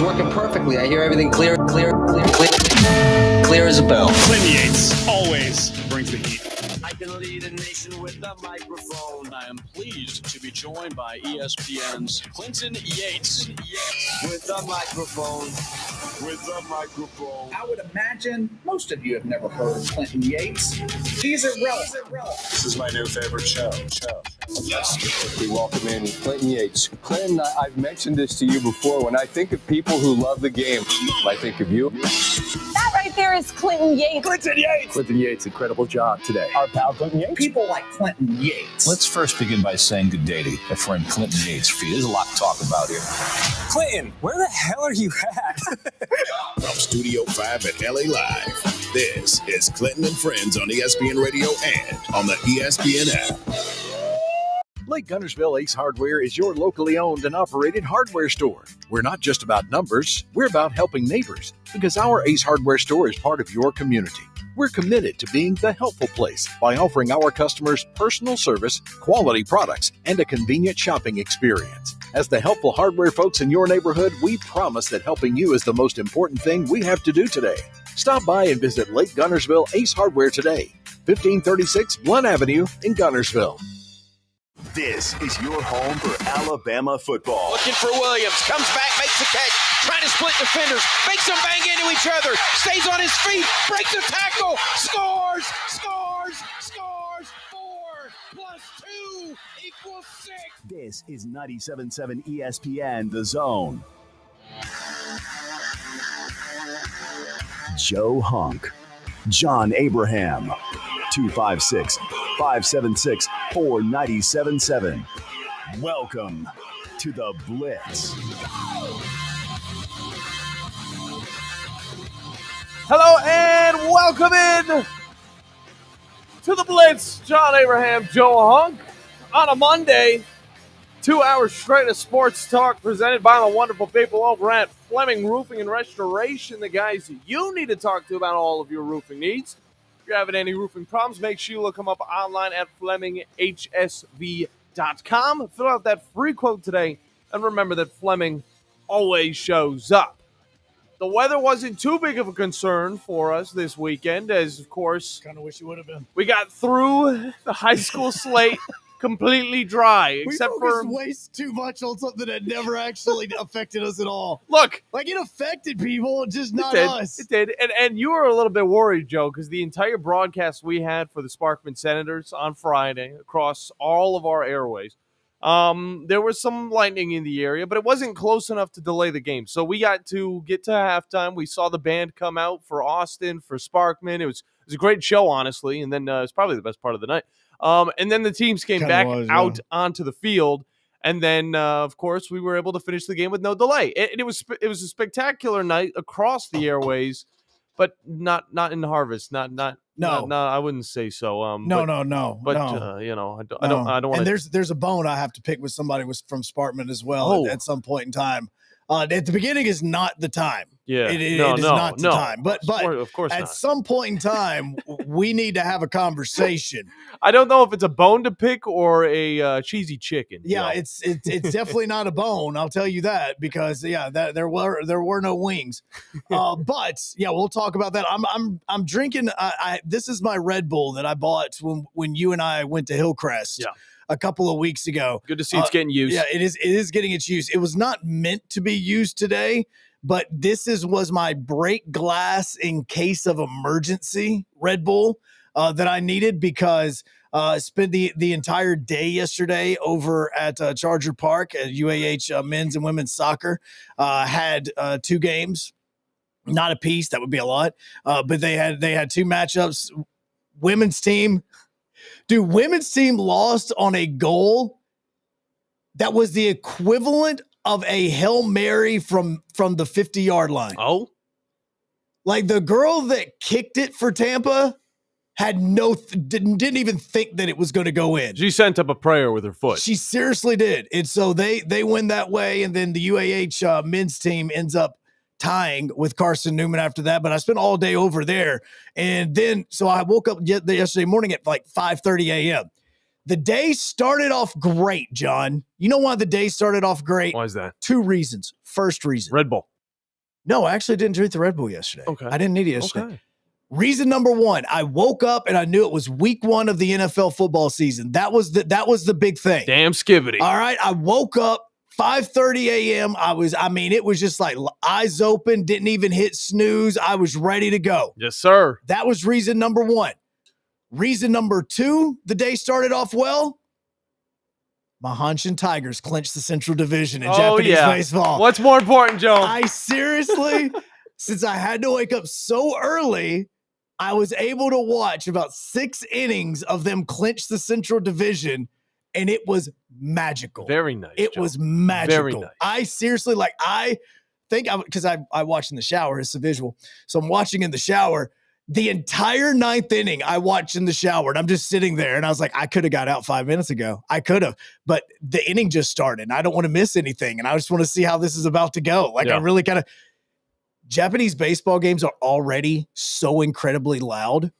working perfectly. I hear everything clear as a bell. Clinton Yates always brings the heat. I can lead a nation with a microphone. I am pleased to be joined by ESPN's Clinton Yates. With a microphone. I would imagine most of you have never heard of Clinton Yates. He's irrelevant. This is my new favorite show. We welcome in Clinton Yates. Clinton, I've mentioned this to you before. When I think of people who love the game, I think of you. That right there is Clinton Yates. Clinton Yates, incredible job today. Our pal Clinton Yates. People like Clinton Yates. Let's first begin by saying good day to my friend Clinton Yates. For you, there's a lot to talk about here. Clinton, where the hell are you at? From Studio 5 at LA Live, this is Clinton and Friends on ESPN Radio and on the ESPN app. Lake Gunnersville Ace Hardware is your locally owned and operated hardware store. We're not just about numbers, we're about helping neighbors, because our Ace Hardware store is part of your community. We're committed to being the helpful place by offering our customers personal service, quality products, and a convenient shopping experience. As the helpful hardware folks in your neighborhood, we promise that helping you is the most important thing we have to do today. Stop by and visit Lake Gunnersville Ace Hardware today, 1536 Blunt Avenue in Gunnersville. This is your home for Alabama football. Looking for Williams, comes back, makes the catch, trying to split defenders, makes them bang into each other, stays on his feet, breaks a tackle, scores, 4 + 2 = 6. This is 97.7 ESPN, The Zone. Joe Hunk, John Abraham, 256-576-4977. Welcome to the Blitz. Hello and welcome in to the Blitz. John Abraham, Joe Hunk on a Monday. 2 hours straight of sports talk presented by the wonderful people over at Fleming Roofing and Restoration, the guys that you need to talk to about all of your roofing needs. If you're having any roofing problems, make sure you look them up online at FlemingHSV.com. Fill out that free quote today, and remember that Fleming always shows up. The weather wasn't too big of a concern for us this weekend, as, of course, Kind of wish it would have been. we got through the high school slate completely dry, except for way too much on something that never actually affected us at all. look. Like, it affected people, just not It us. did. And you were a little bit worried, Joe, because the entire broadcast we had for the Sparkman Senators on Friday across all of our airways, there was some lightning in the area, but it wasn't close enough to delay the game. So we got to get to halftime. We saw the band come out for Austin, for Sparkman. It was a great show, honestly, and then it's probably the best part of the night. And then the teams came back out onto the field, and then, of course, we were able to finish the game with no delay. It was a spectacular night across the airways, but not in Harvest. No, I wouldn't say so. No. But no. I don't want And to. there's a bone I have to pick with somebody from Sparkman as well at some point in time. At the beginning is not the time. Yeah, it is not the time. But of course at not. some point in time, we need to have a conversation. I don't know if it's a bone to pick or a cheesy chicken. Yeah, you know? it's definitely not a bone. I'll tell you that, because there were no wings. But yeah, we'll talk about that. I'm drinking. This is my Red Bull that I bought when you and I went to Hillcrest. Yeah. A couple of weeks ago. Good to see it's getting used. Yeah, it is getting its use. It was not meant to be used today, but this was my break glass in case of emergency Red Bull that I needed, because I spent the entire day yesterday over at Charger Park at UAH men's and women's soccer. Had 2 games, not a piece. That would be a lot, but they had 2 matchups. Women's team. Dude, women's team lost on a goal that was the equivalent of a Hail Mary from the 50-yard line. Oh? Like, the girl that kicked it for Tampa had didn't even think that it was going to go in. She sent up a prayer with her foot. She seriously did. And so they win that way, and then the UAH men's team ends up tying with Carson Newman after that. But I spent all day over there. And then, so I woke up yesterday morning at like 5:30 a.m. The day started off great, John. You know why the day started off great? Why is that? 2 reasons. First reason. Red Bull. No, I actually didn't drink the Red Bull yesterday. Okay. I didn't need it yesterday. Okay. Reason number one, I woke up and I knew it was week 1 of the NFL football season. That was the big thing. Damn skibbity. All right. I woke up 5:30 a.m. It was just like eyes open, didn't even hit snooze. I was ready to go. Yes, sir. That was reason number one. Reason number two, the day started off well. My Hanshin Tigers clinched the Central Division in Japanese baseball. What's more important, Joe? I seriously, since I had to wake up so early, I was able to watch about 6 innings of them clinch the Central Division, and it was magical. Very nice. It Joe. was magical. Very nice. I seriously, I think, because I watched in the shower, it's a visual. So I'm watching in the shower. The entire 9th inning I watched in the shower, and I'm just sitting there, and I was like, I could have got out 5 minutes ago. I could have, but the inning just started, and I don't want to miss anything, and I just want to see how this is about to go. I really kind of – Japanese baseball games are already so incredibly loud.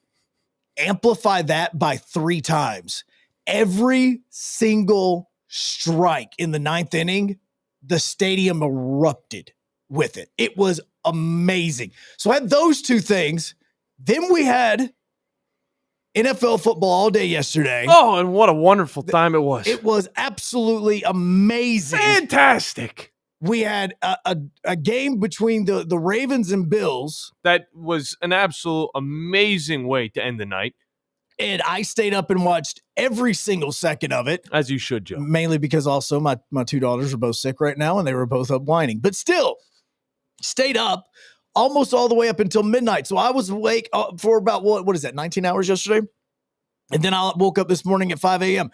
Amplify that by 3 times. Every single strike in the 9th inning, the stadium erupted with it. It was amazing. So I had those 2 things. Then we had NFL football all day yesterday. Oh, and what a wonderful time it was. It was absolutely amazing. Fantastic. We had a game between the Ravens and Bills. That was an absolute amazing way to end the night. And I stayed up and watched every single second of it. As you should, Joe. Mainly because also my 2 daughters are both sick right now, and they were both up whining. But still, stayed up almost all the way up until midnight. So I was awake for about, what is that, 19 hours yesterday? And then I woke up this morning at 5 a.m.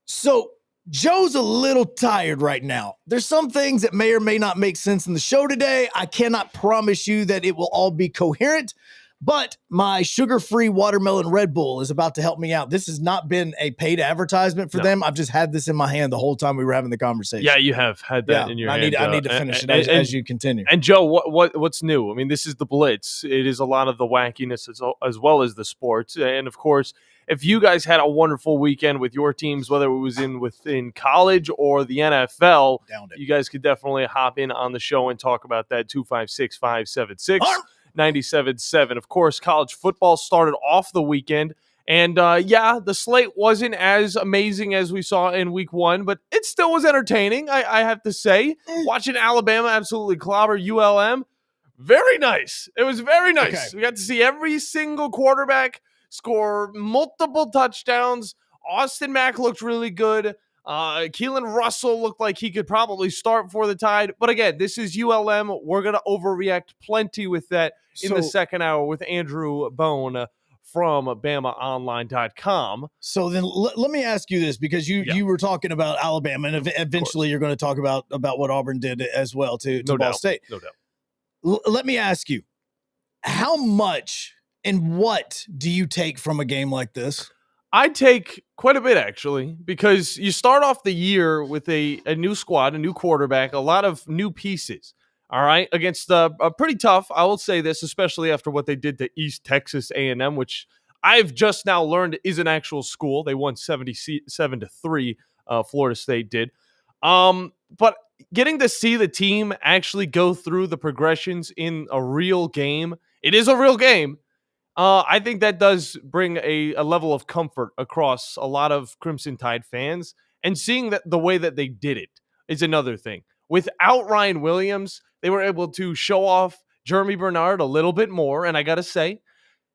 So Joe's a little tired right now. There's some things that may or may not make sense in the show today. I cannot promise you that it will all be coherent, but my sugar-free watermelon Red Bull is about to help me out. This has not been a paid advertisement for them. I've just had this in my hand the whole time we were having the conversation. Yeah, you have had that in your hand. I need to finish it as you continue. And Joe, what's new? I mean, this is the Blitz. It is a lot of the wackiness as well as the sports. And, of course, if you guys had a wonderful weekend with your teams, whether it was within college or the NFL, you guys could definitely hop in on the show and talk about that. 256-576. 97.7. Of course, college football started off the weekend. And, the slate wasn't as amazing as we saw in week 1, but it still was entertaining, I have to say. Watching Alabama absolutely clobber ULM, very nice. It was very nice. Okay. We got to see every single quarterback score multiple touchdowns. Austin Mack looked really good. Keelan Russell looked like he could probably start for the Tide. But again, this is ULM. We're going to overreact plenty with that in the second hour with Andrew Bone from BamaOnline.com. So then let me ask you this, because you were talking about Alabama, and eventually you're going to talk about what Auburn did as well to Ball State. No doubt. Let me ask you, how much and what do you take from a game like this? I take quite a bit, actually, because you start off the year with a new squad, a new quarterback, a lot of new pieces, all right, against a pretty tough, I will say this, especially after what they did to East Texas A&M, which I've just now learned is an actual school. They won 77-3, Florida State did. But getting to see the team actually go through the progressions in a real game, it is a real game. I think that does bring a level of comfort across a lot of Crimson Tide fans. And seeing that the way that they did it is another thing. Without Ryan Williams, they were able to show off Jeremy Bernard a little bit more. And I got to say,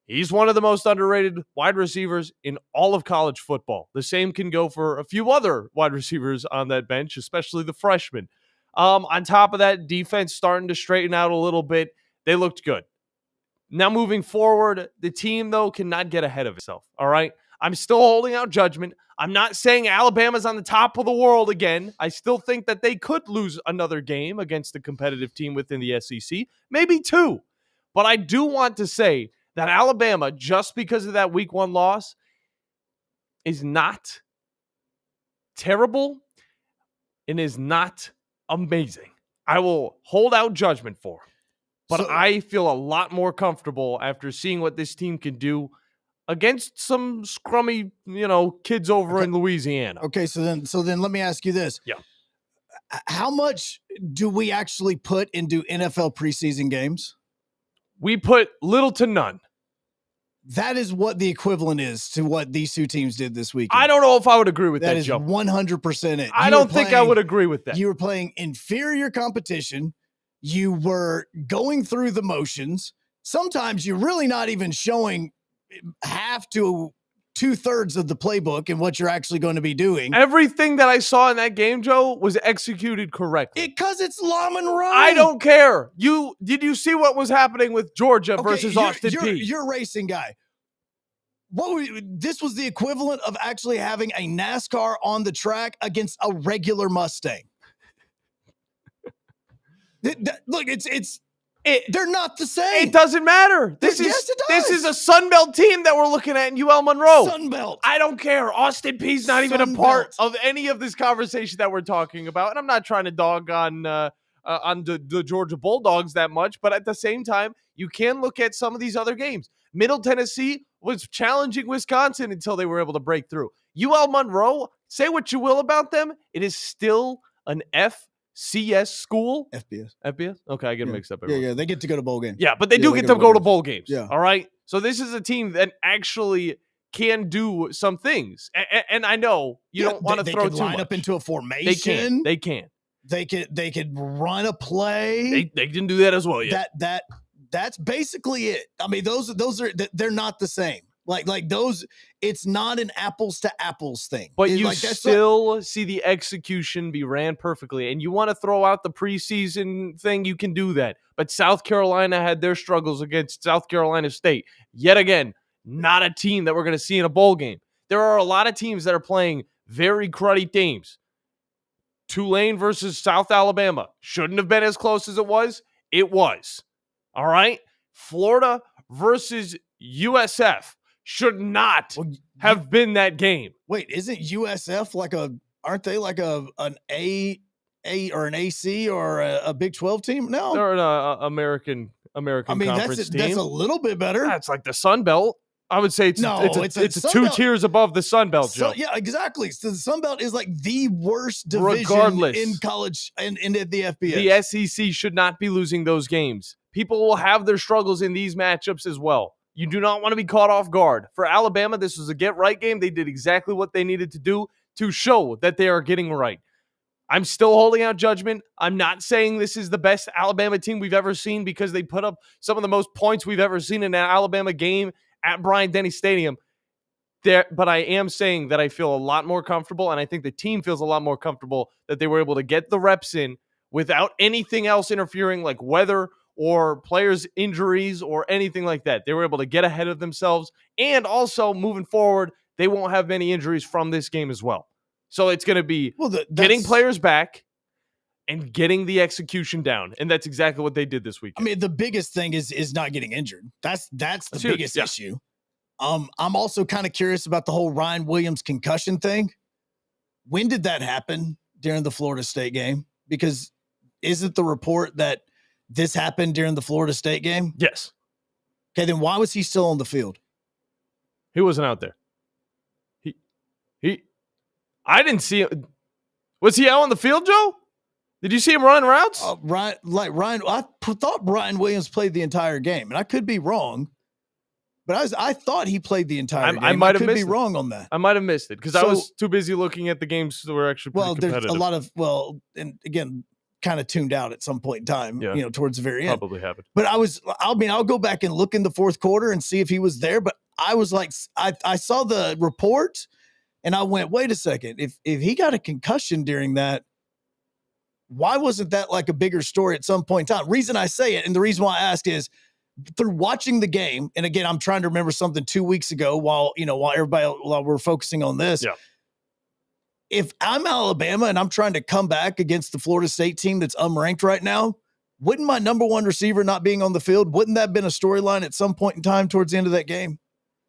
he's one of the most underrated wide receivers in all of college football. The same can go for a few other wide receivers on that bench, especially the freshmen. On top of that, defense starting to straighten out a little bit. They looked good. Now, moving forward, the team, though, cannot get ahead of itself, all right? I'm still holding out judgment. I'm not saying Alabama's on the top of the world again. I still think that they could lose another game against a competitive team within the SEC, maybe 2. But I do want to say that Alabama, just because of that week 1 loss, is not terrible and is not amazing. I will hold out judgment for them. But I feel a lot more comfortable after seeing what this team can do against some scrummy, kids over in Louisiana. Okay, so then let me ask you this. Yeah. How much do we actually put into NFL preseason games? We put little to none. That is what the equivalent is to what these two teams did this weekend. I don't know if I would agree with that, That is Joe. 100% it. I don't think I would agree with that. You were playing inferior competition. You were going through the motions. Sometimes you're really not even showing half to 2/3 of the playbook and what you're actually going to be doing. Everything that I saw in that game, Joe, was executed correctly. Because it's La Monroe. I don't care. Did you see what was happening with Georgia versus Austin Peay? You're a racing guy. This was the equivalent of actually having a NASCAR on the track against a regular Mustang. Look, they're not the same. It doesn't matter. This is a Sunbelt team that we're looking at in UL Monroe. Sunbelt. I don't care. Austin Peay's not even a part of any of this conversation that we're talking about. And I'm not trying to dog on the Georgia Bulldogs that much, but at the same time, you can look at some of these other games. Middle Tennessee was challenging Wisconsin until they were able to break through. UL Monroe, say what you will about them, it is still an FCS school. FBS? Okay, I get mixed up. Yeah, they get to go to bowl games. Yeah, but they do get to go to bowl games. Yeah. All right? So this is a team that actually can do some things. And I know you don't want to throw too much. They can line up into a formation. They can. They could run a play. They can do that as well, yeah. That's basically it. I mean, those are they're not the same. Like those, it's not an apples to apples thing. But you still see the execution be ran perfectly. And you want to throw out the preseason thing, you can do that. But South Carolina had their struggles against South Carolina State. Yet again, not a team that we're going to see in a bowl game. There are a lot of teams that are playing very cruddy teams. Tulane versus South Alabama. Shouldn't have been as close as it was. It was. All right? Florida versus USF. Should not have been that game. Wait, isn't USF aren't they like an A or an AC or a Big 12 team? No. They're an American conference team. That's a little bit better. That's like the Sun Belt. I would say it's two tiers above the Sun Belt, Joe. Yeah, exactly. So the Sun Belt is like the worst division in college and in the FBS. The SEC should not be losing those games. People will have their struggles in these matchups as well. You do not want to be caught off guard. For Alabama, this was a get-right game. They did exactly what they needed to do to show that they are getting right. I'm still holding out judgment. I'm not saying this is the best Alabama team we've ever seen because they put up some of the most points we've ever seen in an Alabama game at Bryant-Denny Stadium. But I am saying that I feel a lot more comfortable, and I think the team feels a lot more comfortable that they were able to get the reps in without anything else interfering, like weather or players' injuries or anything like that. They were able to get ahead of themselves, and also moving forward, they won't have many injuries from this game as well. So it's going to be getting players back and getting the execution down, and that's exactly what they did this weekend. I mean, the biggest thing is not getting injured. That's the biggest issue. I'm also kind of curious about the whole Ryan Williams concussion thing. When did that happen during the Florida State game? Because isn't the report that this happened during the Florida State game? Yes. Okay, then why was he still on the field? He wasn't out there. I didn't see him. Was he out on the field, Joe? Did you see him running routes? Ryan, I thought Ryan Williams played the entire game, and I could be wrong. But I thought he played the entire game. I might have missed be wrong on that. I might have missed it because I was too busy looking at the games that were actually pretty competitive. There's a lot of and again, kind of tuned out at some point in time, towards the very end. Probably happened. But I'll go back and look in the fourth quarter and see if he was there. But I was like, I saw the report and I went, wait a second. If he got a concussion during that, why wasn't that like a bigger story at some point in time? Reason I say it, and the reason why I ask is through watching the game. And again, I'm trying to remember something 2 weeks ago while we're focusing on this. Yeah. If I'm Alabama and I'm trying to come back against the Florida State team that's unranked right now, wouldn't my number one receiver not being on the field, wouldn't that have been a storyline at some point in time towards the end of that game?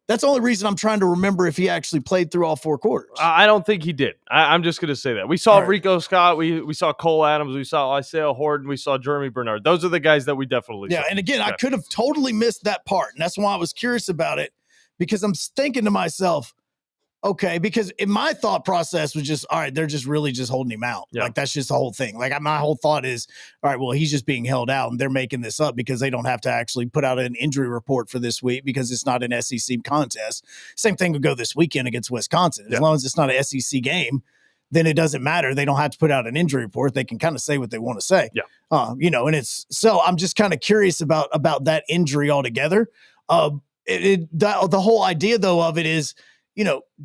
That's the only reason I'm trying to remember if he actually played through all four quarters. I don't think he did. I'm just going to say that. We saw Rico Scott. We saw Cole Adams. We saw Isaiah Horton. We saw Jeremy Bernard. Those are the guys that we definitely saw. And again, I could have totally missed that part. And that's why I was curious about it, because I'm thinking to myself, Okay, because in my thought process was just, all right, they're just really just holding him out. Yeah. Like, that's just the whole thing. Like, my whole thought is, all right, well, he's just being held out, and they're making this up because they don't have to actually put out an injury report for this week because it's not an SEC contest. Same thing would go this weekend against Wisconsin. As long as it's not an SEC game, then it doesn't matter. They don't have to put out an injury report. They can kind of say what they want to say. Yeah. And it's so I'm just kind of curious about that injury altogether. The whole idea though of it is,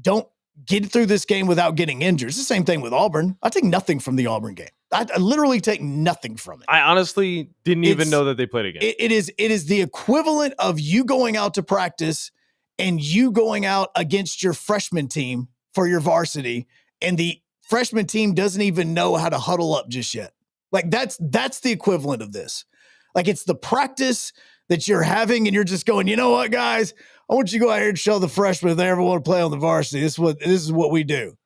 don't get through this game without getting injured. It's the same thing with Auburn. I take nothing from the Auburn game. I literally take nothing from it. I honestly didn't even know that they played again. It is the equivalent of you going out to practice and you going out against your freshman team for your varsity, and the freshman team doesn't even know how to huddle up just yet. Like that's the equivalent of this. Like it's the practice that you're having and you're just going, you know what, guys, I want you to go out here and show the freshmen if they ever want to play on the varsity. This is what we do.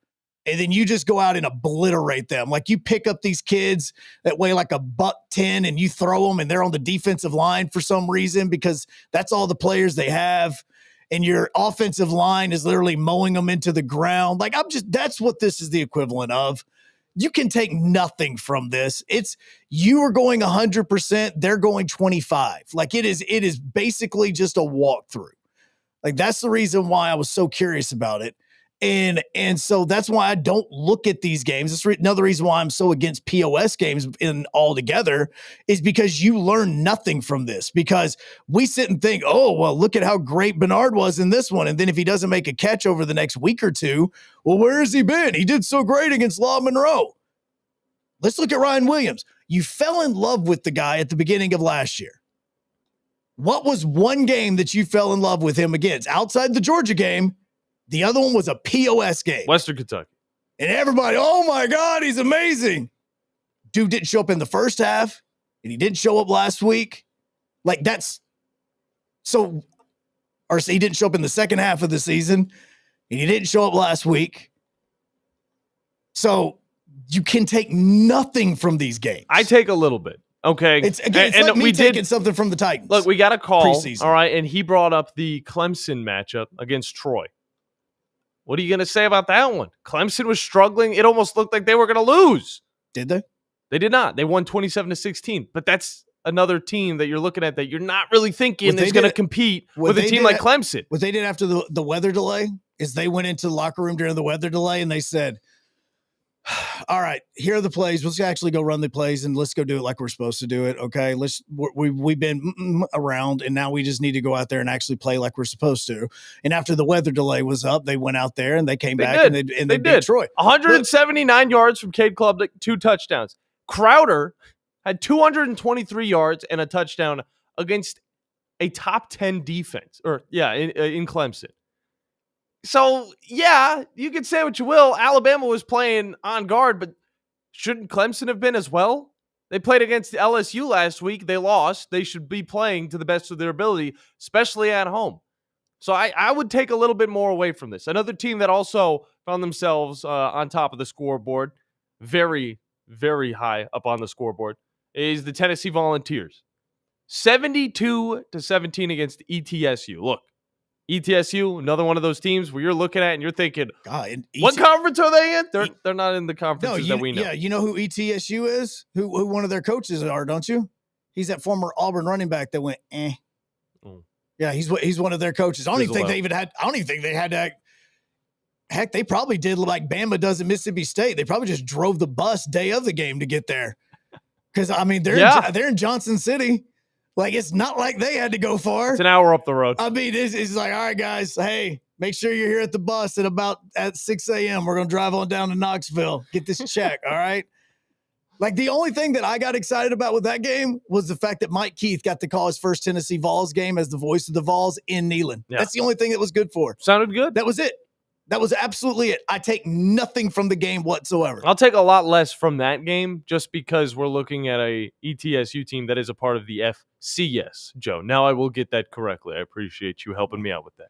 And then you just go out and obliterate them. Like you pick up these kids that weigh like $110 and you throw them and they're on the defensive line for some reason because that's all the players they have. And your offensive line is literally mowing them into the ground. Like that's what this is the equivalent of. You can take nothing from this. It's you are going 100%, they're going 25. Like it is basically just a walkthrough. Like that's the reason why I was so curious about it. And so that's why I don't look at these games. It's another reason why I'm so against POS games in altogether is because you learn nothing from this, because we sit and think, oh, well, look at how great Bernard was in this one. And then if he doesn't make a catch over the next week or two, well, where has he been? He did so great against Law Monroe. Let's look at Ryan Williams. You fell in love with the guy at the beginning of last year. What was one game that you fell in love with him against? Outside the Georgia game, the other one was a POS game. Western Kentucky. And everybody, oh my God, he's amazing. Dude didn't show up in the first half, and he didn't show up last week. Like that's so, or he didn't show up in the second half of the season, and he didn't show up last week. So you can take nothing from these games. I take a little bit. Okay. It's like me taking something from the Titans. Look, we got a call. Preseason. All right. And he brought up the Clemson matchup against Troy. What are you going to say about that one? Clemson was struggling. It almost looked like they were going to lose. Did they? They did not. They won 27-16. But that's another team that you're looking at that you're not really thinking is going to compete with a team like Clemson. What they did after the weather delay is they went into the locker room during the weather delay and they said, all right, here are the plays. Let's actually go run the plays and let's go do it like we're supposed to do it. Okay, we've been around and now we just need to go out there and actually play like we're supposed to. And after the weather delay was up, they went out there and they came back and they beat Troy. 179 yards from Cade Club, 2 touchdowns. Crowder had 223 yards and a touchdown against a top 10 defense, in Clemson. So, yeah, you can say what you will. Alabama was playing on guard, but shouldn't Clemson have been as well? They played against LSU last week. They lost. They should be playing to the best of their ability, especially at home. So I would take a little bit more away from this. Another team that also found themselves on top of the scoreboard, very, very high up on the scoreboard, is the Tennessee Volunteers. 72-17 against ETSU. Look. ETSU, another one of those teams where you're looking at and you're thinking, God, what conference are they in? They're not in the conferences that we know. Yeah, you know who ETSU is? Who one of their coaches are, don't you? He's that former Auburn running back that went, eh. Mm. Yeah, he's one of their coaches. I don't even think they had to. Heck, they probably did like Bama does at Mississippi State. They probably just drove the bus day of the game to get there. Because, I mean, they're in Johnson City. Like, it's not like they had to go far. It's an hour up the road. I mean, it's like, all right, guys, hey, make sure you're here at the bus at 6 a.m. We're going to drive on down to Knoxville. Get this check, all right? Like, the only thing that I got excited about with that game was the fact that Mike Keith got to call his first Tennessee Vols game as the voice of the Vols in Neyland. Yeah. That's the only thing that was good for. Sounded good. That was it. That was absolutely it. I take nothing from the game whatsoever. I'll take a lot less from that game just because we're looking at a ETSU team that is a part of the FCS, Joe. Now I will get that correctly. I appreciate you helping me out with that.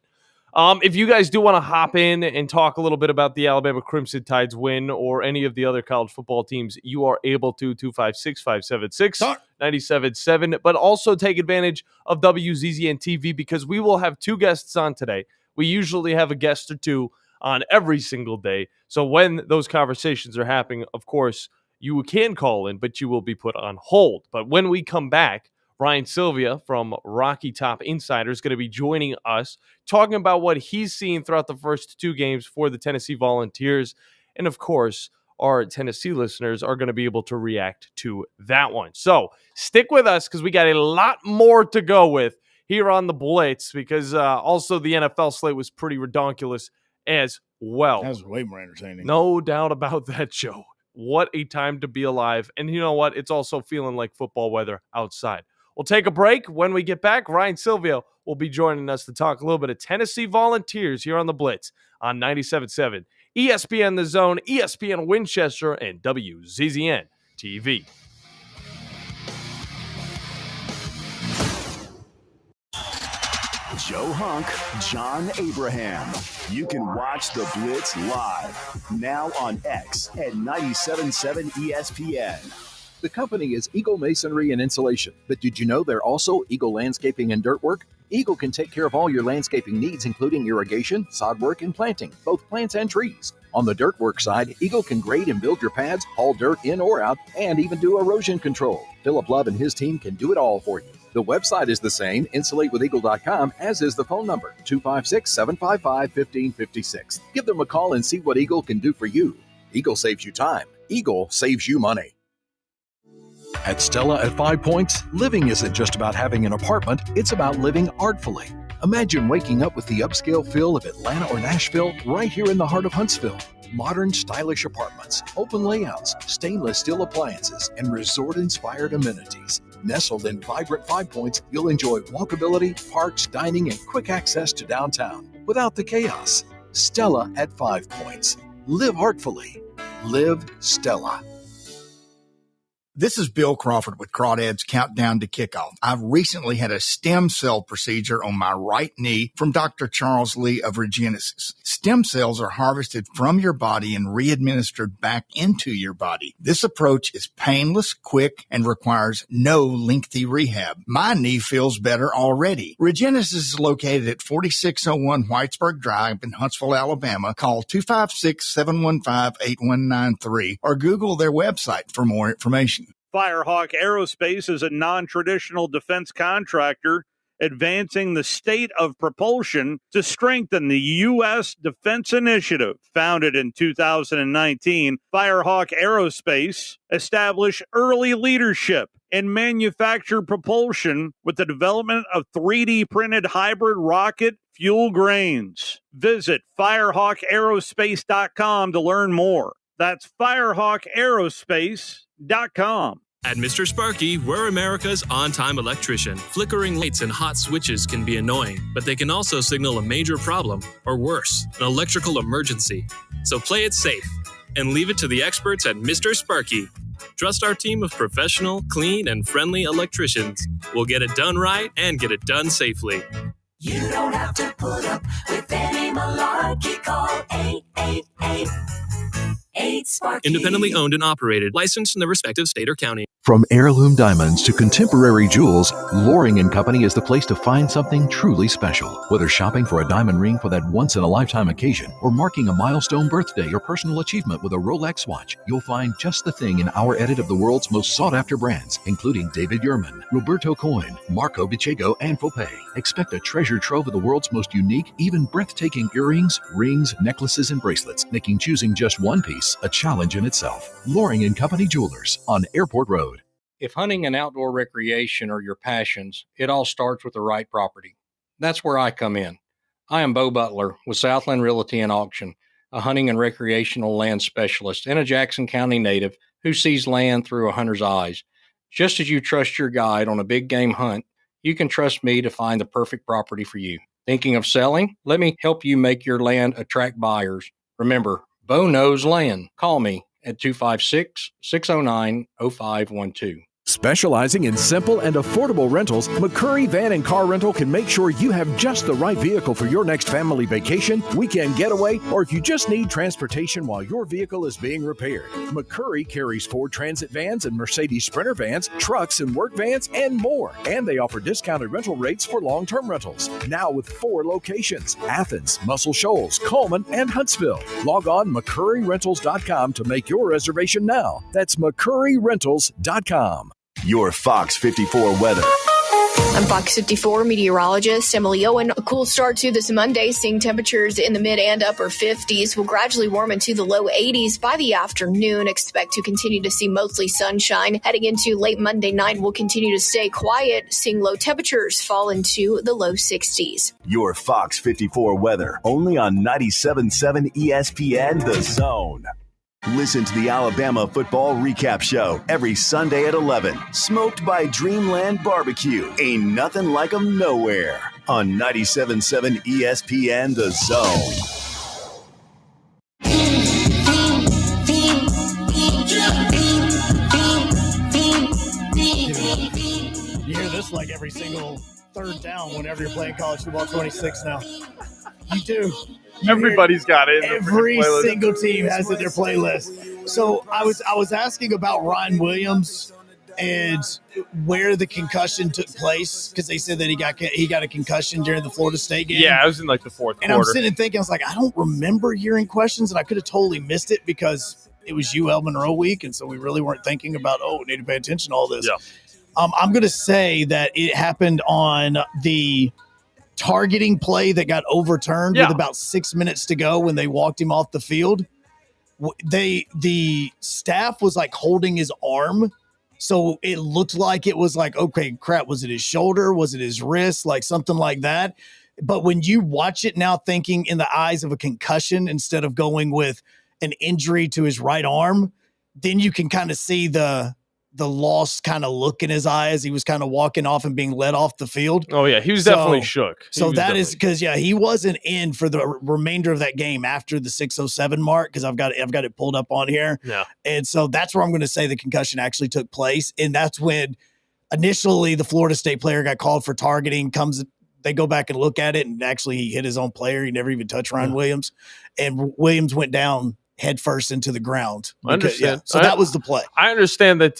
If you guys do want to hop in and talk a little bit about the Alabama Crimson Tide's win or any of the other college football teams, you are able to 256-576-97.7, but also take advantage of WZZN TV because we will have 2 guests on today. We usually have a guest or 2 on every single day. So when those conversations are happening, of course, you can call in, but you will be put on hold. But when we come back, Ryan Sylvia from Rocky Top Insider is going to be joining us, talking about what he's seen throughout the first 2 games for the Tennessee Volunteers. And of course, our Tennessee listeners are going to be able to react to that one. So stick with us because we got a lot more to go with here on the Blitz, because also the NFL slate was pretty redonkulous as well. That was way more entertaining. No doubt about that, Joe. What a time to be alive. And you know what? It's also feeling like football weather outside. We'll take a break. When we get back, Ryan Sylvia will be joining us to talk a little bit of Tennessee Volunteers here on the Blitz on 97.7, ESPN The Zone, ESPN Winchester, and WZZN TV. Joe Hunk, John Abraham. You can watch the Blitz live now on X at 97.7 ESPN. The company is Eagle Masonry and Insulation, but did you know they're also Eagle Landscaping and Dirt Work? Eagle can take care of all your landscaping needs, including irrigation, sod work, and planting, both plants and trees. On the dirt work side, Eagle can grade and build your pads, haul dirt in or out, and even do erosion control. Philip Love and his team can do it all for you. The website is the same, insulatewitheagle.com, as is the phone number, 256-755-1556. Give them a call and see what Eagle can do for you. Eagle saves you time. Eagle saves you money. At Stella at 5 Points, living isn't just about having an apartment, it's about living artfully. Imagine waking up with the upscale feel of Atlanta or Nashville right here in the heart of Huntsville. Modern, stylish apartments, open layouts, stainless steel appliances, and resort-inspired amenities. Nestled in vibrant 5 Points, you'll enjoy walkability, parks, dining, and quick access to downtown without the chaos. Stella at 5 Points. Live artfully. Live Stella. This is Bill Crawford with Crawdad's Countdown to Kickoff. I've recently had a stem cell procedure on my right knee from Dr. Charles Lee of Regenesis. Stem cells are harvested from your body and re-administered back into your body. This approach is painless, quick, and requires no lengthy rehab. My knee feels better already. Regenesis is located at 4601 Whitesburg Drive in Huntsville, Alabama. Call 256-715-8193 or Google their website for more information. Firehawk Aerospace is a non-traditional defense contractor advancing the state of propulsion to strengthen the U.S. Defense Initiative. Founded in 2019, Firehawk Aerospace established early leadership in manufactured propulsion with the development of 3D printed hybrid rocket fuel grains. Visit firehawkaerospace.com to learn more. That's firehawkaerospace.com. At Mr. Sparky, we're America's on-time electrician. Flickering lights and hot switches can be annoying, but they can also signal a major problem, or worse, an electrical emergency. So play it safe and leave it to the experts at Mr. Sparky. Trust our team of professional, clean, and friendly electricians. We'll get it done right and get it done safely. You don't have to put up with any malarkey. Call 888-8-SPARKY. Independently owned and operated, licensed in the respective state or county. From heirloom diamonds to contemporary jewels, Loring & Company is the place to find something truly special. Whether shopping for a diamond ring for that once-in-a-lifetime occasion or marking a milestone birthday or personal achievement with a Rolex watch, you'll find just the thing in our edit of the world's most sought-after brands, including David Yurman, Roberto Coin, Marco Bicego, and Fopay. Expect a treasure trove of the world's most unique, even breathtaking earrings, rings, necklaces, and bracelets, making choosing just one piece a challenge in itself. Loring & Company Jewelers on Airport Road. If hunting and outdoor recreation are your passions, it all starts with the right property. That's where I come in. I am Bo Butler with Southland Realty and Auction, a hunting and recreational land specialist and a Jackson County native who sees land through a hunter's eyes. Just as you trust your guide on a big game hunt, you can trust me to find the perfect property for you. Thinking of selling? Let me help you make your land attract buyers. Remember, Bo knows land. Call me at 256-609-0512. Specializing in simple and affordable rentals, McCurry Van and Car Rental can make sure you have just the right vehicle for your next family vacation, weekend getaway, or if you just need transportation while your vehicle is being repaired. McCurry carries Ford Transit vans and Mercedes Sprinter vans, trucks and work vans, and more. And they offer discounted rental rates for long-term rentals. Now with 4 locations: Athens, Muscle Shoals, Coleman, and Huntsville. Log on McCurryRentals.com to make your reservation now. That's McCurryRentals.com. Your Fox 54 weather. I'm Fox 54 meteorologist Emily Owen. A cool start to this Monday, seeing temperatures in the mid and upper 50s will gradually warm into the low 80s by the afternoon. Expect to continue to see mostly sunshine. Heading into late Monday night, we'll continue to stay quiet, seeing low temperatures fall into the low 60s. Your Fox 54 weather, only on 97.7 ESPN The Zone. Listen to the Alabama Football Recap Show every Sunday at 11. Smoked by Dreamland Barbecue. Ain't nothing like 'em nowhere. On 97.7 ESPN The Zone. You hear this like every single third down whenever you're playing college football 26 now. You do. Everybody's got it. Every single team has it in their playlist. So I was asking about Ryan Williams and where the concussion took place, because they said that he got a concussion during the Florida State game. Yeah, it was in like the fourth and quarter. I'm sitting thinking, I was like, I don't remember hearing questions, and I could have totally missed it because it was UL Monroe week, and so we really weren't thinking about, we need to pay attention to all this. Yeah. I'm going to say that it happened on the targeting play that got overturned with about 6 minutes to go when they walked him off the field. The staff was like holding his arm, so it looked like it was like, okay, crap, was it his shoulder? Was it his wrist? Like something like that. But when you watch it now, thinking in the eyes of a concussion instead of going with an injury to his right arm, then you can kind of see the lost kind of look in his eye as he was kind of walking off and being led off the field. Oh, yeah. He was definitely shook. So that is because, he wasn't in for the remainder of that game after the 6:07 mark, because I've got it pulled up on here. Yeah. And so that's where I'm going to say the concussion actually took place. And that's when initially the Florida State player got called for targeting. They go back and look at it, and actually he hit his own player. He never even touched Ryan Williams. And Williams went down head first into the ground. I understand. So that was the play. I understand that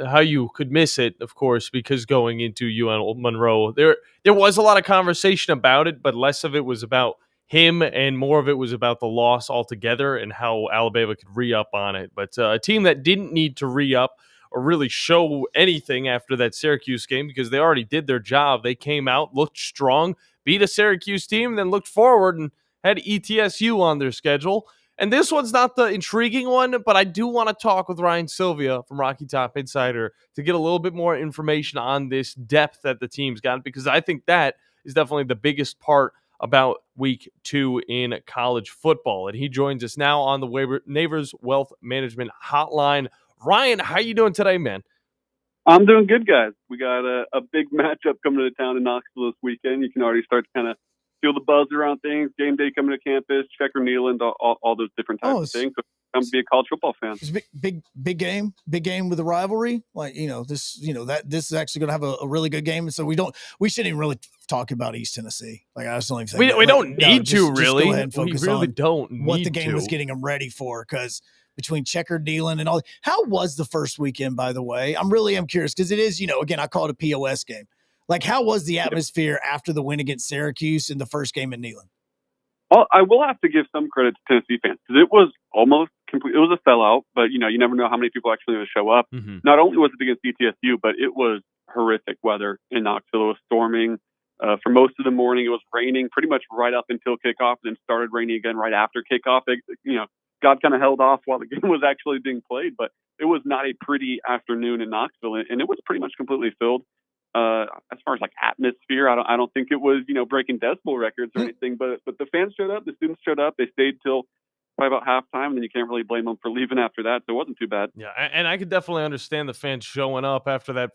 how you could miss it, of course, because going into UL Monroe, there was a lot of conversation about it, but less of it was about him and more of it was about the loss altogether and how Alabama could re-up on it. But a team that didn't need to re-up or really show anything after that Syracuse game, because they already did their job. They came out, looked strong, beat a Syracuse team, then looked forward and had ETSU on their schedule. And this one's not the intriguing one, but I do want to talk with Ryan Sylvia from Rocky Top Insider to get a little bit more information on this depth that the team's got, because I think that is definitely the biggest part about week 2 in college football. And he joins us now on the Neighbors Wealth Management Hotline. Ryan, how you doing today, man? I'm doing good, guys. We got a big matchup coming to town in Knoxville this weekend. You can already start to kind of feel the buzz around things. Game day coming to campus, Checker Neyland, all those different types of things. So come be a college football fan. It's a big game with a rivalry. Like, this is actually going to have a really good game. And so we shouldn't even really talk about East Tennessee. Like, I just don't even think we don't need to really. Just go ahead and focus we really on don't need what the game to. was getting them ready for, because between Checker Neyland and all, how was the first weekend, by the way? I'm curious, because it is, again, I call it a POS game. Like, how was the atmosphere after the win against Syracuse in the first game in Neyland? Well, I will have to give some credit to Tennessee fans, because it was almost complete. It was a sellout, but you never know how many people actually going to show up. Mm-hmm. Not only was it against ETSU, but it was horrific weather in Knoxville. It was storming for most of the morning. It was raining pretty much right up until kickoff, and then started raining again right after kickoff. God kind of held off while the game was actually being played, but it was not a pretty afternoon in Knoxville, and it was pretty much completely filled. As far as like atmosphere, I don't think it was breaking decibel records or anything, but the fans showed up, the students showed up, they stayed till probably about halftime, and then you can't really blame them for leaving after that, so it wasn't too bad. Yeah, and I could definitely understand the fans showing up after that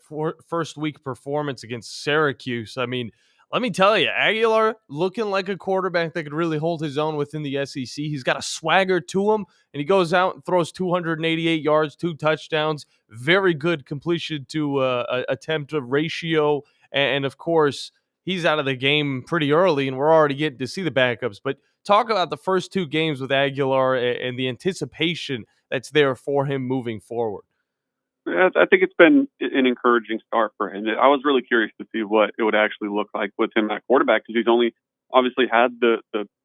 first week performance against Syracuse. I mean, Let me tell you, Aguilar looking like a quarterback that could really hold his own within the SEC. He's got a swagger to him, and he goes out and throws 288 yards, 2 touchdowns, very good completion to attempt ratio, and of course, he's out of the game pretty early, and we're already getting to see the backups. But talk about the first 2 games with Aguilar and the anticipation that's there for him moving forward. I think it's been an encouraging start for him. I was really curious to see what it would actually look like with him at quarterback, because he's only obviously had the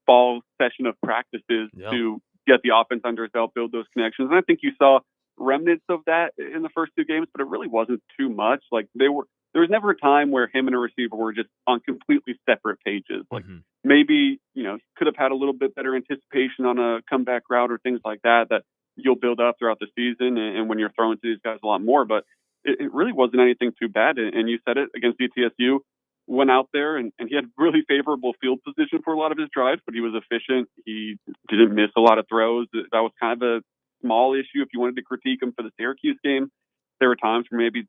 fall session of practices to get the offense under his belt, build those connections. And I think you saw remnants of that in the first 2 games, but it really wasn't too much. Like there was never a time where him and a receiver were just on completely separate pages. Like maybe, could have had a little bit better anticipation on a comeback route or things like that you'll build up throughout the season and when you're throwing to these guys a lot more. But it really wasn't anything too bad. And you said it, against ETSU, went out there and he had really favorable field position for a lot of his drives, but he was efficient. He didn't miss a lot of throws. That was kind of a small issue if you wanted to critique him for the Syracuse game. There were times where maybe,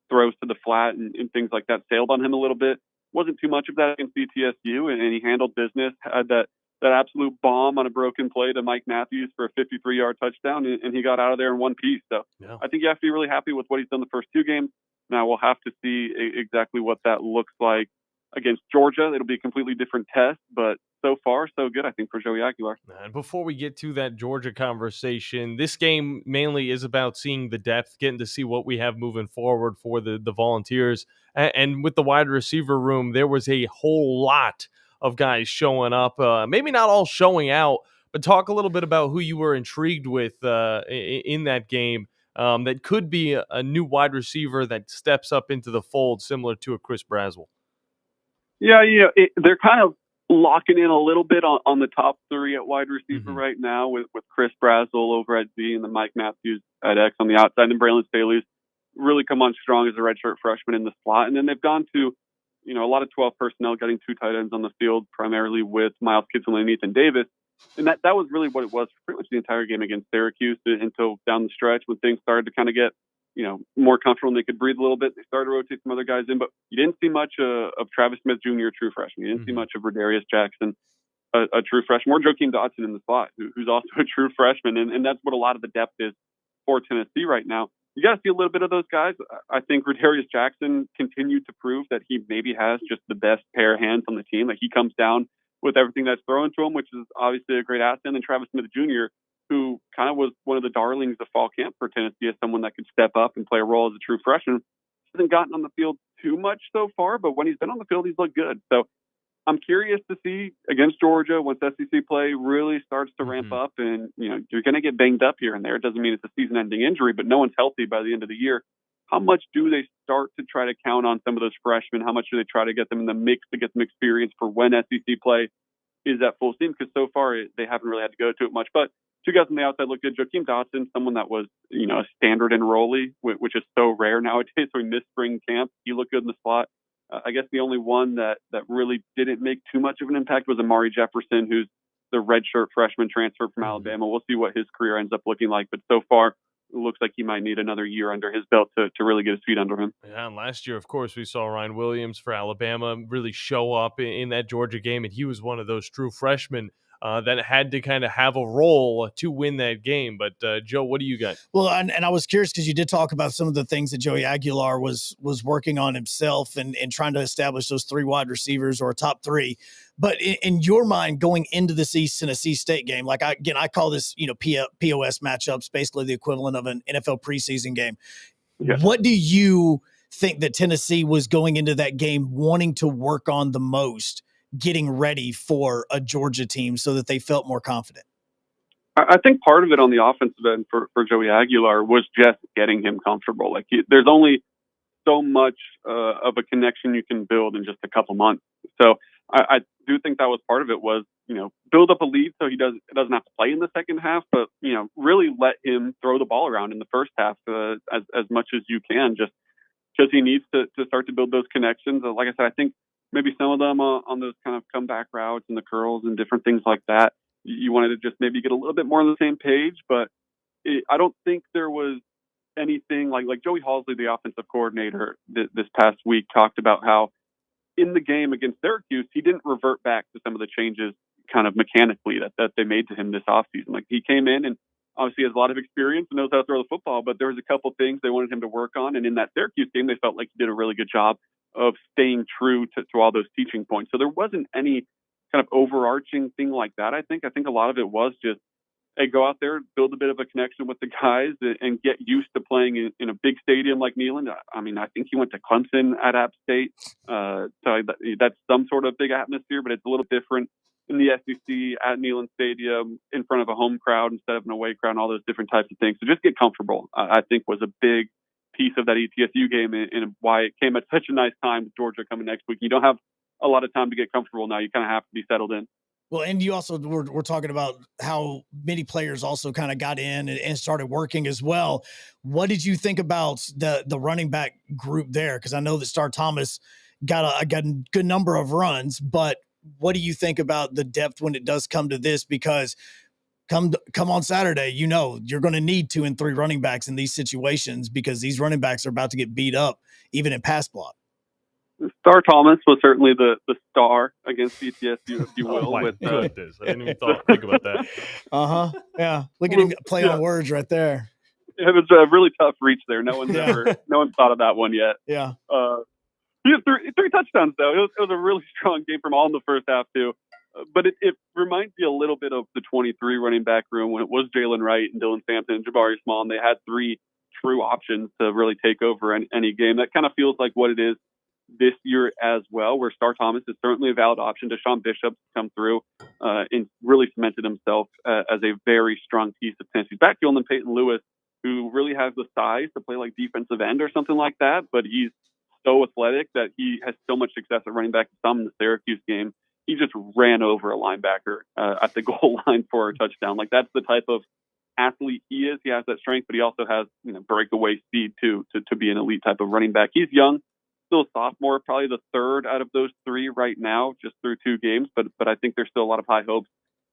throws to the flat and things like that sailed on him a little bit. Wasn't too much of that against ETSU, and he handled business, had that absolute bomb on a broken play to Mike Matthews for a 53-yard touchdown, and he got out of there in one piece. So I think you have to be really happy with what he's done the first 2 games. Now we'll have to see exactly what that looks like against Georgia. It'll be a completely different test, but so far, so good, I think, for Joey Aguilar. And before we get to that Georgia conversation, this game mainly is about seeing the depth, getting to see what we have moving forward for the Volunteers. And with the wide receiver room, there was a whole lot of guys showing up, maybe not all showing out, but talk a little bit about who you were intrigued with in that game that could be a new wide receiver that steps up into the fold, similar to a Chris Braswell. Yeah, they're kind of locking in a little bit on the top 3 at wide receiver right now with Chris Braswell over at Z and the Mike Matthews at X on the outside, and Braylon Staley's really come on strong as a redshirt freshman in the slot. And then they've gone to a lot of 12 personnel, getting 2 tight ends on the field, primarily with Miles Kitson and Ethan Davis. And that was really what it was for pretty much the entire game against Syracuse until down the stretch when things started to kind of get, more comfortable and they could breathe a little bit. They started to rotate some other guys in, but you didn't see much of Travis Smith Jr., a true freshman. You didn't see much of Rodarius Jackson, a true freshman, or Joakim Dotson in the slot, who's also a true freshman. And that's what a lot of the depth is for Tennessee right now. You got to see a little bit of those guys. I think Rodarius Jackson continued to prove that he maybe has just the best pair of hands on the team. Like he comes down with everything that's thrown to him, which is obviously a great asset. And Travis Smith Jr., who kind of was one of the darlings of fall camp for Tennessee as someone that could step up and play a role as a true freshman. Hasn't gotten on the field too much so far, but when he's been on the field, he's looked good. So I'm curious to see against Georgia once SEC play really starts to ramp up, and you're going to get banged up here and there. It doesn't mean it's a season-ending injury, but no one's healthy by the end of the year. How much do they start to try to count on some of those freshmen? How much do they try to get them in the mix to get some experience for when SEC play is at full steam? Because so far they haven't really had to go to it much. But 2 guys on the outside look good. Joakim Dotson, someone that was a standard enrollee, which is so rare nowadays. So he missed spring camp. He looked good in the slot. I guess the only one that really didn't make too much of an impact was Amari Jefferson, who's the redshirt freshman transfer from Alabama. We'll see what his career ends up looking like. But so far, it looks like he might need another year under his belt to really get his feet under him. Yeah, and last year, of course, we saw Ryan Williams for Alabama really show up in that Georgia game, and he was one of those true freshmen that had to kind of have a role to win that game. But Joe, what do you got? Well, and I was curious because you did talk about some of the things that Joey Aguilar was working on himself and trying to establish those 3 wide receivers or a top 3. But in your mind, going into this East Tennessee State game, like I call this, POS matchups, basically the equivalent of an NFL preseason game. Yeah. What do you think that Tennessee was going into that game wanting to work on the most, getting ready for a Georgia team so that they felt more confident? I think part of it on the offensive end for Joey Aguilar was just getting him comfortable. Like there's only so much of a connection you can build in just a couple months. So I do think that was part of it was, build up a lead so he doesn't have to play in the second half, but, really let him throw the ball around in the first half as much as you can, just because he needs to start to build those connections. Like I said, I think maybe some of them on those kind of comeback routes and the curls and different things like that, you wanted to just maybe get a little bit more on the same page, but I don't think there was anything like Joey Halsley, the offensive coordinator this past week, talked about how in the game against Syracuse, he didn't revert back to some of the changes kind of mechanically that they made to him this offseason. Like, he came in and obviously has a lot of experience and knows how to throw the football, but there was a couple things they wanted him to work on. And in that Syracuse game, they felt like he did a really good job of staying true to all those teaching points. So there wasn't any kind of overarching thing like that. I think a lot of it was just, hey, go out there, build a bit of a connection with the guys and get used to playing in a big stadium like Neyland. I mean, I think he went to Clemson at App State. So that's some sort of big atmosphere, but it's a little different in the SEC at Neyland Stadium in front of a home crowd instead of an away crowd and all those different types of things. So just get comfortable, I think, was a big piece of that ETSU game and why it came at such a nice time with Georgia coming next week. You don't have a lot of time to get comfortable now. You kind of have to be settled in. Well, and you also we're talking about how many players also kind of got in and started working as well. What did you think about the running back group there? Because I know that Star Thomas got a good number of runs, but what do you think about the depth when it does come to this? Because come on Saturday, you're going to need 2 and 3 running backs in these situations because these running backs are about to get beat up even in pass block. Star Thomas was certainly the star against ETSU, if you will. Oh my goodness. I didn't even think about that. Yeah. Look at him play on words right there. It was a really tough reach there. No one's thought of that one yet. Yeah. He had three touchdowns, though. It was a really strong game from all in the first half, too. But it reminds me a little bit of the 23 running back room when it was Jalen Wright and Dylan Sampson and Jabari Small, and they had 3 true options to really take over any game. That kind of feels like what it is this year as well, where Star Thomas is certainly a valid option. Deshaun Bishop's come through and really cemented himself as a very strong piece of Tennessee's backfield. And then Peyton Lewis, who really has the size to play like defensive end or something like that, but he's so athletic that he has so much success at running back. Some in the Syracuse game, he just ran over a linebacker at the goal line for a touchdown. Like, that's the type of athlete he is. He has that strength, but he also has breakaway speed too to be an elite type of running back. He's young, still a sophomore, probably the third out of those 3 right now, just through 2 games. But I think there's still a lot of high hopes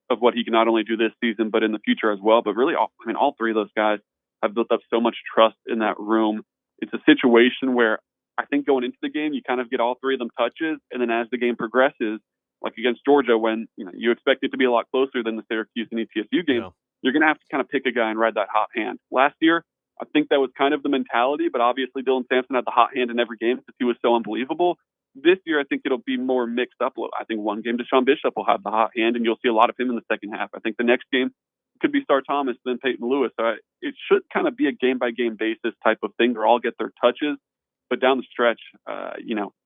of what he can not only do this season, but in the future as well. But really, all 3 of those guys have built up so much trust in that room. It's a situation where I think going into the game, you kind of get all 3 of them touches. And then as the game progresses, like against Georgia, when you expect it to be a lot closer than the Syracuse and ETSU game, you're going to have to kind of pick a guy and ride that hot hand. Last year, I think that was kind of the mentality, but obviously Dylan Sampson had the hot hand in every game because he was so unbelievable. This year, I think it'll be more mixed up. I think one game Deshaun Bishop will have the hot hand, and you'll see a lot of him in the second half. I think the next game could be Star Thomas, then Peyton Lewis. So it should kind of be a game-by-game basis type of thing. They'll all get their touches, but down the stretch,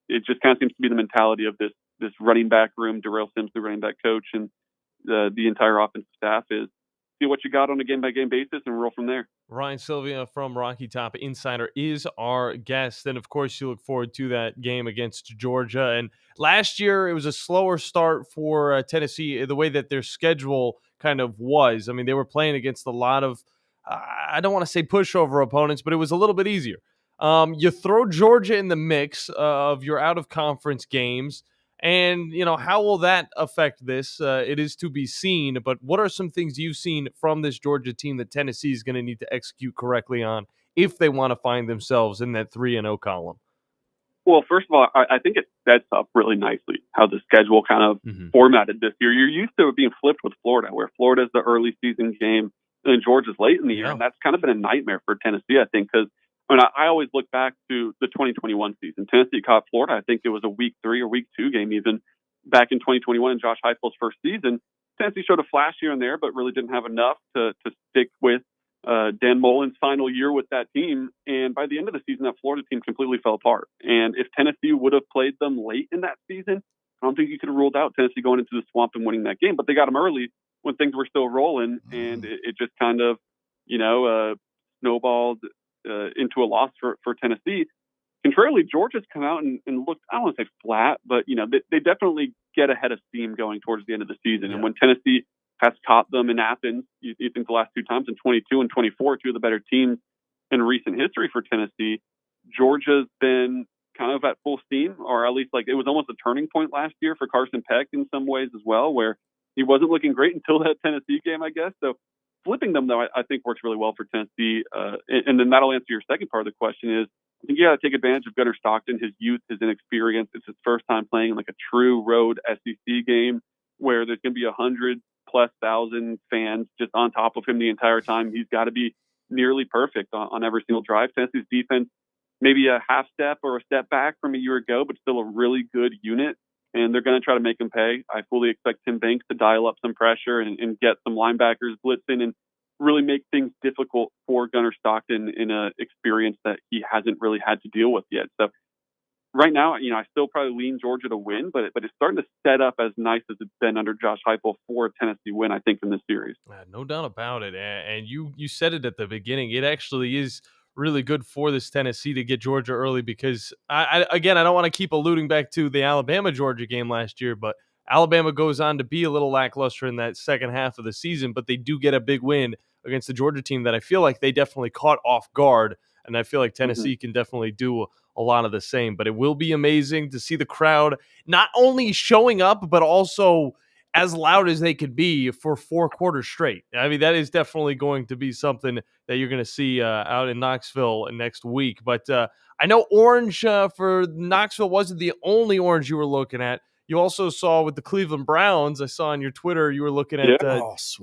it just kind of seems to be the mentality of this running back room. Darrell Sims, the running back coach, and the entire offensive staff is see what you got on a game-by-game basis and roll from there. Ryan Sylvia from Rocky Top Insider is our guest. And, of course, you look forward to that game against Georgia. And last year, it was a slower start for Tennessee, the way that their schedule kind of was. I mean, they were playing against a lot of, I don't want to say pushover opponents, but it was a little bit easier. You throw Georgia in the mix of your out-of-conference games. And, how will that affect this? It is to be seen. But what are some things you've seen from this Georgia team that Tennessee is going to need to execute correctly on if they want to find themselves in that 3-0 column? Well, first of all, I think it sets up really nicely how the schedule kind of formatted this year. You're used to it being flipped with Florida, where Florida's the early season game and then Georgia's late in the year. And that's kind of been a nightmare for Tennessee, I think, because I always look back to the 2021 season. Tennessee caught Florida. I think it was a week 3 or week 2 game even back in 2021 in Josh Heupel's first season. Tennessee showed a flash here and there, but really didn't have enough to stick with Dan Mullen's final year with that team. And by the end of the season, that Florida team completely fell apart. And if Tennessee would have played them late in that season, I don't think you could have ruled out Tennessee going into the swamp and winning that game. But they got them early when things were still rolling, and it just kind of, snowballed into a loss for Tennessee. Contrarily, Georgia's come out and looked, I don't want to say flat, but, they definitely get ahead of steam going towards the end of the season. Yeah. And when Tennessee has caught them in Athens, you think the last 2 times in 22 and 24, 2 of the better teams in recent history for Tennessee, Georgia's been kind of at full steam, or at least it was almost a turning point last year for Carson Peck in some ways as well, where he wasn't looking great until that Tennessee game, I guess. So flipping them, though, I think works really well for Tennessee. And then that'll answer your second part of the question is, I think you got to take advantage of Gunnar Stockton, his youth, his inexperience. It's his first time playing like a true road SEC game where there's going to be 100,000+ fans just on top of him the entire time. He's got to be nearly perfect on every single drive. Tennessee's defense, maybe a half step or a step back from a year ago, but still a really good unit. And they're going to try to make him pay. I fully expect Tim Banks to dial up some pressure and get some linebackers blitzing and really make things difficult for Gunnar Stockton in an experience that he hasn't really had to deal with yet. So right now, I still probably lean Georgia to win, but it's starting to set up as nice as it's been under Josh Heupel for a Tennessee win, I think, in this series. No doubt about it. And you said it at the beginning. It actually is really good for this Tennessee to get Georgia early because, I don't want to keep alluding back to the Alabama-Georgia game last year, but Alabama goes on to be a little lackluster in that second half of the season, but they do get a big win against the Georgia team that I feel like they definitely caught off guard, and I feel like Tennessee can definitely do a lot of the same. But it will be amazing to see the crowd not only showing up, but also as loud as they could be for 4 quarters straight. I mean, that is definitely going to be something that you're going to see out in Knoxville next week. But I know orange for Knoxville wasn't the only orange you were looking at. You also saw with the Cleveland Browns, I saw on your Twitter, you were looking at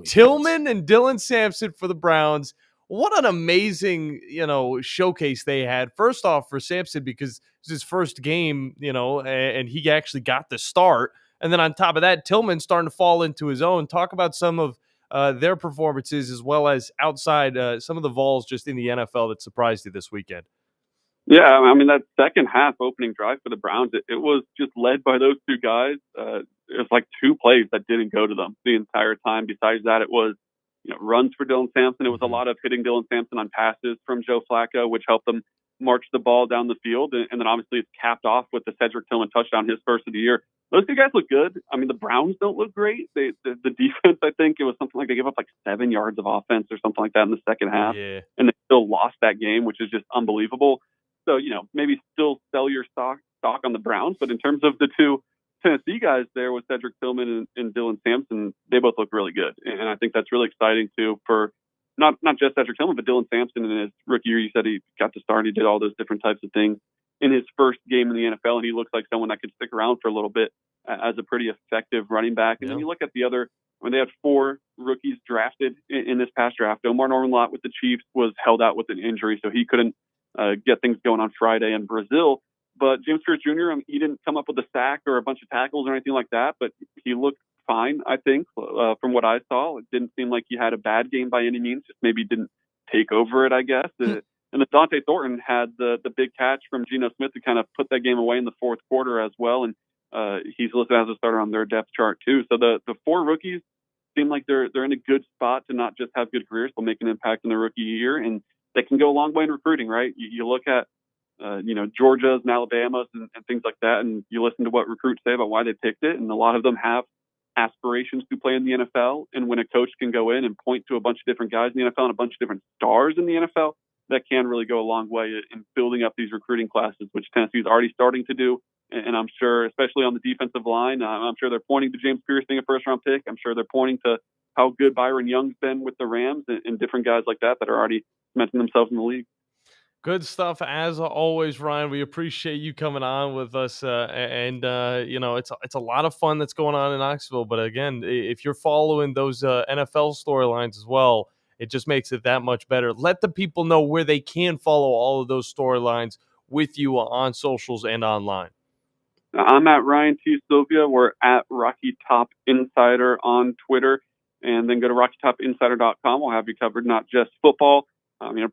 Tillman and Dylan Sampson for the Browns. What an amazing, showcase they had. First off, for Sampson, because it's his first game, and he actually got the start. And then on top of that, Tillman starting to fall into his own. Talk about some of their performances as well as outside some of the Vols just in the NFL that surprised you this weekend. Yeah, I mean, that second half opening drive for the Browns, it was just led by those two guys. It was like 2 plays that didn't go to them the entire time. Besides that, it was runs for Dylan Sampson. It was a lot of hitting Dylan Sampson on passes from Joe Flacco, which helped them march the ball down the field. And then obviously it's capped off with the Cedric Tillman touchdown, his first of the year. Those two guys look good. I mean, the Browns don't look great. The defense, I think it was something like they gave up like 7 yards of offense or something like that in the second half. Yeah. And they still lost that game, which is just unbelievable. So, maybe still sell your stock on the Browns. But in terms of the two Tennessee guys there with Cedric Tillman and Dylan Sampson, they both look really good. And I think that's really exciting too for not just Cedric Tillman, but Dylan Sampson in his rookie year. You said he got to start. He did all those different types of things in his first game in the NFL. And he looks like someone that could stick around for a little bit as a pretty effective running back. And then you look at the other, they had 4 rookies drafted in this past draft. Omar Norman-Lott with the Chiefs was held out with an injury, so he couldn't get things going on Friday in Brazil. But James Pierce Jr., he didn't come up with a sack or a bunch of tackles or anything like that, but he looked fine, I think, from what I saw. It didn't seem like he had a bad game by any means, just maybe didn't take over it, I guess. And then Dante Thornton had the big catch from Geno Smith to kind of put that game away in the fourth quarter as well, and he's listed as a starter on their depth chart too. So the 4 rookies seem like they're in a good spot to not just have good careers, but make an impact in their rookie year, and they can go a long way in recruiting, right? You look at Georgia's and Alabama's and things like that, and you listen to what recruits say about why they picked it, and a lot of them have aspirations to play in the NFL. And when a coach can go in and point to a bunch of different guys in the NFL and a bunch of different stars in the NFL, that can really go a long way in building up these recruiting classes, which Tennessee's already starting to do. And I'm sure, especially on the defensive line, I'm sure they're pointing to James Pierce being a first-round pick. I'm sure they're pointing to how good Byron Young's been with the Rams and different guys like that are already cementing themselves in the league. Good stuff as always, Ryan. We appreciate you coming on with us, it's a lot of fun that's going on in Knoxville. But again, if you're following those NFL storylines as well, it just makes it that much better. Let the people know where they can follow all of those storylines with you on socials and online. I'm at Ryan T. Sylvia. We're at Rocky Top Insider on Twitter, and then go to RockyTopInsider.com. We'll have you covered not just football.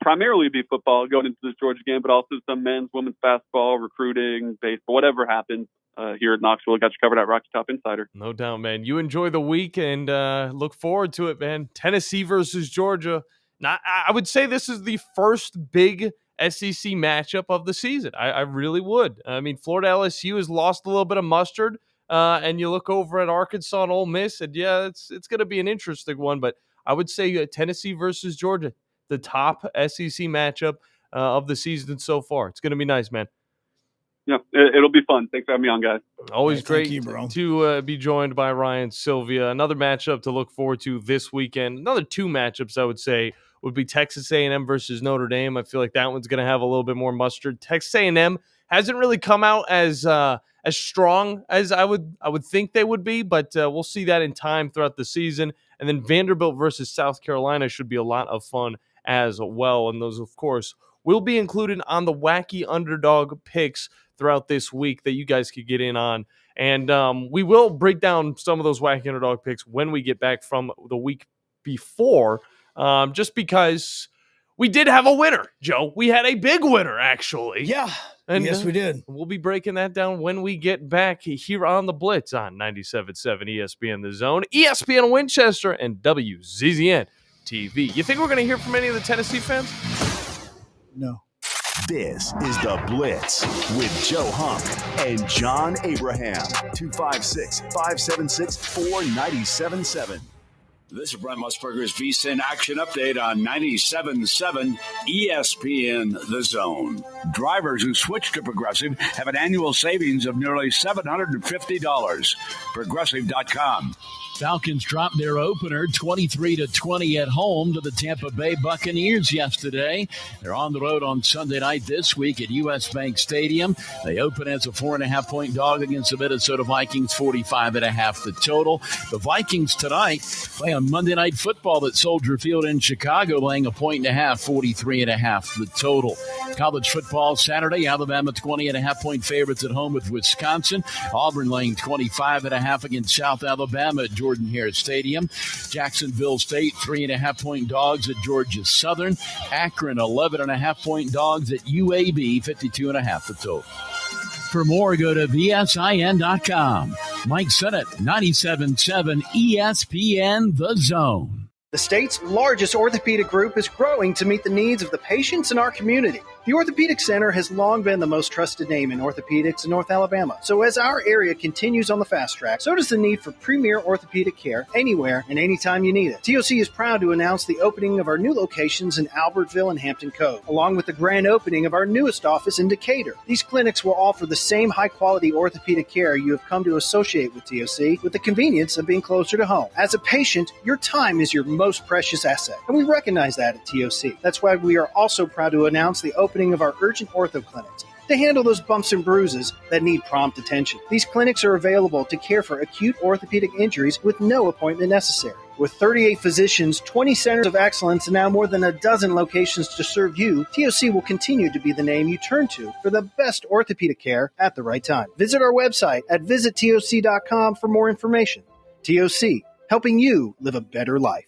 Primarily be football going into this Georgia game, but also some men's, women's basketball, recruiting, baseball, whatever happens here at Knoxville. Got you covered at Rocky Top Insider. No doubt, man. You enjoy the week and look forward to it, man. Tennessee versus Georgia. I would say this is the first big SEC matchup of the season. I really would. I mean, Florida LSU has lost a little bit of mustard, and you look over at Arkansas and Ole Miss, and yeah, it's going to be an interesting one. But I would say Tennessee versus Georgia, the top SEC matchup of the season so far. It's going to be nice, man. Yeah, it'll be fun. Thanks for having me on, guys. Always great to be joined by Ryan Sylvia. Another matchup to look forward to this weekend. Another 2 matchups, I would say, would be Texas A&M versus Notre Dame. I feel like that one's going to have a little bit more mustard. Texas A&M hasn't really come out as strong as I would think they would be, but we'll see that in time throughout the season. And then Vanderbilt versus South Carolina should be a lot of fun as well. And those, of course, will be included on the wacky underdog picks throughout this week that you guys could get in on. And we will break down some of those wacky underdog picks when we get back from the week before, just because we did have a winner, Joe. We had a big winner, actually. Yeah. And, yes, we did. We'll be breaking that down when we get back here on the Blitz on 97.7 ESPN The Zone, ESPN Winchester, and WZZN TV. You think we're going to hear from any of the Tennessee fans? No. This is the Blitz with Joe Hunk and John Abraham. 256-576-4977. This is Brent Musburger's VSiN Action Update on 97.7 ESPN The Zone. Drivers who switch to Progressive have an annual savings of nearly $750. Progressive.com. Falcons dropped their opener 23-20 at home to the Tampa Bay Buccaneers yesterday. They're on the road on Sunday night this week at US Bank Stadium. They open as a 4.5-point dog against the Minnesota Vikings, 45.5 the total. The Vikings tonight play on Monday Night Football at Soldier Field in Chicago, laying 1.5, 43.5 the total. College football Saturday, Alabama 20.5-point favorites at home with Wisconsin. Auburn laying 25.5 against South Alabama at Jordan Hare Stadium. Jacksonville State 3.5-point dogs at Georgia Southern. Akron 11.5-point dogs at UAB, 52.5 the total. For more, go to VSIN.com. Mike Sennett, 97.7 ESPN The Zone. The state's largest orthopedic group is growing to meet the needs of the patients in our community. The Orthopedic Center has long been the most trusted name in orthopedics in North Alabama. So as our area continues on the fast track, so does the need for premier orthopedic care anywhere and anytime you need it. TOC is proud to announce the opening of our new locations in Albertville and Hampton Cove, along with the grand opening of our newest office in Decatur. These clinics will offer the same high-quality orthopedic care you have come to associate with TOC, with the convenience of being closer to home. As a patient, your time is your most precious asset, and we recognize that at TOC. That's why we are also proud to announce the opening of our urgent ortho clinics to handle those bumps and bruises that need prompt attention. These clinics are available to care for acute orthopedic injuries with no appointment necessary. With 38 physicians, 20 centers of excellence, and now more than a dozen locations to serve you, TOC will continue to be the name you turn to for the best orthopedic care at the right time. Visit our website at visittoc.com for more information. TOC, helping you live a better life.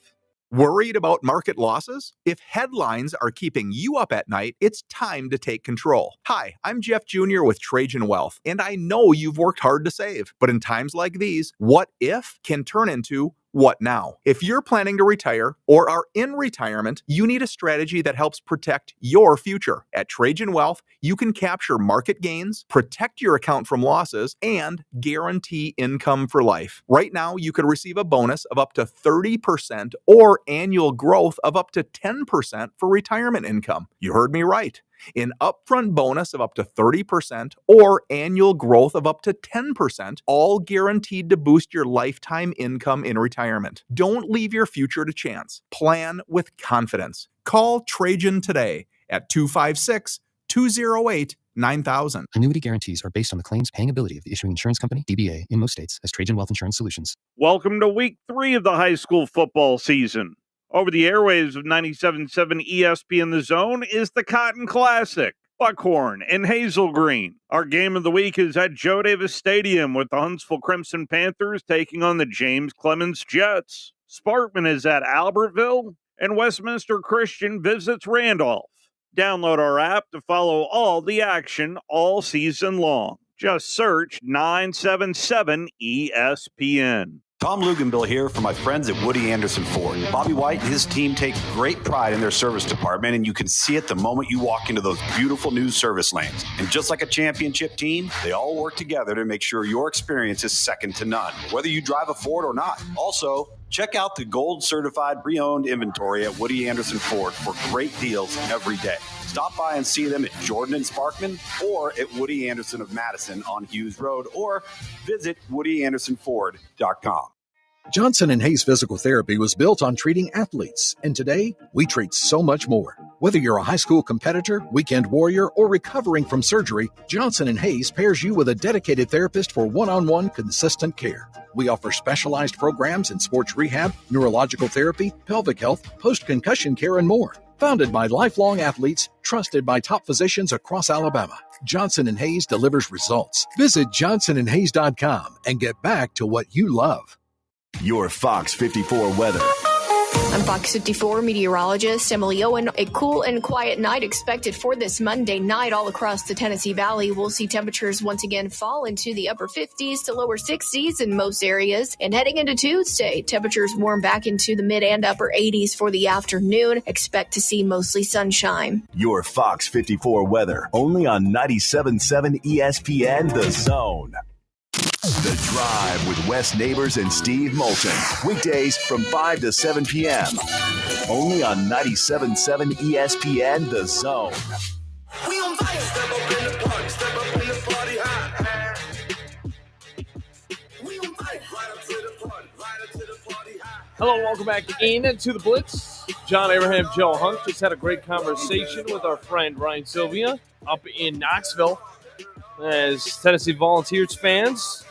Worried about market losses? If headlines are keeping you up at night, it's time to take control. Hi, I'm Jeff Jr. with Trajan Wealth, and I know you've worked hard to save. But in times like these, what if can turn into what now? If you're planning to retire or are in retirement, you need a strategy that helps protect your future. At Trajan Wealth, you can capture market gains, protect your account from losses, and guarantee income for life. Right now, you could receive a bonus of up to 30% or annual growth of up to 10% for retirement income. You heard me right. An upfront bonus of up to 30% or annual growth of up to 10%, all guaranteed to boost your lifetime income in retirement. Don't leave your future to chance. Plan with confidence. Call Trajan today at 256-208-9000. Annuity guarantees are based on the claims paying ability of the issuing insurance company, DBA, in most states as Trajan Wealth Insurance Solutions. Welcome to week 3 of the high school football season. Over the airwaves of 97.7 ESPN The Zone is the Cotton Classic, Buckhorn and Hazel Green. Our game of the week is at Joe Davis Stadium with the Huntsville Crimson Panthers taking on the James Clemens Jets. Sparkman is at Albertville, and Westminster Christian visits Randolph. Download our app to follow all the action all season long. Just search 977 ESPN. Tom Luganbill here for my friends at Woody Anderson Ford. Bobby White and his team take great pride in their service department, and you can see it the moment you walk into those beautiful new service lanes. And just like a championship team, they all work together to make sure your experience is second to none, whether you drive a Ford or not. Also, check out the gold certified pre-owned inventory at Woody Anderson Ford for great deals every day. Stop by and see them at Jordan and Sparkman or at Woody Anderson of Madison on Hughes Road, or visit WoodyAndersonFord.com. Johnson & Hayes Physical Therapy was built on treating athletes, and today we treat so much more. Whether you're a high school competitor, weekend warrior, or recovering from surgery, Johnson & Hayes pairs you with a dedicated therapist for one-on-one consistent care. We offer specialized programs in sports rehab, neurological therapy, pelvic health, post-concussion care, and more. Founded by lifelong athletes, trusted by top physicians across Alabama, Johnson & Hayes delivers results. Visit johnsonandhayes.com and get back to what you love. Your Fox 54 weather. I'm Fox 54 meteorologist Emily Owen. A cool and quiet night expected for this Monday night all across the Tennessee Valley. We'll see temperatures once again fall into the upper 50s to lower 60s in most areas. And heading into Tuesday, temperatures warm back into the mid and upper 80s for the afternoon. Expect to see mostly sunshine. Your Fox 54 weather, only on 97.7 ESPN The Zone. The Drive with Wes Neighbors and Steve Moulton. Weekdays from 5 to 7 p.m. Only on 97.7 ESPN The Zone. We on fire. Step up in the party. Step up in the party high. We on fire. Right up to the party. Right up to the party high. Hello, welcome back in to the Blitz. John Abraham, Joe Hunk just had a great conversation with our friend Ryan Sylvia up in Knoxville as Tennessee Volunteers fans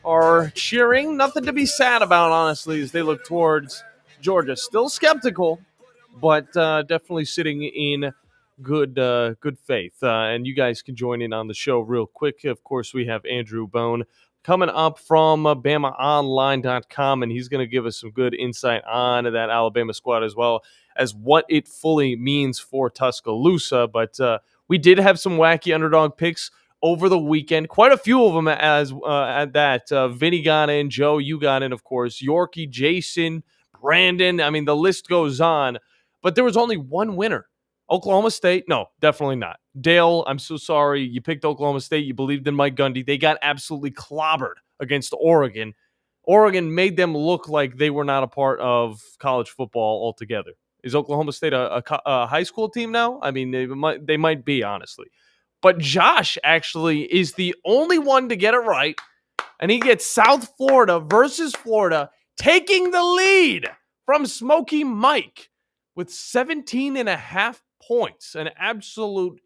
are cheering. Nothing to be sad about, honestly, as they look towards Georgia. Still skeptical, but definitely sitting in good faith. And you guys can join in on the show real quick. Of course, we have Andrew Bone coming up from BamaOnline.com, and he's going to give us some good insight on that Alabama squad as well as what it fully means for Tuscaloosa. But we did have some wacky underdog picks over the weekend. Quite a few of them as at that. Vinny got in, Joe, you got in, of course, Yorkie, Jason, Brandon. I mean, the list goes on. But there was only one winner. Oklahoma State? No, definitely not. Dale, I'm so sorry. You picked Oklahoma State. You believed in Mike Gundy. They got absolutely clobbered against Oregon. Oregon made them look like they were not a part of college football altogether. Is Oklahoma State a high school team now? I mean, they might be, honestly. But Josh actually is the only one to get it right, and he gets South Florida versus Florida, taking the lead from Smokey Mike with 17.5 points. An absolute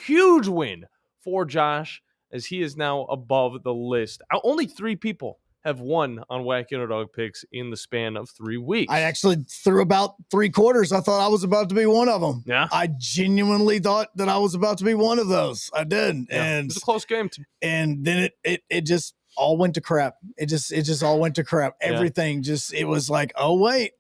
huge win for Josh, as he is now above the list. Only 3 people have won on Wacky Underdog picks in the span of 3 weeks. I actually threw about 3 quarters. I thought I was about to be one of them. Yeah. I genuinely thought that I was about to be one of those. I did. Yeah, and it was a close game. And then it just all went to crap. It just all went to crap. Everything it was like, oh, wait.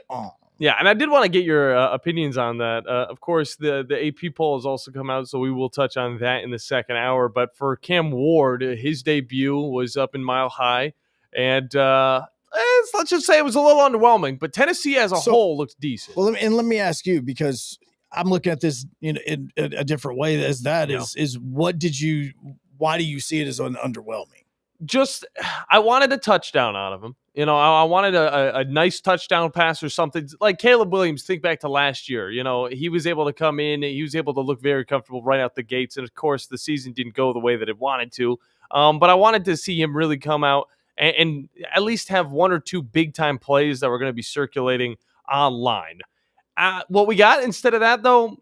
Oh. Yeah, and I did want to get your opinions on that. Of course, the AP poll has also come out, so we will touch on that in the second hour. But for Cam Ward, his debut was up in Mile High, and let's just say it was a little underwhelming. But Tennessee as a whole looks decent. Well, let me ask you, because I'm looking at this in a different way as that is why do you see it as underwhelming? Just, I wanted a touchdown out of him. You know, I wanted a nice touchdown pass or something. Like Caleb Williams, think back to last year. You know, he was able to come in. He was able to look very comfortable right out the gates. And, of course, the season didn't go the way that it wanted to. But I wanted to see him really come out and at least have 1 or 2 big-time plays that were going to be circulating online. What we got instead of that, though,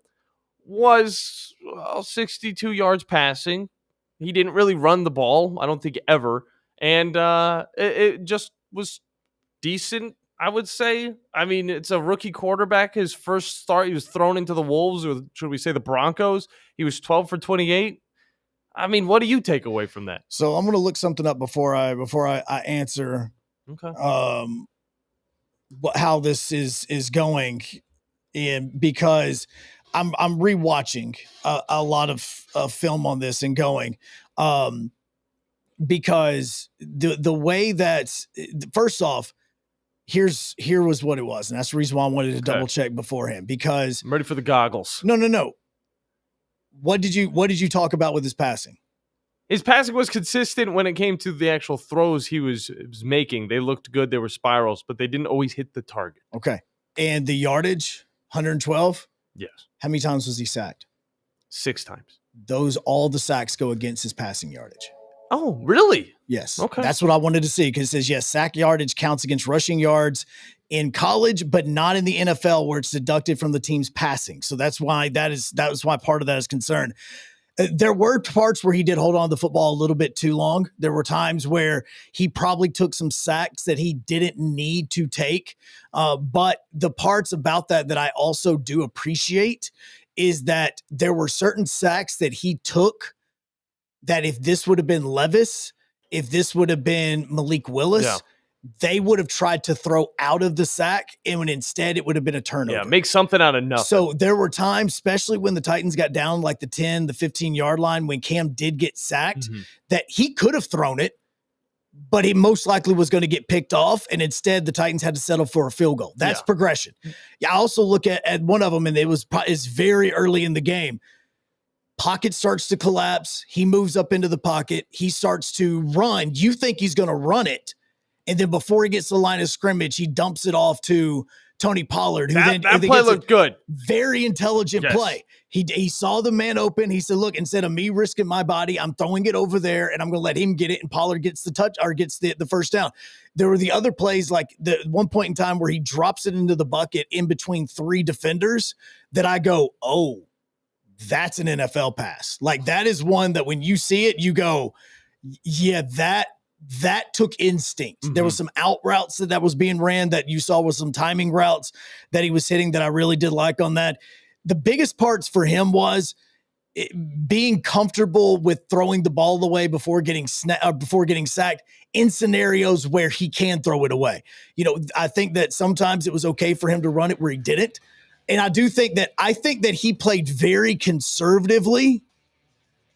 was 62 yards passing. He didn't really run the ball, I don't think, ever. And it just was decent, I would say. I mean, it's a rookie quarterback. His first start, he was thrown into the Wolves, or should we say the Broncos. He was 12 for 28. I mean, what do you take away from that? So I'm going to look something up before I answer. Okay. How this is going, and because I'm rewatching a lot of film on this and going, because the way that, first off, here was what it was, and that's the reason why I wanted to double check beforehand, because I'm ready for the goggles. No. What did you talk about with his passing? His passing was consistent when it came to the actual throws he was making. They looked good. They were spirals, but they didn't always hit the target. Okay. And the yardage, 112? Yes. How many times was he sacked? 6 times. All the sacks go against his passing yardage. Oh, really? Yes. Okay. That's what I wanted to see, because it says, yes, sack yardage counts against rushing yards in college, but not in the NFL where it's deducted from the team's passing. So that's why that was why part of that is concerned. There were parts where he did hold on to the football a little bit too long. There were times where he probably took some sacks that he didn't need to take. But the parts about that I also do appreciate is that there were certain sacks that he took that if this would have been Levis, if this would have been Malik Willis, they would have tried to throw out of the sack, and when instead it would have been a turnover. Yeah, make something out of nothing. So there were times, especially when the Titans got down like the 10, the 15-yard line, when Cam did get sacked, that he could have thrown it, but he most likely was going to get picked off, and instead the Titans had to settle for a field goal. That's progression. Yeah, I also look at one of them, and it's very early in the game. Pocket starts to collapse. He moves up into the pocket. He starts to run. You think he's going to run it, and then before he gets to the line of scrimmage, he dumps it off to Tony Pollard. That play looked good. Very intelligent play. He saw the man open. He said, look, instead of me risking my body, I'm throwing it over there, and I'm going to let him get it, and Pollard gets the touch or gets the first down. There were the other plays, like the one point in time where he drops it into the bucket in between three defenders that I go, oh, that's an NFL pass. Like, that is one that when you see it, you go, yeah, that took instinct. There was some out routes that was being ran that you saw was some timing routes that he was hitting that I really did like on that. The biggest parts for him was being comfortable with throwing the ball away before getting sacked in scenarios where he can throw it away. You know, I think that sometimes it was okay for him to run it where he didn't. And I think that he played very conservatively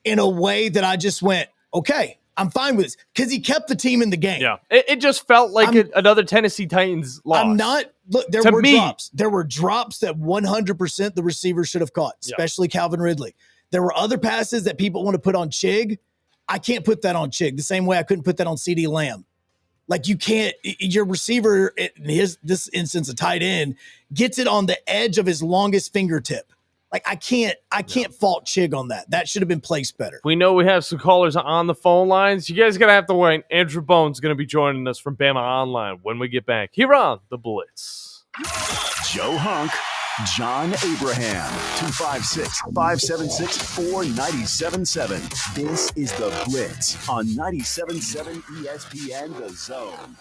in a way that I just went, okay, I'm fine with this, because he kept the team in the game. Yeah, it just felt like another Tennessee Titans loss. There were drops. There were drops that 100% the receiver should have caught, especially Calvin Ridley. There were other passes that people want to put on Chig. I can't put that on Chig the same way I couldn't put that on CeeDee Lamb. Like, you can't, your receiver, in this instance, a tight end, gets it on the edge of his longest fingertip. Like, I can't fault Chig on that. That should have been placed better. We know we have some callers on the phone lines. You guys are going to have to wait. Andrew Bone's going to be joining us from Bama Online when we get back here on The Blitz. Joe Hunk, John Abraham, 256-576-4977. This is The Blitz on 97.7 ESPN The Zone.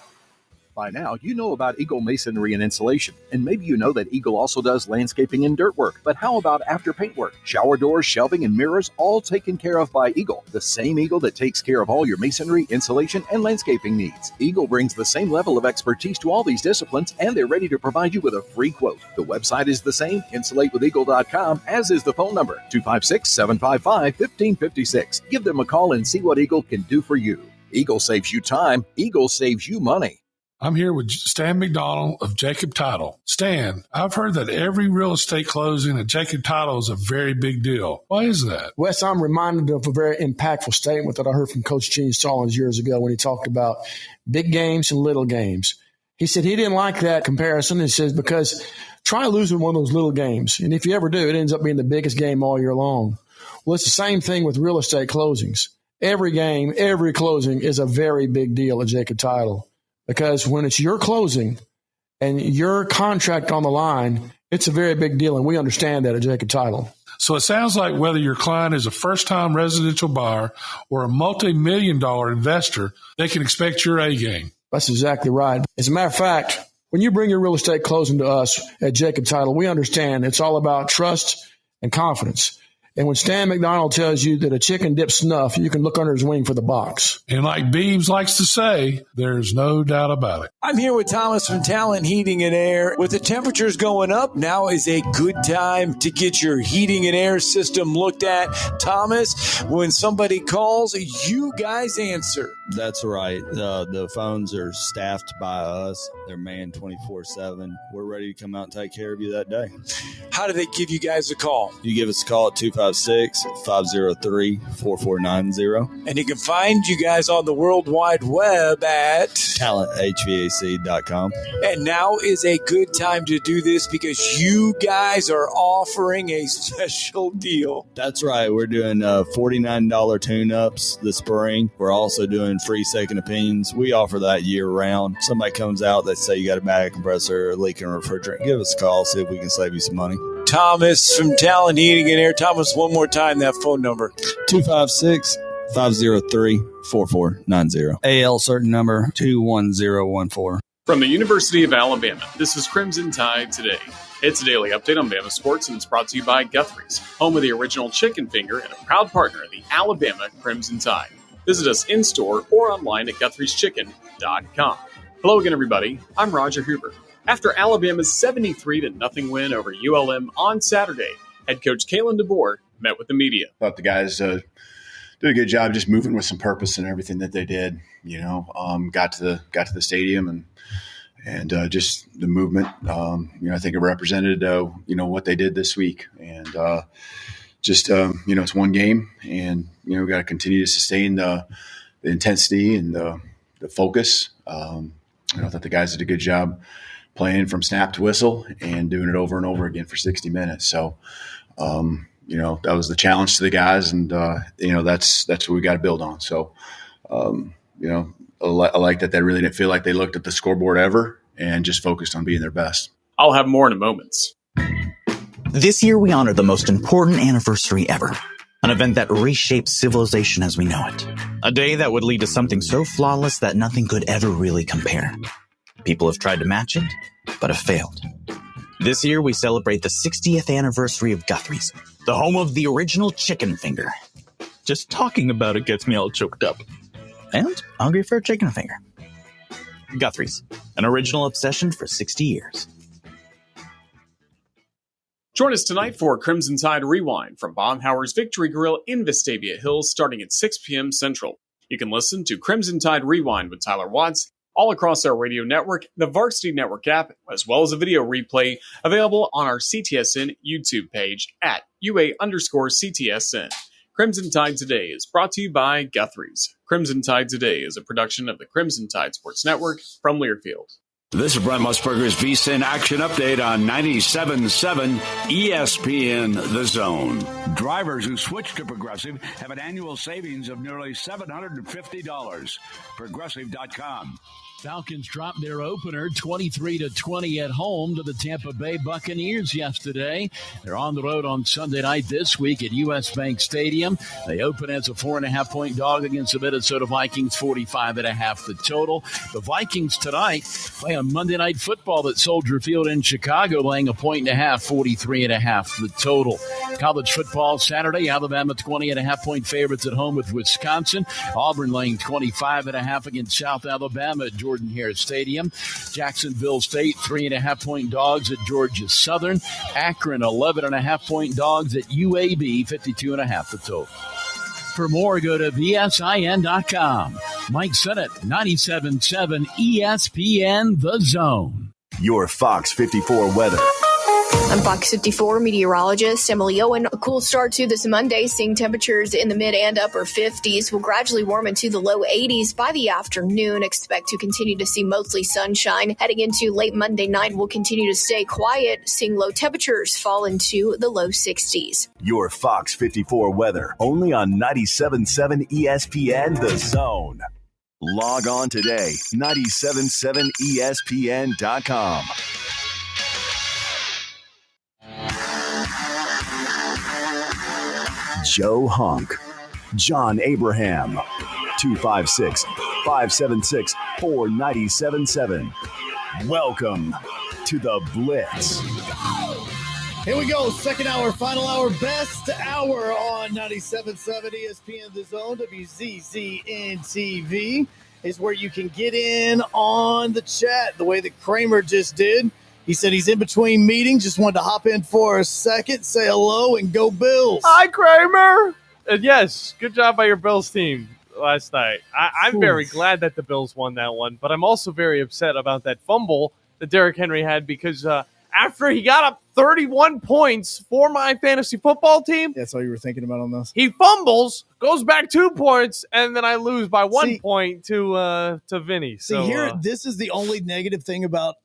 By now, you know about Eagle Masonry and Insulation, and maybe you know that Eagle also does landscaping and dirt work. But how about after paint work? Shower doors, shelving, and mirrors, all taken care of by Eagle, the same Eagle that takes care of all your masonry, insulation, and landscaping needs. Eagle brings the same level of expertise to all these disciplines, and they're ready to provide you with a free quote. The website is the same, insulatewitheagle.com, as is the phone number, 256-755-1556. Give them a call and see what Eagle can do for you. Eagle saves you time. Eagle saves you money. I'm here with Stan McDonald of Jacob Title. Stan, I've heard that every real estate closing at Jacob Title is a very big deal. Why is that? Wes, I'm reminded of a very impactful statement that I heard from Coach Gene Stallings years ago when he talked about big games and little games. He said he didn't like that comparison. He says, because try losing one of those little games, and if you ever do, it ends up being the biggest game all year long. Well, it's the same thing with real estate closings. Every game, every closing is a very big deal at Jacob Title. Because when it's your closing and your contract on the line, it's a very big deal, and we understand that at Jacob Title. So it sounds like whether your client is a first-time residential buyer or a multi-million-dollar investor, they can expect your A game. That's exactly right. As a matter of fact, when you bring your real estate closing to us at Jacob Title, we understand it's all about trust and confidence. And when Stan McDonald tells you that a chicken dips snuff, you can look under his wing for the box. And like Beebs likes to say, there's no doubt about it. I'm here with Thomas from Talent Heating and Air. With the temperatures going up, now is a good time to get your heating and air system looked at. Thomas, when somebody calls, you guys answer. That's right. The phones are staffed by us, They're manned 24/7. We're ready to come out and take care of you that day. How do they give you guys a call? You give us a call at 256-503-4490. And you can find you guys on the World Wide Web at talenthvac.com. And now is a good time to do this because you guys are offering a special deal. That's right. We're doing $49 tune-ups this spring. We're also doing free second opinions. We offer that year-round. Somebody comes out, they say you got a bag compressor, leaking refrigerant. Give us a call, see if we can save you some money. Thomas from Talent Heating and Air. Thomas, one more time, that phone number. 256-503-4490. AL certain number 21014. From the University of Alabama, this is Crimson Tide Today. It's a daily update on Bama sports, and it's brought to you by Guthrie's, home of the original chicken finger and a proud partner of the Alabama Crimson Tide. Visit us in-store or online at Guthrie'sChicken.com. Hello again, everybody. I'm Roger Huber. After Alabama's 73-0 win over ULM on Saturday, head coach Kalen DeBoer met with the media. I thought the guys did a good job just moving with some purpose and everything that they did. Got to the stadium and just the movement. I think it represented what they did this week, and it's one game, and we got to continue to sustain the intensity and the focus. I thought the guys did a good job playing from snap to whistle and doing it over and over again for 60 minutes. So, that was the challenge to the guys, and that's what we got to build on. So, I like that they really didn't feel like they looked at the scoreboard ever and just focused on being their best. I'll have more in a moment. This year, we honor the most important anniversary ever. An event that reshaped civilization as we know it. A day that would lead to something so flawless that nothing could ever really compare. People have tried to match it, but have failed. This year, we celebrate the 60th anniversary of Guthrie's, the home of the original chicken finger. Just talking about it gets me all choked up. And hungry for a chicken finger. Guthrie's, an original obsession for 60 years. Join us tonight for Crimson Tide Rewind from Baumhauer's Victory Grill in Vestavia Hills starting at 6 p.m. Central. You can listen to Crimson Tide Rewind with Tyler Watts all across our radio network, the Varsity Network app, as well as a video replay available on our CTSN YouTube page at UA_CTSN. Crimson Tide Today is brought to you by Guthrie's. Crimson Tide Today is a production of the Crimson Tide Sports Network from Learfield. This is Brent Musburger's VSiN Action Update on 97.7 ESPN The Zone. Drivers who switch to Progressive have an annual savings of nearly $750. Progressive.com. Falcons dropped their opener 23-20 at home to the Tampa Bay Buccaneers yesterday. They're on the road on Sunday night this week at US Bank Stadium. They open as a 4.5-point dog against the Minnesota Vikings, 45.5 the total. The Vikings tonight play on Monday Night Football at Soldier Field in Chicago, laying a 1.5, 43.5 the total. College football Saturday, Alabama 20.5-point favorites at home with Wisconsin. Auburn laying 25.5 against South Alabama at Jordan Hare Stadium. Jacksonville State 3.5-point dogs at Georgia Southern. Akron 11.5-point dogs at UAB, 52.5 the total. For more, go to VSIN.com. Mike Sennett, 97.7 ESPN The Zone. Your Fox 54 weather. I'm Fox 54 meteorologist Emily Owen. A cool start to this Monday, seeing temperatures in the mid and upper 50s. Will gradually warm into the low 80s by the afternoon. Expect to continue to see mostly sunshine. Heading into late Monday night, we'll continue to stay quiet, seeing low temperatures fall into the low 60s. Your Fox 54 weather, only on 97.7 ESPN The Zone. Log on today, 97.7ESPN.com. Joe Hunk, John Abraham, 256-576-4977. Welcome to the Blitz. Here we go, second hour, final hour, best hour on 97.7 ESPN The Zone, WZZN-TV is where you can get in on the chat the way that Kramer just did. He said he's in between meetings, just wanted to hop in for a second, say hello, and go Bills. Hi, Kramer. And yes, good job by your Bills team. last night. I'm very glad that the Bills won that one, but I'm also very upset about that fumble that Derrick Henry had because after he got up 31 points for my fantasy football team. That's all you were thinking about on this? He fumbles, goes back 2 points, and then I lose by 1 point to Vinny. See, this is the only negative thing about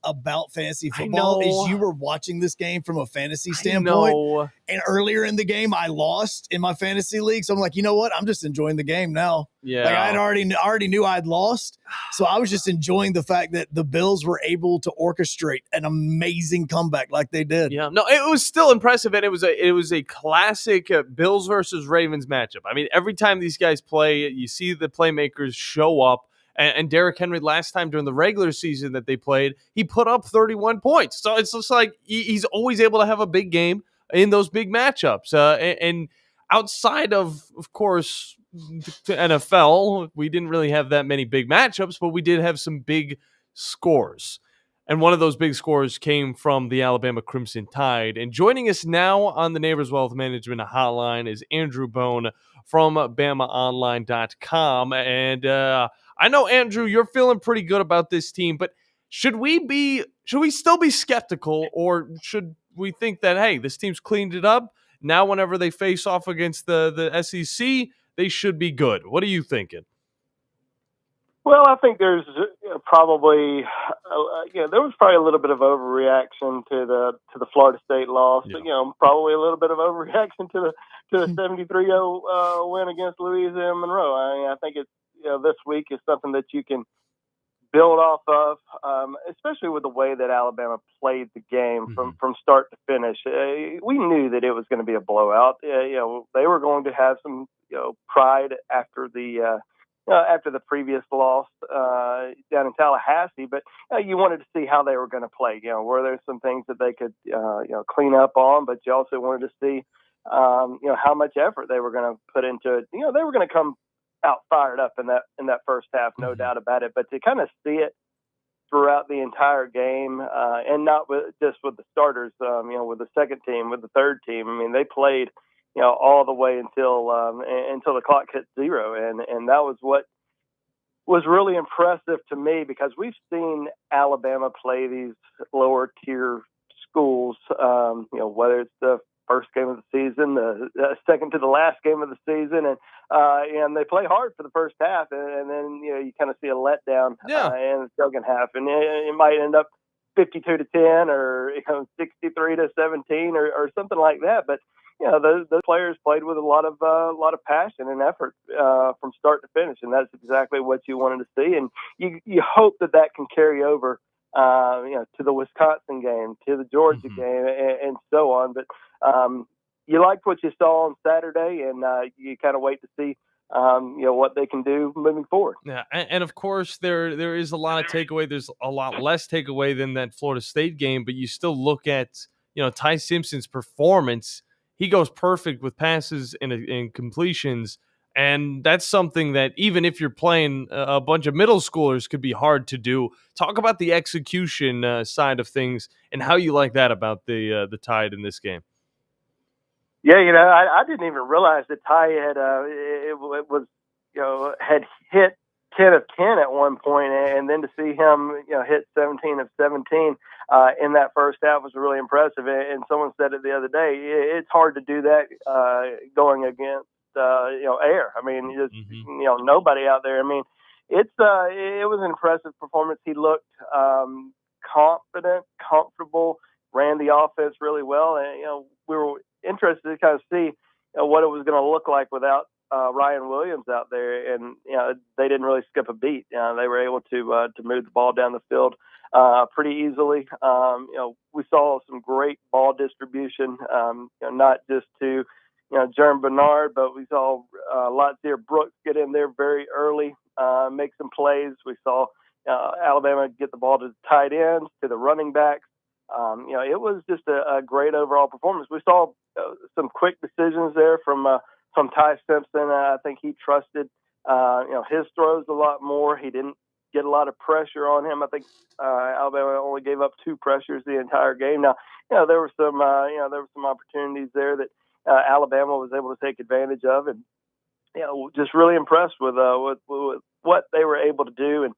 fantasy football is you were watching this game from a fantasy standpoint. And earlier in the game, I lost in my fantasy league. So I'm like, you know what? I'm just enjoying the game now. Yeah. Like I already knew I'd lost. So I was just enjoying the fact that the Bills were able to orchestrate an amazing comeback like they did. Yeah, no, it was still impressive, and it was a classic Bills versus Ravens matchup. I mean, every time these guys play, you see the playmakers show up. And Derrick Henry, last time during the regular season that they played, he put up 31 points. So it's just like he's always able to have a big game in those big matchups. And outside of course, the NFL, we didn't really have that many big matchups, but we did have some big scores. And one of those big scores came from the Alabama Crimson Tide. And joining us now on the Neighbors Wealth Management Hotline is Andrew Bone from BamaOnline.com. And I know, Andrew, you're feeling pretty good about this team, but should we still be skeptical, or should we think that, hey, this team's cleaned it up? Now whenever they face off against the SEC, they should be good. What are you thinking? Well, I think there's probably, there was probably a little bit of overreaction to the Florida State loss. Yeah. Probably a little bit of overreaction to the 73-0 win against Louisiana Monroe. I mean, I think it's this week is something that you can build off of, especially with the way that Alabama played the game from start to finish. We knew that it was going to be a blowout. They were going to have some pride after the previous loss down in Tallahassee, but you wanted to see how they were going to play. Were there some things that they could clean up on, but you also wanted to see how much effort they were going to put into it. They were going to come out fired up in that first half, no doubt about it. But to kind of see it throughout the entire game, and not just with the starters, with the second team, with the third team. I mean, they played all the way until the clock hit zero. And that was what was really impressive to me, because we've seen Alabama play these lower tier schools, whether it's the first game of the season, the second to the last game of the season. And they play hard for the first half. And then, you kind of see a letdown in the second half. And it might end up 52-10 or 63-17 or something like that. But those players played with a lot of passion and effort from start to finish, and that's exactly what you wanted to see. And you hope that can carry over, to the Wisconsin game, to the Georgia game, and so on. But you liked what you saw on Saturday, and you kind of wait to see what they can do moving forward. Yeah, and of course there is a lot of takeaway. There's a lot less takeaway than that Florida State game, but you still look at Ty Simpson's performance. He goes perfect with passes and completions, and that's something that even if you're playing a bunch of middle schoolers could be hard to do. Talk about the execution side of things and how you like that about the Tide in this game. Yeah, I didn't even realize that Ty had hit 10 of 10 at one point, and then to see him hit 17 of 17 in that first half was really impressive. And someone said it the other day, it's hard to do that going against air. I mean, just nobody out there. I mean, it was an impressive performance. He looked confident, comfortable, ran the offense really well, and we were interested to kind of see what it was going to look like without Ryan Williams out there, and they didn't really skip a beat. They were able to move the ball down the field pretty easily. We saw some great ball distribution, not just to Jerm Bernard, but we saw Latsier Brooks get in there very early, make some plays. We saw Alabama get the ball to the tight ends, to the running backs. It was just a great overall performance. We saw some quick decisions there from Ty Simpson. I think he trusted, his throws a lot more. He didn't get a lot of pressure on him. I think Alabama only gave up 2 pressures the entire game. Now, there were some opportunities there that Alabama was able to take advantage of, and just really impressed with what they were able to do. And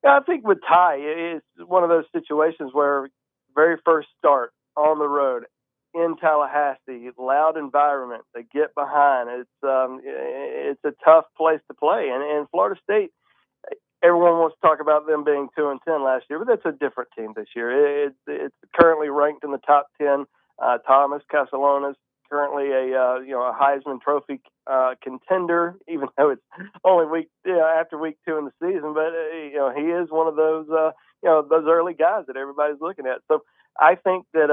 I think with Ty, it's one of those situations where very first start on the road in Tallahassee, loud environment, they get behind. It's a tough place to play. And Florida State, everyone wants to talk about them being 2-10 last year, but that's a different team this year. It's currently ranked in the top 10. Thomas Castellanos currently a Heisman Trophy contender, even though it's only after week 2 in the season. But he is one of those those early guys that everybody's looking at. So I think that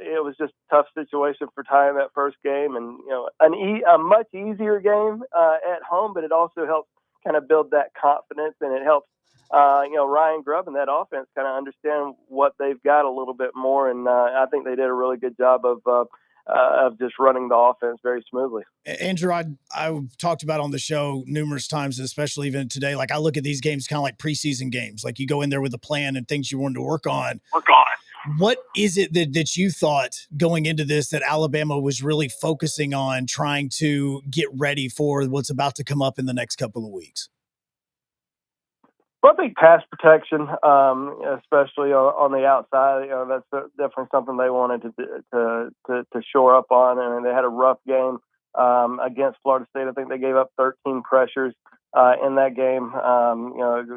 it was just a tough situation for Ty in that first game, and a much easier game at home, but it also helps kind of build that confidence, and it helps Ryan Grubb and that offense kind of understand what they've got a little bit more. And I think they did a really good job of just running the offense very smoothly. Andrew, I've talked about on the show numerous times, especially even today. Like, I look at these games kind of like preseason games. Like, you go in there with a plan and things you wanted to work on. What is it that you thought going into this that Alabama was really focusing on, trying to get ready for what's about to come up in the next couple of weeks? Well, I think pass protection, especially on the outside, that's definitely something they wanted to shore up on. And they had a rough game against Florida State. I think they gave up 13 pressures in that game,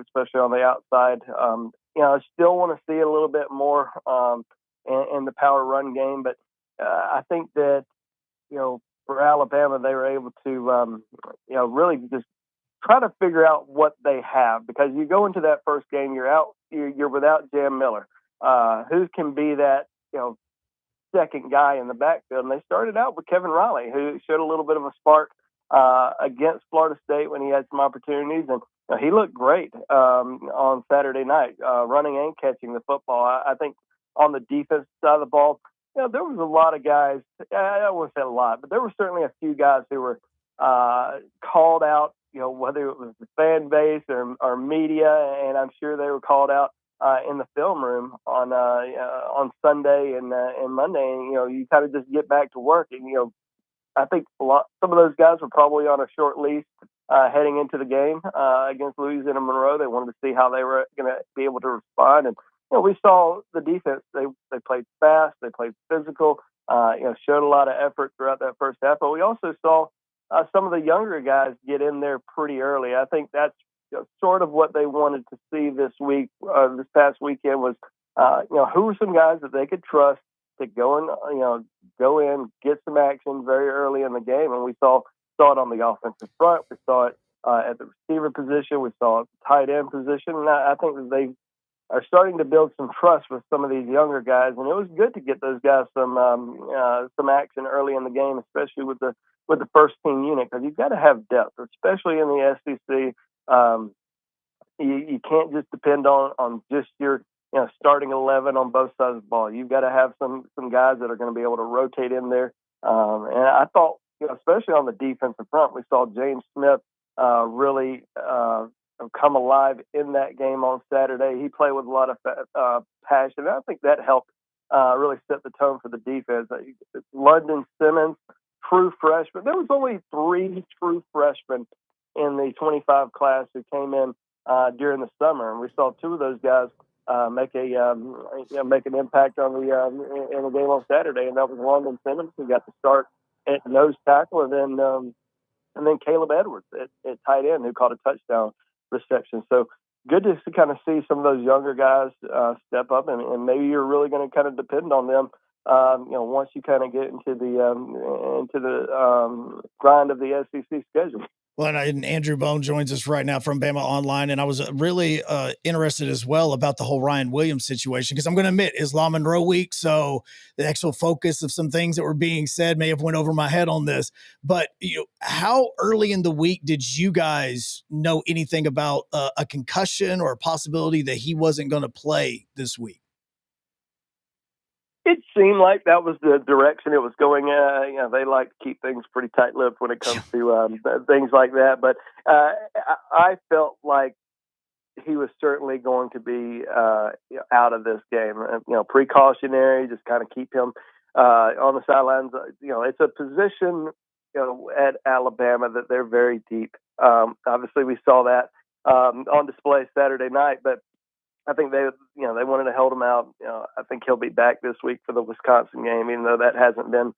especially on the outside. I still want to see a little bit more in the power run game, but I think that for Alabama, they were able to really just try to figure out what they have, because you go into that first game, you're without Jam Miller, who can be that second guy in the backfield. And they started out with Kevin Riley, who showed a little bit of a spark against Florida State when he had some opportunities, and he looked great on Saturday night, running and catching the football. I think on the defense side of the ball, there was a lot of guys. I wouldn't say a lot, but there were certainly a few guys who were called out, whether it was the fan base or media, and I'm sure they were called out in the film room on Sunday and Monday. And, you kind of just get back to work. And, I think some of those guys were probably on a short leash heading into the game against Louisiana Monroe. They wanted to see how they were going to be able to respond. And, we saw the defense. They played fast. They played physical, showed a lot of effort throughout that first half. But we also saw some of the younger guys get in there pretty early. I think that's sort of what they wanted to see this week. This past weekend was, who were some guys that they could trust to go in, get some action very early in the game. And we saw it on the offensive front. We saw it at the receiver position. We saw it at the tight end position. And I think that they are starting to build some trust with some of these younger guys. And it was good to get those guys some action early in the game, especially with the first team unit, because you've got to have depth, especially in the SEC. You can't just depend on just your starting 11 on both sides of the ball. You've got to have some guys that are going to be able to rotate in there. And I thought, especially on the defensive front, we saw James Smith really come alive in that game on Saturday. He played with a lot of passion. I think that helped really set the tone for the defense. London Simmons, true freshman. There was only 3 true freshmen in the 25 class who came in during the summer, and we saw 2 of those guys make an impact on in the game on Saturday, and that was London Simmons, who got to start at nose tackle, and then Caleb Edwards at tight end, who caught a touchdown reception. So good to kind of see some of those younger guys step up, and maybe you're really going to kind of depend on them. Once you kind of get into the grind of the SEC schedule. Well, and Andrew Bone joins us right now from Bama Online, and I was really interested as well about the whole Ryan Williams situation, because I'm going to admit, Islam Monroe week, so the actual focus of some things that were being said may have went over my head on this. But how early in the week did you guys know anything about a concussion or a possibility that he wasn't going to play this week? It seemed like that was the direction it was going. They like to keep things pretty tight-lipped when it comes to things like that. But I felt like he was certainly going to be out of this game. Precautionary, just kind of keep him on the sidelines. It's a position at Alabama that they're very deep. Obviously, we saw that on display Saturday night, but I think they wanted to hold him out. I think he'll be back this week for the Wisconsin game, even though that hasn't been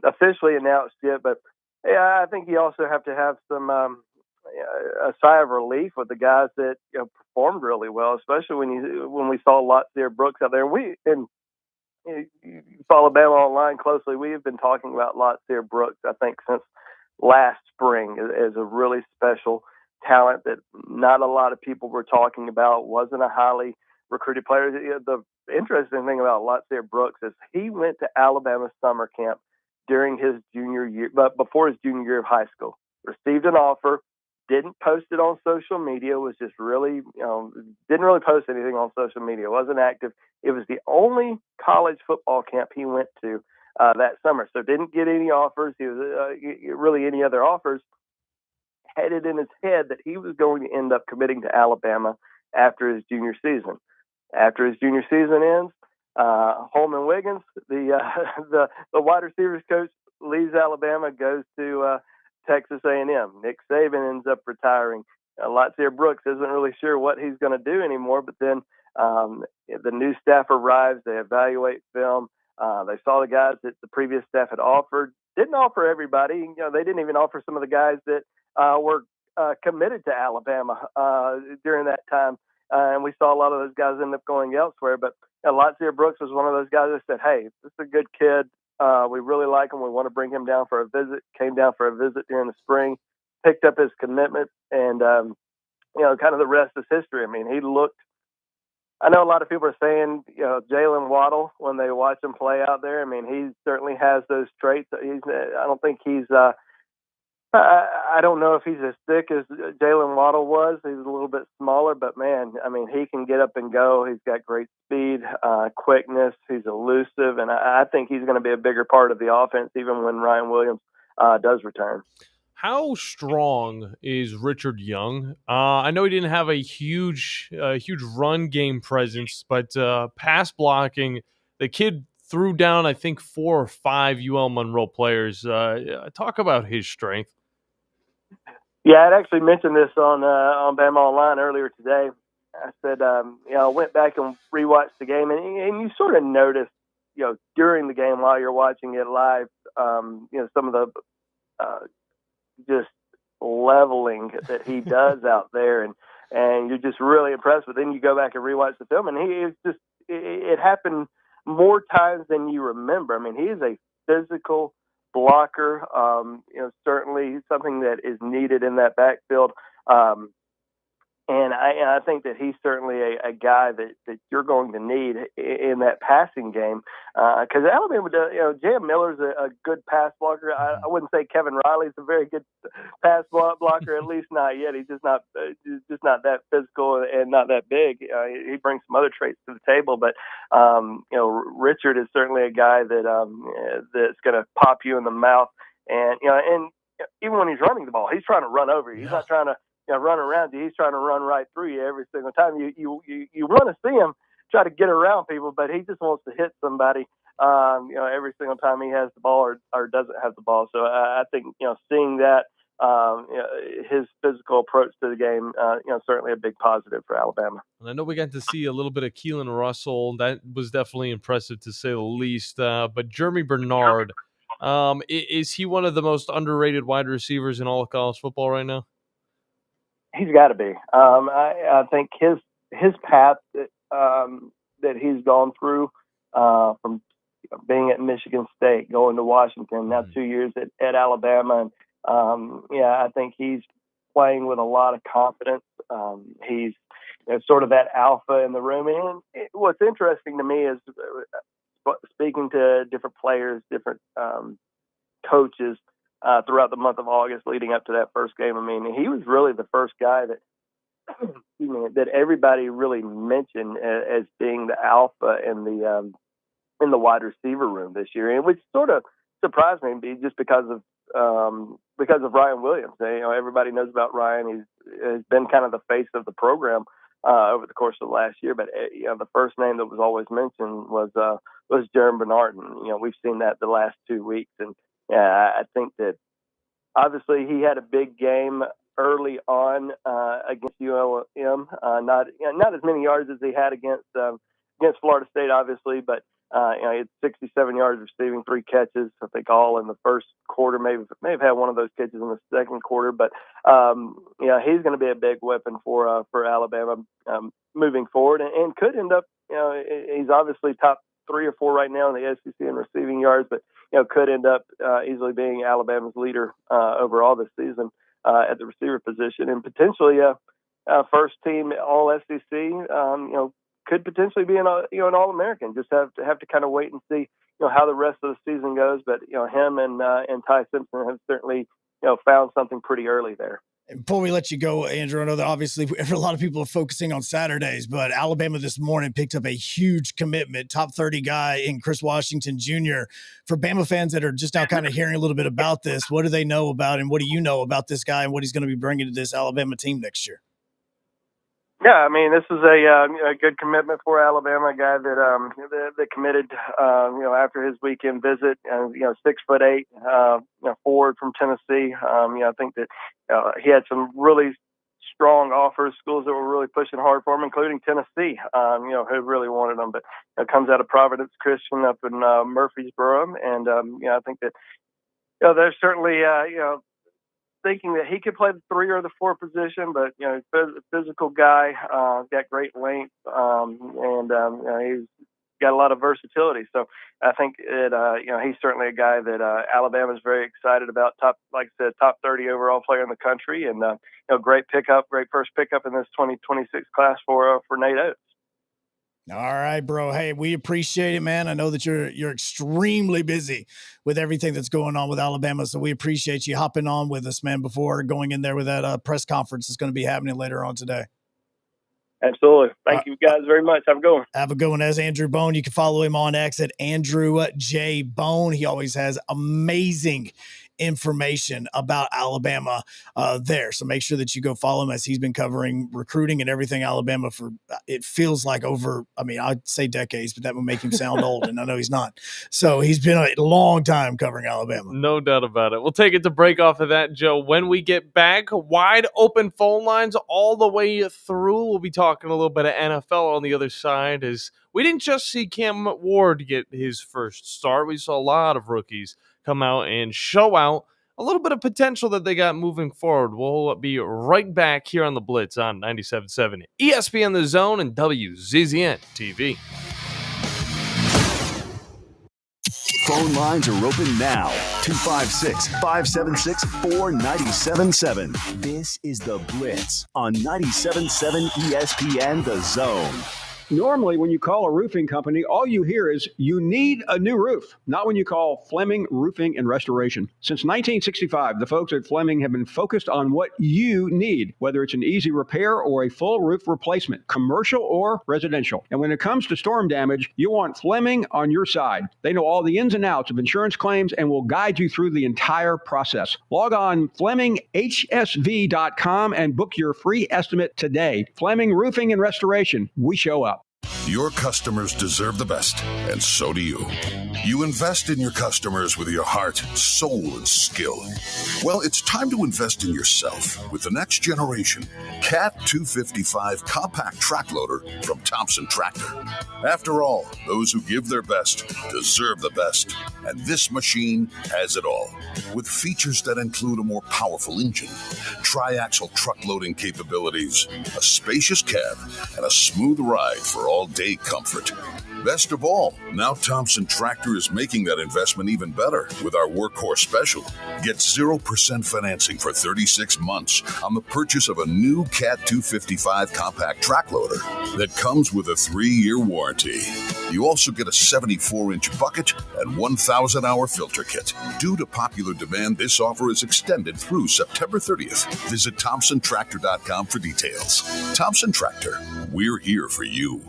officially announced yet. But yeah, I think you also have to have some a sigh of relief with the guys that performed really well, especially when we saw Latsier Brooks out there. And you follow Bama online closely. We have been talking about Latsier Brooks, I think, since last spring as a really special talent that not a lot of people were talking about. Wasn't a highly recruited player. The interesting thing about Latsier Brooks is he went to Alabama summer camp during his junior year, but before his junior year of high school. Received an offer, didn't post it on social media, was just really, didn't really post anything on social media, wasn't active. It was the only college football camp he went to that summer. So didn't get any offers. He was really any other offers. Had it in his head that he was going to end up committing to Alabama after his junior season. After his junior season ends, Holman Wiggins, the wide receivers coach, leaves Alabama, goes to Texas A&M. Nick Saban ends up retiring. Latsier Brooks isn't really sure what he's going to do anymore, but then the new staff arrives. They evaluate film. They saw the guys that the previous staff had offered. Didn't offer everybody. They didn't even offer some of the guys that were committed to Alabama during that time. And we saw a lot of those guys end up going elsewhere. But Latsier Brooks was one of those guys that said, hey, this is a good kid. We really like him. We want to bring him down for a visit. Came down for a visit during the spring, picked up his commitment, and, kind of the rest is history. I mean, he looked – I know a lot of people are saying, Jalen Waddle when they watch him play out there. I mean, he certainly has those traits. I don't think he's I don't know if he's as thick as Jalen Waddle was. He's a little bit smaller, but man, I mean, he can get up and go. He's got great speed, quickness. He's elusive, and I think he's going to be a bigger part of the offense even when Ryan Williams does return. How strong is Richard Young? I know he didn't have a huge run game presence, but pass blocking, the kid threw down, I think, 4 or 5 UL Monroe players. Talk about his strength. Yeah, I'd actually mentioned this on Bama Online earlier today. I said, I went back and rewatched the game, and you sort of notice, during the game while you're watching it live, some of the just leveling that he does out there, and you're just really impressed. But then you go back and rewatch the film, and it happened more times than you remember. I mean, he is a physical blocker, certainly something that is needed in that backfield. And I think that he's certainly a guy that you're going to need in that passing game. Because Alabama, Jam Miller's a good pass blocker. I wouldn't say Kevin Riley's a very good pass blocker, at least not yet. He's just not that physical and not that big. He brings some other traits to the table, but Richard is certainly a guy that that's going to pop you in the mouth. And even when he's running the ball, he's trying to run over you. He's not trying to run around you. He's trying to run right through you every single time. You want to see him try to get around people, but he just wants to hit somebody, every single time he has the ball or doesn't have the ball. So I think, seeing that, his physical approach to the game, certainly a big positive for Alabama. And I know we got to see a little bit of Keelan Russell. That was definitely impressive to say the least. But Jeremy Bernard, is he one of the most underrated wide receivers in all of college football right now? He's got to be. I think his path that he's gone through from being at Michigan State, going to Washington, now 2 years at Alabama, and I think he's playing with a lot of confidence. He's sort of that alpha in the room. And what's interesting to me is speaking to different players, different coaches throughout the month of August leading up to that first game. I mean, he was really the first guy that everybody really mentioned as being the alpha in the wide receiver room this year, and which sort of surprised me just because of Ryan Williams. Everybody knows about Ryan. He's been kind of the face of the program over the course of the last year, but the first name that was always mentioned was Jeremy Bernard, and we've seen that the last 2 weeks, and I think that obviously he had a big game early on against ULM. Not as many yards as he had against Florida State, obviously, but he had 67 yards receiving, 3 catches, I think all in the first quarter. May have had one of those catches in the second quarter, but he's going to be a big weapon for Alabama moving forward, and could end up. He's obviously top 3 or 4 right now in the SEC in receiving yards, but could end up easily being Alabama's leader overall this season at the receiver position, and potentially first team All SEC. Could potentially be an All-American. Just have to kind of wait and see, how the rest of the season goes. But him and Ty Simpson have certainly found something pretty early there. Before we let you go, Andrew, I know that obviously a lot of people are focusing on Saturdays, but Alabama this morning picked up a huge commitment, top 30 guy in Chris Washington Jr. For Bama fans that are just now kind of hearing a little bit about this, what do they know about him? What do you know about this guy and what he's going to be bringing to this Alabama team next year? Yeah, I mean, this is a good commitment for Alabama, a guy that committed, after his weekend visit, 6'8", forward from Tennessee. I think that he had some really strong offers, schools that were really pushing hard for him, including Tennessee, who really wanted him. But comes out of Providence Christian up in Murfreesboro, and I think that there's certainly thinking that he could play the 3 or the 4 position, but physical guy, got great length, and he's got a lot of versatility. So I think he's certainly a guy that Alabama is very excited about. Top 30 overall player in the country, and great first pickup in this 2026 class for Nate Oates. All right, bro. Hey, we appreciate it, man. I know that you're extremely busy with everything that's going on with Alabama, so we appreciate you hopping on with us, man, before going in there with that press conference that's going to be happening later on today. Absolutely. Thank you guys very much. Have a good one. Have a good one. As Andrew Bone, you can follow him on X at Andrew J. Bone. He always has amazing information about Alabama there. So make sure that you go follow him, as he's been covering recruiting and everything Alabama for, it feels like I'd say decades, but that would make him sound old, and I know he's not. So he's been a long time covering Alabama. No doubt about it. We'll take it to break off of that, Joe. When we get back, wide open phone lines all the way through. We'll be talking a little bit of NFL on the other side, as we didn't just see Cam Ward get his first start. We saw a lot of rookies come out and show out a little bit of potential that they got moving forward. We'll be right back here on the Blitz on 97.7 ESPN The Zone and WZZN TV. Phone lines are open now. 256-576-4977. This is the Blitz on 97.7 ESPN The Zone. Normally, when you call a roofing company, all you hear is, you need a new roof. Not when you call Fleming Roofing and Restoration. Since 1965, the folks at Fleming have been focused on what you need, whether it's an easy repair or a full roof replacement, commercial or residential. And when it comes to storm damage, you want Fleming on your side. They know all the ins and outs of insurance claims and will guide you through the entire process. Log on FlemingHSV.com and book your free estimate today. Fleming Roofing and Restoration. We show up. Your customers deserve the best, and so do you. You invest in your customers with your heart, soul, and skill. Well, it's time to invest in yourself with the next generation Cat 255 compact track loader from Thompson Tractor. After all, those who give their best deserve the best, and this machine has it all. With features that include a more powerful engine, tri-axle truck loading capabilities, a spacious cab, and a smooth ride for all-day comfort. Best of all, now Thompson Tractor is making that investment even better with our workhorse special. Get 0% financing for 36 months on the purchase of a new Cat 255 compact track loader that comes with a 3-year warranty. You also get a 74-inch bucket and 1,000-hour filter kit. Due to popular demand, this offer is extended through September 30th. Visit ThompsonTractor.com for details. Thompson Tractor, we're here for you.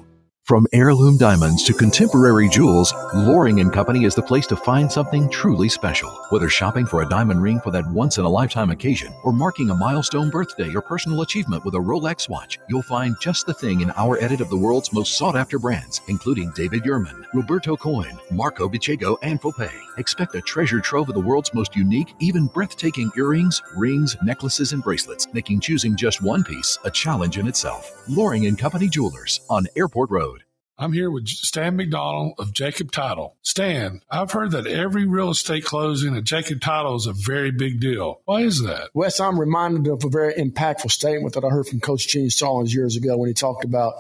From heirloom diamonds to contemporary jewels, Loring & Company is the place to find something truly special. Whether shopping for a diamond ring for that once-in-a-lifetime occasion or marking a milestone birthday or personal achievement with a Rolex watch, you'll find just the thing in our edit of the world's most sought-after brands, including David Yurman, Roberto Coin, Marco Bicego, and Fopay. Expect a treasure trove of the world's most unique, even breathtaking earrings, rings, necklaces, and bracelets, making choosing just one piece a challenge in itself. Loring & Company Jewelers on Airport Road. I'm here with Stan McDonald of Jacob Title. Stan, I've heard that every real estate closing at Jacob Title is a very big deal. Why is that? Wes, I'm reminded of a very impactful statement that I heard from Coach Gene Stallings years ago when he talked about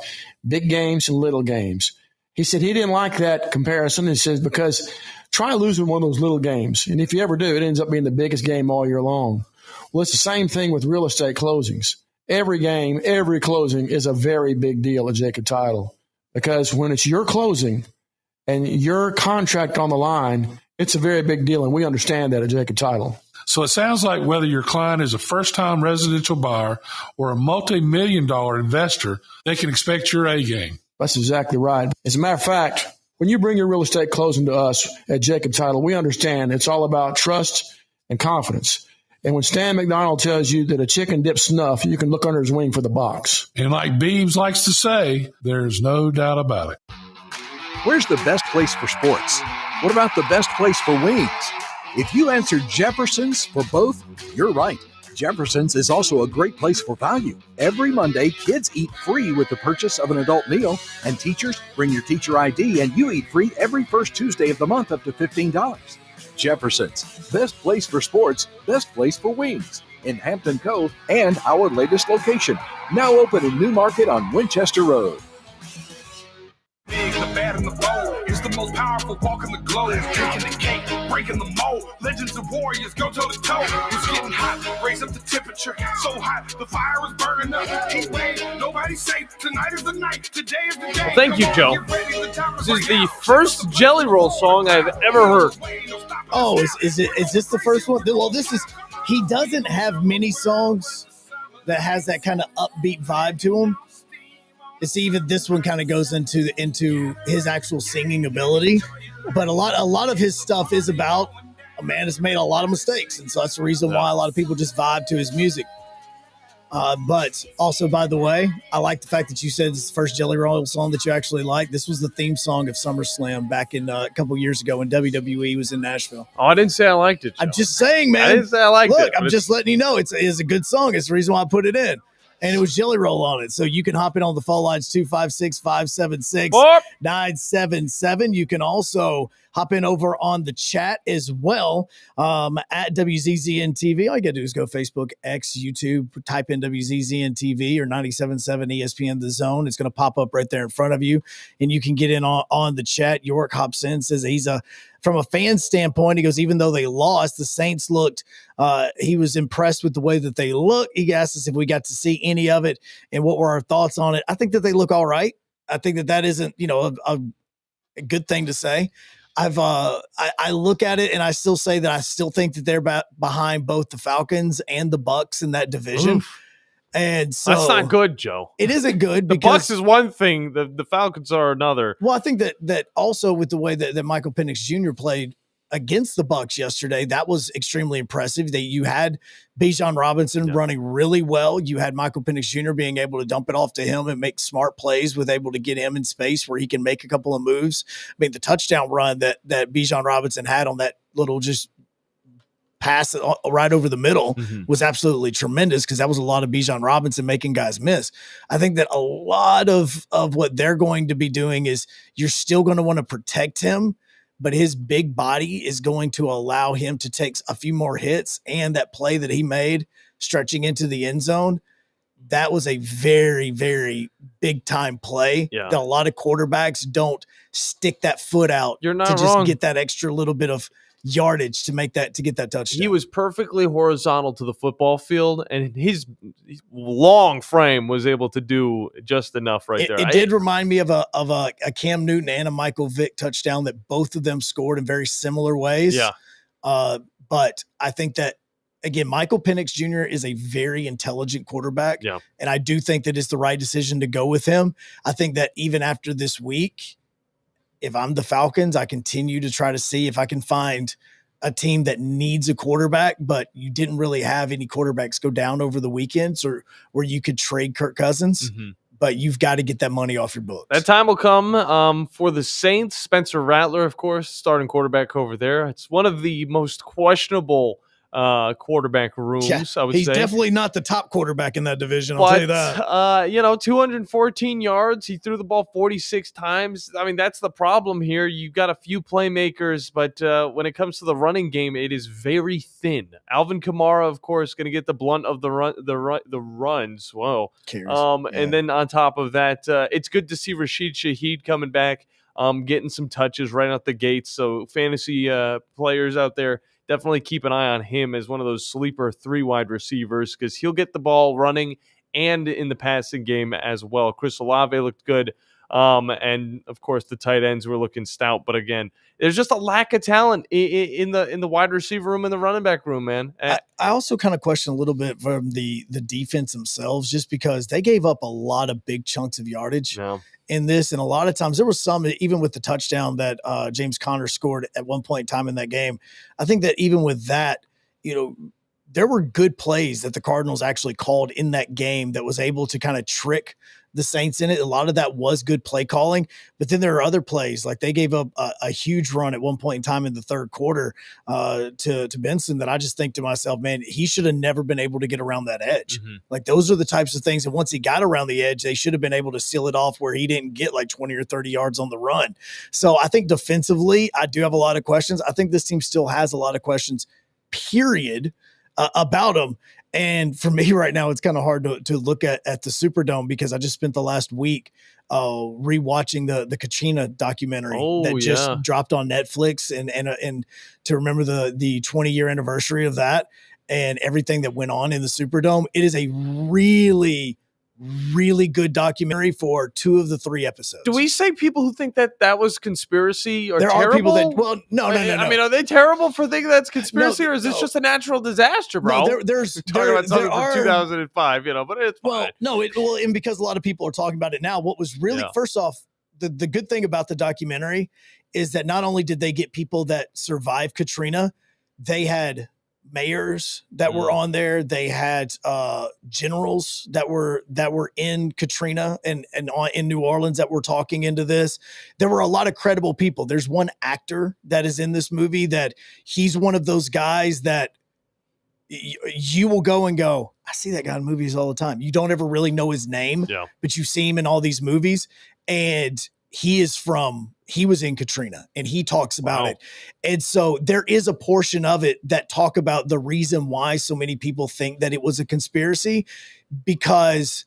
big games and little games. He said he didn't like that comparison. He says, because try losing one of those little games. And if you ever do, it ends up being the biggest game all year long. Well, it's the same thing with real estate closings. Every game, every closing is a very big deal at Jacob Title. Because when it's your closing and your contract on the line, it's a very big deal, and we understand that at Jacob Title. So it sounds like whether your client is a first-time residential buyer or a multi-million-dollar investor, they can expect your A game. That's exactly right. As a matter of fact, when you bring your real estate closing to us at Jacob Title, we understand it's all about trust and confidence. And when Stan McDonald tells you that a chicken dips snuff, you can look under his wing for the box. And like Beebs likes to say, there's no doubt about it. Where's the best place for sports? What about the best place for wings? If you answered Jefferson's for both, you're right. Jefferson's is also a great place for value. Every Monday, kids eat free with the purchase of an adult meal, and teachers bring your teacher ID, and you eat free every first Tuesday of the month up to $15. Jefferson's, best place for sports, best place for wings, in Hampton Cove, and our latest location, now open in New Market on Winchester Road. Big, the bad, and the bold is the most powerful walk in the globe. Taking the cake, breaking the mold. Legends of warriors go toe to toe. It's getting hot, raise up the temperature. So hot, the fire is burning up. Heat wave, nobody's safe. Tonight is the night. Today is the day. Well, thank you, Joe. This is the first Jelly Roll song I've ever heard. Oh, is this the first one? Well, this is. He doesn't have many songs that has that kind of upbeat vibe to him. It's even this one kind of goes into his actual singing ability, but a lot of his stuff is about a man has made a lot of mistakes, and so that's the reason why a lot of people just vibe to his music. But also, by the way, I like the fact that you said this is the first Jelly Roll song that you actually like. This was the theme song of SummerSlam back in a couple years ago when WWE was in Nashville. Oh, I didn't say I liked it, Joe. I'm just saying, man. I didn't say I liked it. Look, I'm just letting you know it's a good song. It's the reason why I put it in. And it was Jelly Roll on it. So you can hop in on the phone lines 256-576-977. You can also hop in over on the chat as well at WZZN TV. All you got to do is go Facebook, X, YouTube, type in WZZN TV or 97.7 ESPN The Zone. It's going to pop up right there in front of you. And you can get in on the chat. York hops in, says from a fan standpoint, he goes, even though they lost, the Saints looked, he was impressed with the way that they look. He asked us if we got to see any of it and what were our thoughts on it. I think that they look all right. I think that isn't, a good thing to say. I look at it and I still say that I still think that they're behind both the Falcons and the Bucks in that division. Oof. And so that's not good, Joe. It isn't good. The Bucks is one thing. The Falcons are another. Well, I think that also with the way that Michael Penix Jr. played against the Bucks yesterday, that was extremely impressive. That you had Bijan Robinson running really well. You had Michael Penix Jr. being able to dump it off to him and make smart plays, with able to get him in space where he can make a couple of moves. I mean, the touchdown run that Bijan Robinson had on that little just pass right over the middle was absolutely tremendous, because that was a lot of Bijan Robinson making guys miss. I think that a lot of what they're going to be doing is you're still going to want to protect him, but his big body is going to allow him to take a few more hits. And that play that he made stretching into the end zone, that was a very, very big time play that a lot of quarterbacks don't stick that foot out You're not to just wrong. get that extra little bit of yardage to get that touchdown. He was perfectly horizontal to the football field, and his long frame was able to do just enough right there. It did remind me of a Cam Newton and a Michael Vick touchdown that both of them scored in very similar ways. Yeah. But I think that again, Michael Penix Jr. is a very intelligent quarterback. Yeah. And I do think that it's the right decision to go with him. I think that even after this week, if I'm the Falcons, I continue to try to see if I can find a team that needs a quarterback, but you didn't really have any quarterbacks go down over the weekends or where you could trade Kirk Cousins. Mm-hmm. But you've got to get that money off your books. That time will come for the Saints. Spencer Rattler, of course, starting quarterback over there. It's one of the most questionable quarterback rooms, I would say. He's definitely not the top quarterback in that division, I'll tell you that. 214 yards. He threw the ball 46 times. I mean, that's the problem here. You've got a few playmakers, but when it comes to the running game, it is very thin. Alvin Kamara, of course, going to get the blunt of the runs. Whoa. And then on top of that, it's good to see Rashid Shaheed coming back, getting some touches right out the gates. So fantasy players out there, definitely keep an eye on him as one of those sleeper 3 wide receivers because he'll get the ball running and in the passing game as well. Chris Olave looked good. And of course the tight ends were looking stout, but again, there's just a lack of talent in the wide receiver room and the running back room, man. I also kind of question a little bit from the defense themselves, just because they gave up a lot of big chunks of yardage in this. And a lot of times there was some, even with the touchdown that James Conner scored at one point in time in that game. I think that even with that, there were good plays that the Cardinals actually called in that game that was able to kind of trick the Saints in it. A lot of that was good play calling, but then there are other plays, like they gave up a huge run at one point in time in the third quarter to Benson that I just think to myself, man, he should have never been able to get around that edge. Mm-hmm. Like those are the types of things that once he got around the edge, they should have been able to seal it off where he didn't get like 20 or 30 yards on the run. So I think defensively, I do have a lot of questions. I think this team still has a lot of questions, period, about them. And for me right now, it's kind of hard to look at the Superdome because I just spent the last week rewatching the Katrina documentary that just dropped on Netflix and to remember the 20-year anniversary of that and everything that went on in the Superdome. It is a really, really good documentary for 2 of the 3 episodes. Do we say people who think that was conspiracy or there terrible? are people that, no. I mean, are they terrible for thinking that's conspiracy or is this just a natural disaster, bro? No, there's talking about something from 2005, but it's fine. And because a lot of people are talking about it now, what was really, first off, the good thing about the documentary is that not only did they get people that survived Katrina, they had mayors that were on there. They had generals that were in Katrina and in New Orleans that were talking into this. There were a lot of credible people. There's one actor that is in this movie that he's one of those guys that you will go and go, I see that guy in movies all the time. You don't ever really know his name, but you see him in all these movies. And he was in Katrina and he talks about it. And so there is a portion of it that talk about the reason why so many people think that it was a conspiracy because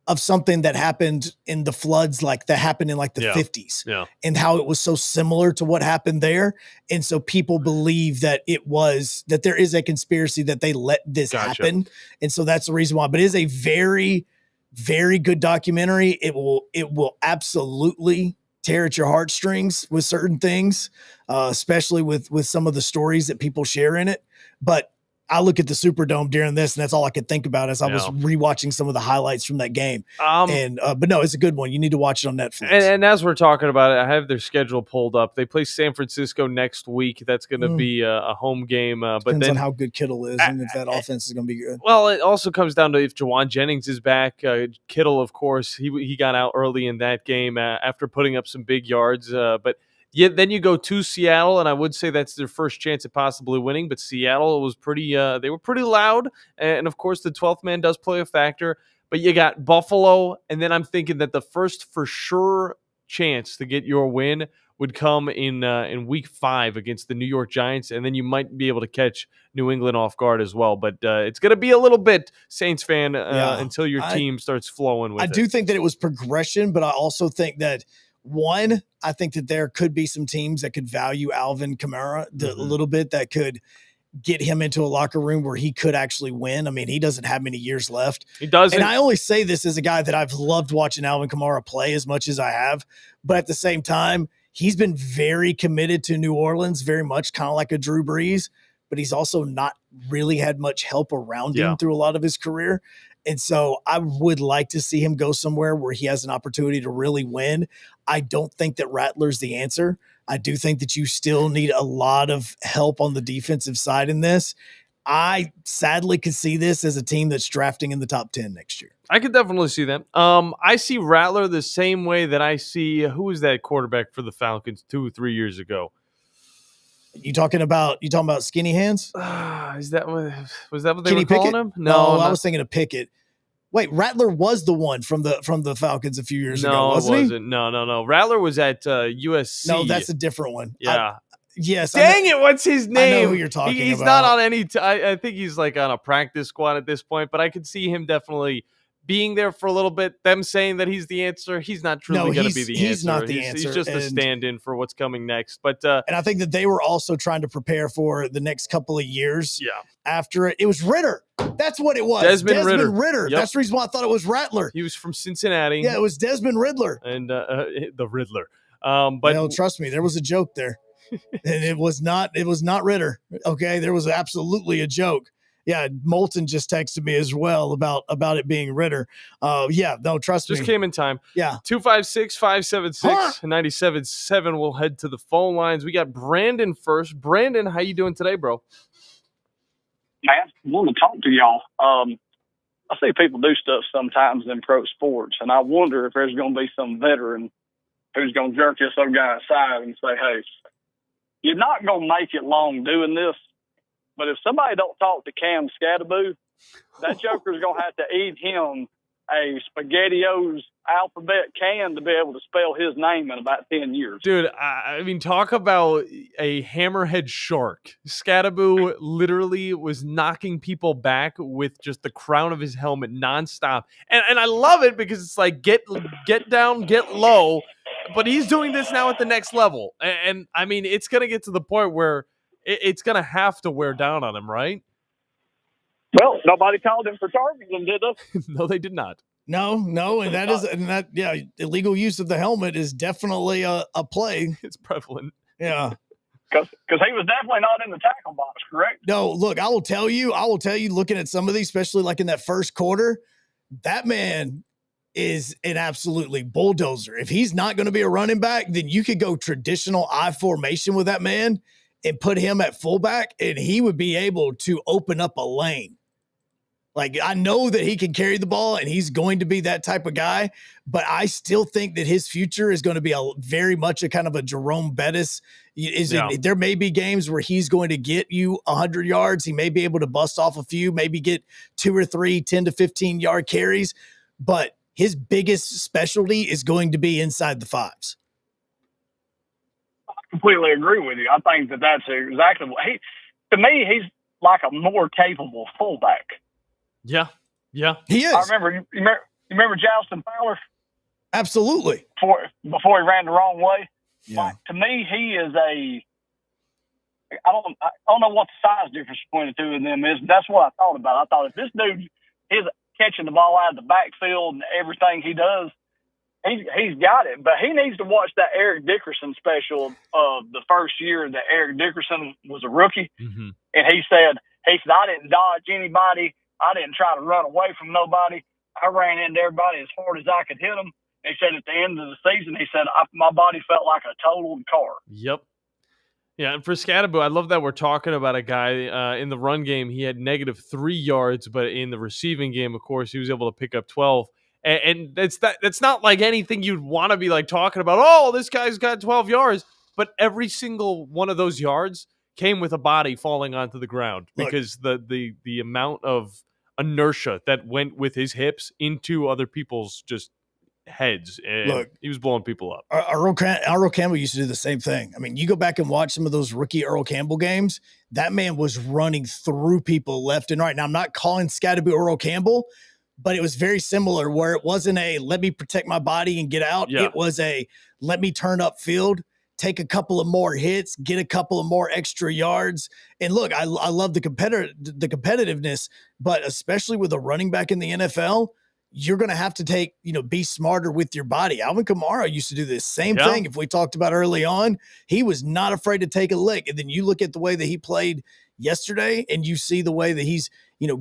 of something that happened in the floods, like that happened in like the 50s and how it was so similar to what happened there. And so people believe that that there is a conspiracy that they let this happen. And so that's the reason why, but it is a very, very good documentary. It will absolutely tear at your heartstrings with certain things, especially with some of the stories that people share in it. But I look at the Superdome during this, and that's all I could think about as I was rewatching some of the highlights from that game. But no, it's a good one. You need to watch it on Netflix. And as we're talking about it, I have their schedule pulled up. They play San Francisco next week. That's going to be a home game. But Depends then on how good Kittle is and if that offense is going to be good. Well, it also comes down to if Jawan Jennings is back. Kittle, of course, he got out early in that game after putting up some big yards. But then you go to Seattle, and I would say that's their first chance at possibly winning. But Seattle was they were pretty loud, and of course the 12th man does play a factor. But you got Buffalo, and then I'm thinking that the first for sure chance to get your win would come in Week 5 against the New York Giants, and then you might be able to catch New England off guard as well. But it's going to be a little bit Saints fan until your team starts flowing with it. I do think that it was progression, but I also think that I think that there could be some teams that could value Alvin Kamara a little bit, that could get him into a locker room where he could actually win. I mean, he doesn't have many years left. He doesn't. And I only say this as a guy that I've loved watching Alvin Kamara play as much as I have. But at the same time, he's been very committed to New Orleans, very much kind of like a Drew Brees. but he's also not really had much help around him through a lot of his career. And so I would like to see him go somewhere where he has an opportunity to really win. I don't think that Rattler's the answer. I do think that you still need a lot of help on the defensive side in this. I sadly could see this as a team that's drafting in the top 10 next year. I could definitely see that. I see Rattler the same way that I see who was that quarterback for the Falcons 2 or 3 years ago. You talking about Skinny Hands? Was that what they Kenny were calling Pickett? him? No, I was thinking of Pickett. Wait, Rattler was the one from the Falcons a few years ago, wasn't he? No. Rattler was at USC. No, that's a different one. Yeah. Yes. Dang it! What's his name? I know who you're talking about. He's not on any. I think he's like on a practice squad at this point. But I could see him definitely being there for a little bit. Them saying that he's the answer. He's not truly going to be the answer. He's not the answer. He's just a stand-in for what's coming next. But and I think that they were also trying to prepare for the next couple of years. Yeah. After it was Ritter. That's what it was. Desmond Ritter. Yep. That's the reason why I thought it was Rattler. He was from Cincinnati. Yeah, it was Desmond Riddler. And the Riddler. But trust me, there was a joke there. And it was not Ritter. Okay. There was absolutely a joke. Yeah. Moulton just texted me as well about it being Ritter. Trust me. Just came in time. Yeah. 256-576-97.7. We'll head to the phone lines. We got Brandon first. Brandon, how you doing today, bro? Man, I want to talk to y'all. I see people do stuff sometimes in pro sports, and I wonder if there's going to be some veteran who's going to jerk this other guy aside and say, hey, you're not going to make it long doing this, but if somebody don't talk to Cam Scatterboo, that joker's going to have to eat him a SpaghettiOs alphabet can to be able to spell his name in about 10 years. Dude, I mean, talk about a hammerhead shark. Scatterboo literally was knocking people back with just the crown of his helmet nonstop. And I love it because it's like, get down, get low. But he's doing this now at the next level. And I mean, it's going to get to the point where it's going to have to wear down on him, right? Well, nobody called him for targeting, did they? No, they did not. No, illegal use of the helmet is definitely a play. It's prevalent. Yeah. Because he was definitely not in the tackle box, correct? No, look, I will tell you, looking at some of these, especially like in that first quarter, that man is an absolutely bulldozer. If he's not going to be a running back, then you could go traditional I formation with that man and put him at fullback, and he would be able to open up a lane. Like, I know that he can carry the ball and he's going to be that type of guy, but I still think that his future is going to be very much a kind of a Jerome Bettis. There may be games where he's going to get you 100 yards. He may be able to bust off a few, maybe get 2 or 3 10 to 15 yard carries, but his biggest specialty is going to be inside the fives. I completely agree with you. I think that that's exactly what to me, he's like a more capable fullback. Yeah. He is. I remember, you remember Justin Fowler? Absolutely. Before he ran the wrong way? Yeah. Like, to me, he is I don't know what the size difference between the two of them is. That's what I thought about. I thought if this dude is catching the ball out of the backfield and everything he does, he's got it. But he needs to watch that Eric Dickerson special of the first year that Eric Dickerson was a rookie. Mm-hmm. And he said, I didn't dodge anybody. I didn't try to run away from nobody. I ran into everybody as hard as I could hit them. He said at the end of the season, my body felt like a totaled car. Yep. Yeah, and for Scatterboo, I love that we're talking about a guy in the run game. He had -3 yards, but in the receiving game, of course, he was able to pick up 12. And that's not like anything you'd want to be like talking about. Oh, this guy's got 12 yards. But every single one of those yards came with a body falling onto the ground because the amount of inertia that went with his hips into other people's just heads. And he was blowing people up. Earl Campbell used to do the same thing. I mean, you go back and watch some of those rookie Earl Campbell games, that man was running through people left and right. Now, I'm not calling Scatterboo Earl Campbell, but it was very similar where it wasn't a let me protect my body and get out. Yeah. It was a let me turn upfield, take a couple of more hits, get a couple of more extra yards. And look, I love the competitiveness, but especially with a running back in the NFL, you're going to have to be smarter with your body. Alvin Kamara used to do this same thing. If we talked about early on, he was not afraid to take a lick. And then you look at the way that he played yesterday and you see the way that he's,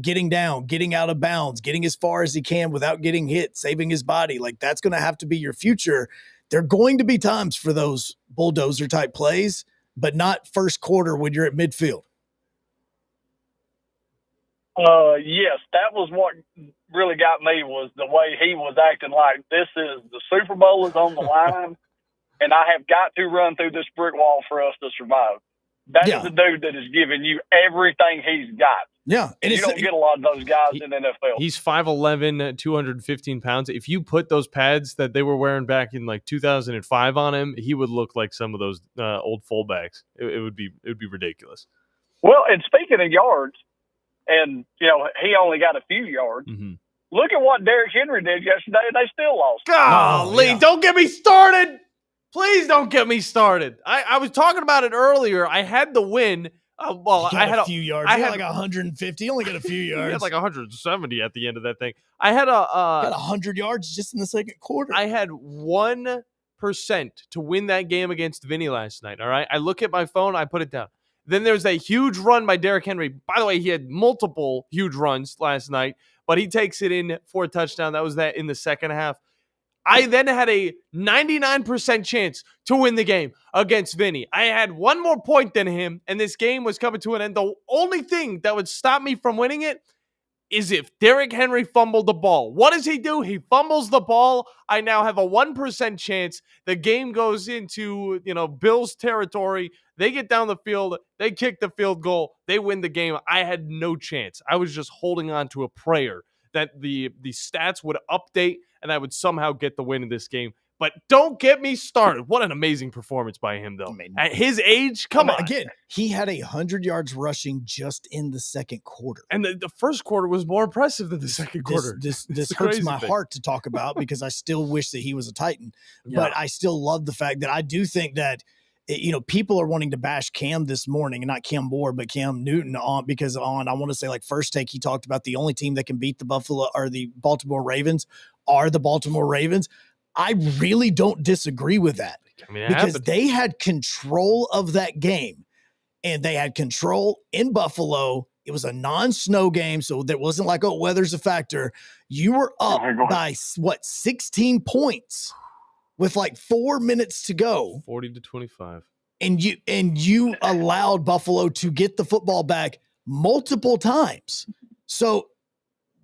getting down, getting out of bounds, getting as far as he can without getting hit, saving his body. Like, that's going to have to be your future. There are going to be times for those bulldozer type plays, but not first quarter when you're at midfield. Yes, that was what really got me, was the way he was acting like the Super Bowl is on the line, and I have got to run through this brick wall for us to survive. That is a dude that is giving you everything he's got. Yeah. And you don't get a lot of those guys in the NFL. He's 5'11", 215 pounds. If you put those pads that they were wearing back in like 2005 on him, he would look like some of those old fullbacks. It would be ridiculous. Well, and speaking of yards, and, he only got a few yards. Mm-hmm. Look at what Derrick Henry did yesterday, and they still lost. Golly, don't get me started. Please don't get me started. I was talking about it earlier. I had the win. I had a few yards. I had like 150. Only got a few yards. He had like 170 at the end of that thing. I had 100 yards just in the second quarter. I had 1% to win that game against Vinny last night. All right. I look at my phone. I put it down. Then there's a huge run by Derrick Henry. By the way, he had multiple huge runs last night, but he takes it in for a touchdown. That was that in the second half. I then had a 99% chance to win the game against Vinny. I had one more point than him, and this game was coming to an end. The only thing that would stop me from winning it is if Derrick Henry fumbled the ball. What does he do? He fumbles the ball. I now have a 1% chance. The game goes into, Bills territory. They get down the field. They kick the field goal. They win the game. I had no chance. I was just holding on to a prayer that the stats would update and I would somehow get the win in this game. But don't get me started. What an amazing performance by him, though. At his age, come on. Again, he had 100 yards rushing just in the second quarter. And the first quarter was more impressive than the second quarter. This hurts my heart to talk about because I still wish that he was a Titan. Yeah. But I still love the fact that I do think that, people are wanting to bash Cam this morning, and not Cam Moore, but Cam Newton I want to say, like, First Take, he talked about the only team that can beat the Baltimore Ravens are the Baltimore Ravens. I really don't disagree with that because they had control of that game, and they had control in Buffalo. It was a non-snow game, so there wasn't like, weather's a factor. You were up by 16 points with like 4 minutes to go. 40-25. And you allowed Buffalo to get the football back multiple times. So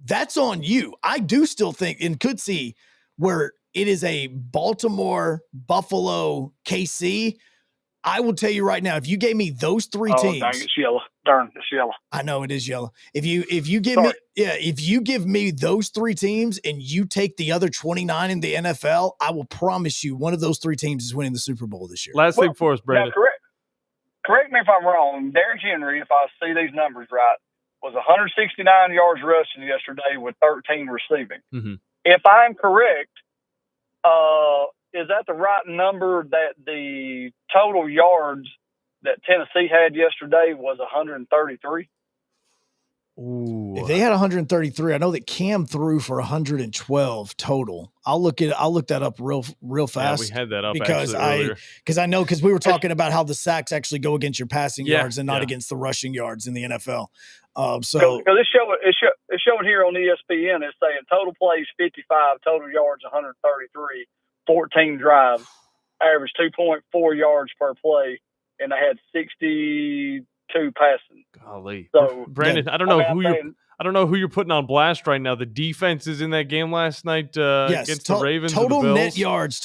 that's on you. I do still think and could see where it is a Baltimore, Buffalo, KC. I will tell you right now, if you gave me those three teams, dang, it's yellow. Darn, it's yellow. I know it is yellow. If you give me those three teams and you take the other 29 in the NFL, I will promise you one of those three teams is winning the Super Bowl this year. Last thing for us, Brandon. Now, correct me if I'm wrong. Derrick Henry, if I see these numbers right, was 169 yards rushing yesterday with 13 receiving. Mm-hmm. If I'm correct, is that the right number that the total yards that Tennessee had yesterday was 133? Ooh. If they had 133, I know that Cam threw for 112 total. I'll look that up real fast. Yeah, we had that up because because we were talking about how the sacks actually go against your passing yards and not against the rushing yards in the NFL. Because it's showing here on ESPN, it's saying total plays 55, total yards 133, 14 drives, average 2.4 yards per play, and they had 62 passing. Golly, so Brandon, I don't know who you're putting on blast right now. The defense is in that game last night against the Ravens. Total and the net yards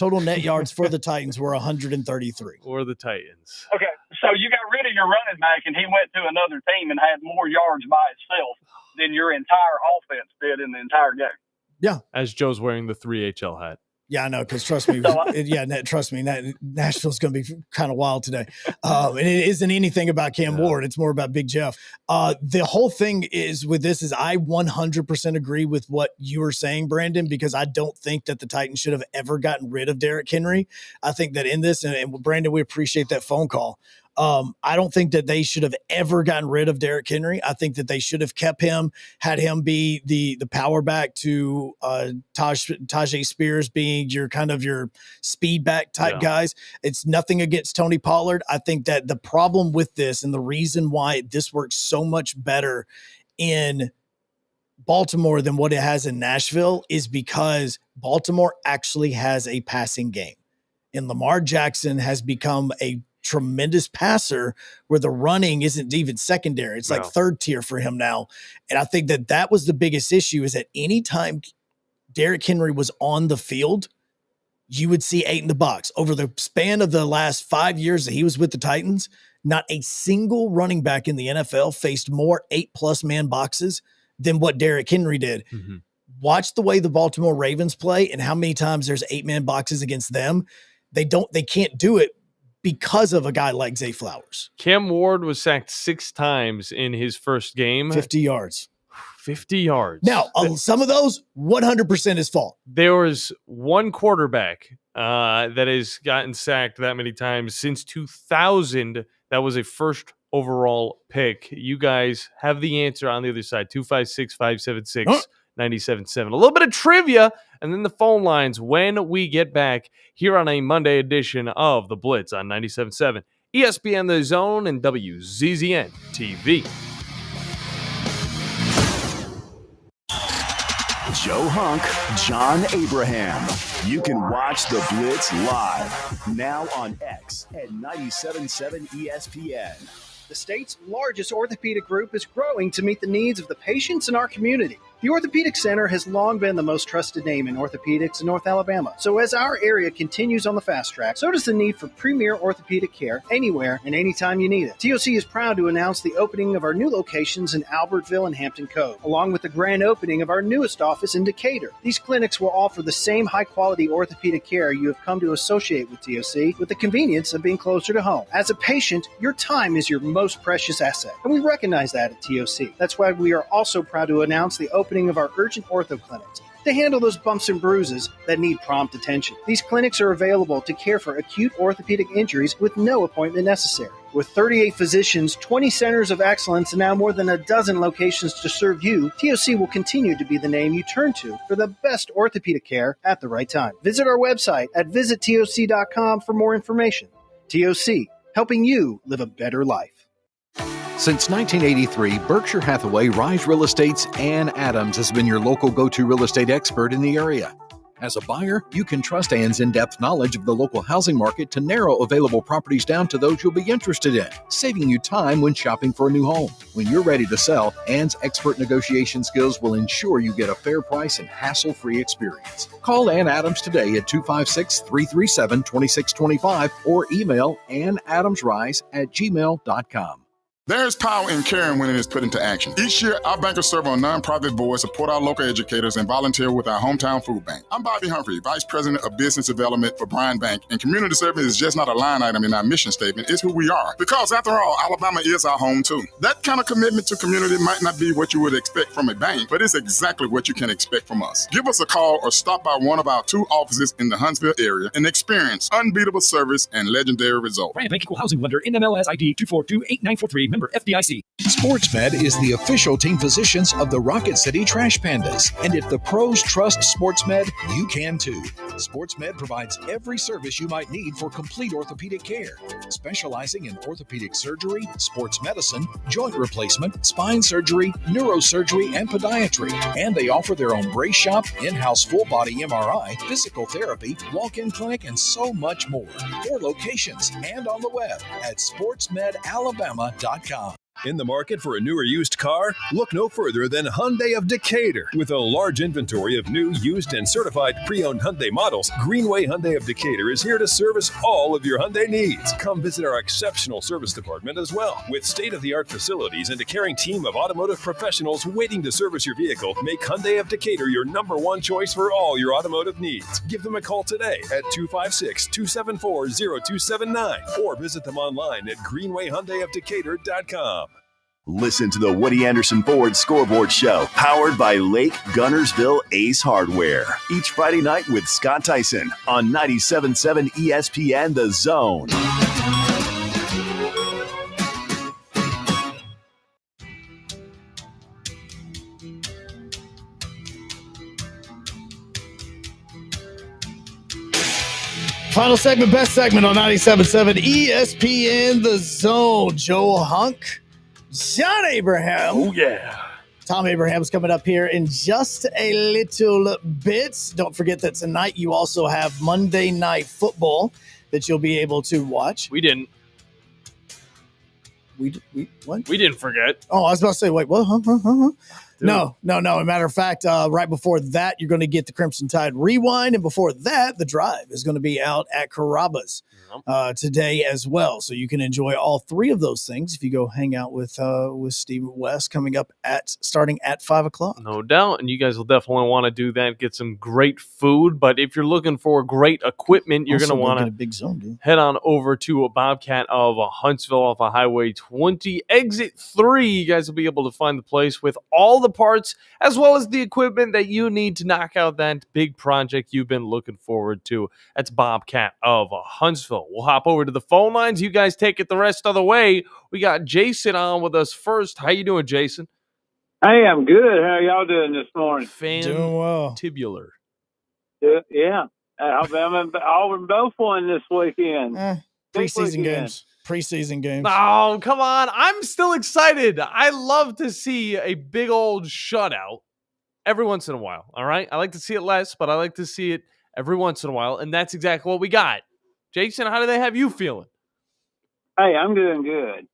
for the Titans were 133. Or the Titans. Okay, so you got rid of your running back, and he went to another team and had more yards by itself than your entire offense did in the entire game. Yeah, as Joe's wearing the 3HL hat. Yeah, I know, because trust me, Nashville's going to be kind of wild today. And it isn't anything about Cam Ward. It's more about Big Jeff. The whole thing is with this is I 100% agree with what you were saying, Brandon, because I don't think that the Titans should have ever gotten rid of Derrick Henry. I think that in this, and Brandon, we appreciate that phone call. I don't think that they should have ever gotten rid of Derrick Henry. I think that they should have kept him, had him be the power back to Tajay Spears being your kind of your speed back type guys. It's nothing against Tony Pollard. I think that the problem with this and the reason why this works so much better in Baltimore than what it has in Nashville is because Baltimore actually has a passing game. And Lamar Jackson has become a tremendous passer where the running isn't even secondary. It's like third tier for him now. And I think that was the biggest issue is that anytime Derrick Henry was on the field, you would see 8 in the box. Over the span of the last 5 years that he was with the Titans, not a single running back in the NFL faced more 8+ man boxes than what Derrick Henry did. Mm-hmm. Watch the way the Baltimore Ravens play and how many times there's 8-man boxes against them. They can't do it because of a guy like Zay Flowers. Cam Ward was sacked 6 times in his first game. 50 yards. 50 yards. Now, some of those, 100% his fault. There was one quarterback that has gotten sacked that many times since 2000. That was a first overall pick. You guys have the answer on the other side. 256-576. 97.7. A little bit of trivia, and then the phone lines when we get back here on a Monday edition of The Blitz on 97.7, ESPN The Zone, and WZZN TV. Joe Hunk, John Abraham. You can watch The Blitz live now on X at 97.7 ESPN. The state's largest orthopedic group is growing to meet the needs of the patients in our community. The Orthopedic Center has long been the most trusted name in orthopedics in North Alabama. So as our area continues on the fast track, so does the need for premier orthopedic care anywhere and anytime you need it. TOC is proud to announce the opening of our new locations in Albertville and Hampton Cove, along with the grand opening of our newest office in Decatur. These clinics will offer the same high-quality orthopedic care you have come to associate with TOC, with the convenience of being closer to home. As a patient, your time is your most precious asset, and we recognize that at TOC. That's why we are also proud to announce the opening of our urgent ortho clinics to handle those bumps and bruises that need prompt attention. These clinics are available to care for acute orthopedic injuries with no appointment necessary. With 38 physicians, 20 centers of excellence, and now more than a dozen locations to serve you, TOC will continue to be the name you turn to for the best orthopedic care at the right time. Visit our website at visittoc.com for more information. TOC, helping you live a better life. Since 1983, Berkshire Hathaway Rise Real Estate's Ann Adams has been your local go-to real estate expert in the area. As a buyer, you can trust Ann's in-depth knowledge of the local housing market to narrow available properties down to those you'll be interested in, saving you time when shopping for a new home. When you're ready to sell, Ann's expert negotiation skills will ensure you get a fair price and hassle-free experience. Call Ann Adams today at 256-337-2625 or email annadamsrise@gmail.com. There's power in caring when it is put into action. Each year, our bankers serve on nonprofit boards, support our local educators, and volunteer with our hometown food bank. I'm Bobby Humphrey, Vice President of Business Development for Bryan Bank, and community service is just not a line item in our mission statement, it's who we are. Because after all, Alabama is our home too. That kind of commitment to community might not be what you would expect from a bank, but it's exactly what you can expect from us. Give us a call or stop by one of our 2 offices in the Huntsville area and experience unbeatable service and legendary results. Bryan Bank Equal Housing Lender, NMLS ID 2428943. FDIC. SportsMed is the official team physicians of the Rocket City Trash Pandas. And if the pros trust SportsMed, you can too. SportsMed provides every service you might need for complete orthopedic care, specializing in orthopedic surgery, sports medicine, joint replacement, spine surgery, neurosurgery, and podiatry. And they offer their own brace shop, in-house full-body MRI, physical therapy, walk-in clinic, and so much more. 4 locations and on the web at sportsmedalabama.com. In the market for a new or used car? Look no further than Hyundai of Decatur. With a large inventory of new, used, and certified pre-owned Hyundai models, Greenway Hyundai of Decatur is here to service all of your Hyundai needs. Come visit our exceptional service department as well. With state-of-the-art facilities and a caring team of automotive professionals waiting to service your vehicle, make Hyundai of Decatur your #1 choice for all your automotive needs. Give them a call today at 256-274-0279 or visit them online at greenwayhyundaiofdecatur.com. Listen to the Woody Anderson Ford Scoreboard Show, powered by Lake Gunnersville Ace Hardware. Each Friday night with Scott Tyson on 97.7 ESPN The Zone. Final segment, best segment on 97.7 ESPN The Zone. Joe Hunk, John Abraham. Oh, yeah. Tom Abraham's coming up here in just a little bit. Don't forget that tonight you also have Monday Night Football that you'll be able to watch. We didn't. What? We didn't forget. Oh, I was about to say, wait, what? No. As a matter of fact, right before that, you're going to get the Crimson Tide Rewind. And before that, The Drive is going to be out at Carrabba's today as well. So you can enjoy all three of those things if you go hang out with Steve West coming up starting at 5 o'clock. No doubt. And you guys will definitely want to do that, get some great food. But if you're looking for great equipment, you're going to want to big zone, dude. Head on over to a Bobcat of Huntsville off of Highway 20, exit 3. You guys will be able to find the place with all the parts as well as the equipment that you need to knock out that big project you've been looking forward to. That's Bobcat of Huntsville. We'll hop over to the phone lines. You guys take it the rest of the way. We got Jason on with us first. How you doing, Jason? Hey, I'm good. How y'all doing this morning? Doing well. Tibular. Yeah. Alabama and Auburn both won this weekend. Preseason games. Oh, come on. I'm still excited. I love to see a big old shutout every once in a while. All right. I like to see it less, but I like to see it every once in a while. And that's exactly what we got. Jason, how do they have you feeling? Hey, I'm doing good.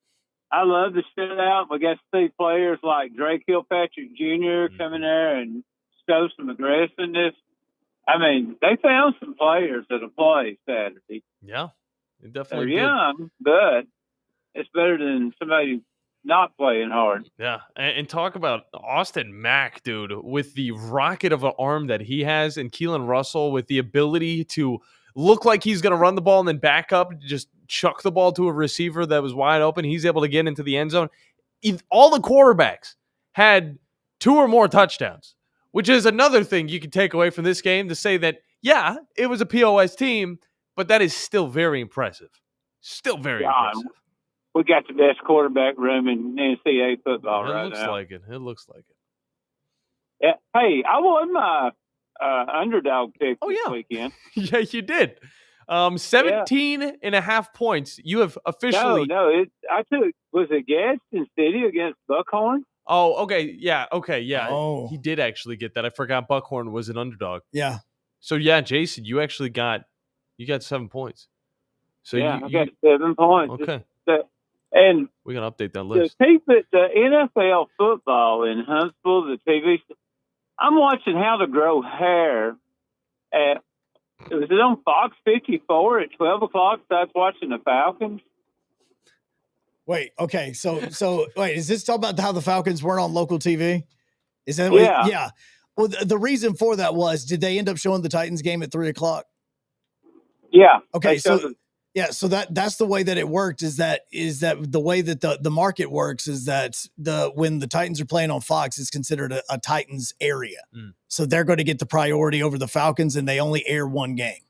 I love the shutout. We got to see players like Drake Kilpatrick Jr. coming there and show some aggressiveness. I mean, they found some players that'll play Saturday. Yeah, it definitely They're young, but it's better than somebody not playing hard. Yeah, and talk about Austin Mack, dude, with the rocket of an arm that he has, and Keelan Russell with the ability to look like he's going to run the ball and then back up, just chuck the ball to a receiver that was wide open. He's able to get into the end zone. All the quarterbacks had 2 or more touchdowns, which is another thing you can take away from this game to say that, yeah, it was a POS team, but that is still very impressive. Still very impressive. We got the best quarterback room in NCAA football right now. It looks like it. Yeah. Hey, I won my underdog pick this weekend. Yeah, you did. 17 and a half points. You have officially. I took, was it Gadsden City against Buckhorn? Oh, okay. Yeah. Oh. He did actually get that. I forgot Buckhorn was an underdog. Yeah. So, yeah, Jason, you actually got 7 points. So I got 7 points. Okay. And we're going to update that list. To keep it, the NFL football in Huntsville, the TV, I'm watching How to Grow Hair. Was it on Fox 54 at 12 o'clock? So I was watching the Falcons. Wait, okay. So wait, is this talking about how the Falcons weren't on local TV? Is that yeah. Well, the reason for that was, did they end up showing the Titans game at 3 o'clock? Yeah. Okay. So that's the way that it worked is that the way that the market works is that when the Titans are playing on Fox, it's considered a Titans area. So they're going to get the priority over the Falcons, and they only air one game.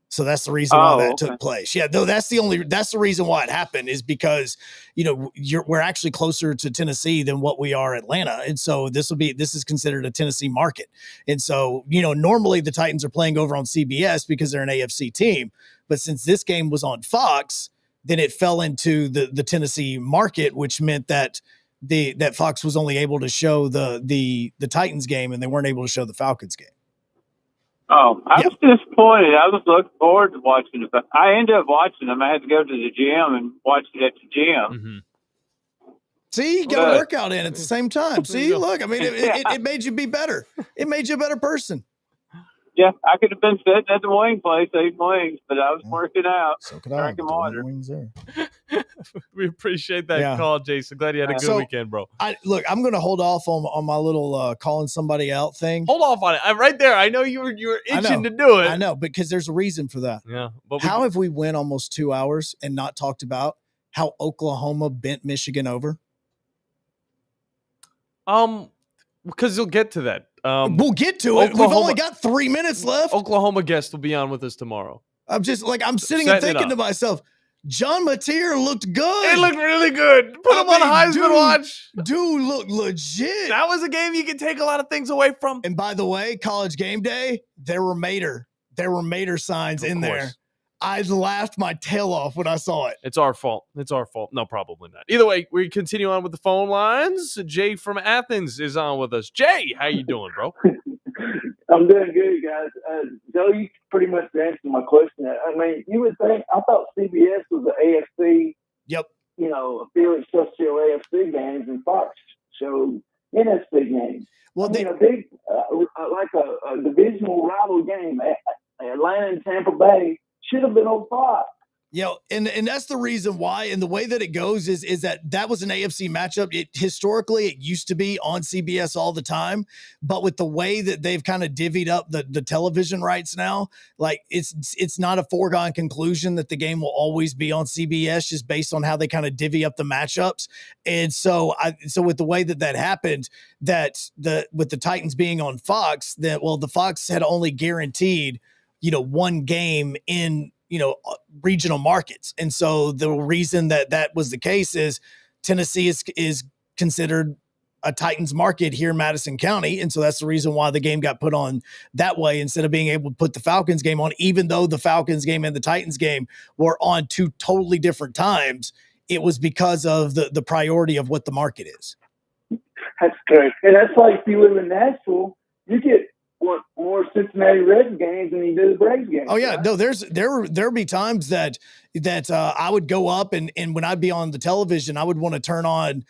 So that's the reason why that took place. Yeah, though that's the reason why it happened is because, we're actually closer to Tennessee than what we are Atlanta. And so this is considered a Tennessee market. And so, normally the Titans are playing over on CBS because they're an AFC team. But since this game was on Fox, then it fell into the Tennessee market, which meant that that Fox was only able to show the Titans game and they weren't able to show the Falcons game. Oh, I was disappointed. I was looking forward to watching it, but I ended up watching them. I had to go to the gym and watch it at the gym. Mm-hmm. See, you got a workout in at the same time. See, look, I mean, it made you be better. It made you a better person. Yeah, I could have been sitting at the wing place eating wings, but I was working out, so could I. drinking water. Wings there. We appreciate that call, Jason. Glad you had a good weekend, bro. I'm going to hold off on my little calling somebody out thing. Hold off on it. I'm right there. I know you were itching to do it. I know, because there's a reason for that. Yeah. But how have we went almost 2 hours and not talked about how Oklahoma bent Michigan over? Because you'll get to that. We'll get to it. We've only got 3 minutes left. Oklahoma guest will be on with us tomorrow. I'm sitting and thinking to myself, John Mateer looked good. He looked really good. Put him on Heisman watch. Dude looked legit. That was a game you could take a lot of things away from. And by the way, College Game Day, there were Mater signs in there. I laughed my tail off when I saw it. It's our fault. No, probably not. Either way, we continue on with the phone lines. Jay from Athens is on with us. Jay, how you doing, bro? I'm doing good, guys. Joe, you pretty much answered my question. I mean, you would think, I thought CBS was the AFC, yep, affiliate show AFC games, and Fox showed NFC games. Well, a big, like a divisional rival game, Atlanta and Tampa Bay should have been on Fox. And that's the reason why. And the way that it goes is that was an AFC matchup. Historically, it used to be on CBS all the time, but with the way that they've kind of divvied up the television rights now, like it's not a foregone conclusion that the game will always be on CBS just based on how they kind of divvy up the matchups. And so with the way that happened, with the Titans being on Fox, the Fox had only guaranteed, one game in, regional markets. And so the reason that was the case is Tennessee is considered a Titans market here in Madison County. And so that's the reason why the game got put on that way instead of being able to put the Falcons game on, even though the Falcons game and the Titans game were on two totally different times. It was because of the priority of what the market is. That's great. And that's like if you live in Nashville, you get more Cincinnati Reds games than you do the Braves games. Oh yeah, right? no. There'll be times that I would go up and when I'd be on the television, I would want to turn on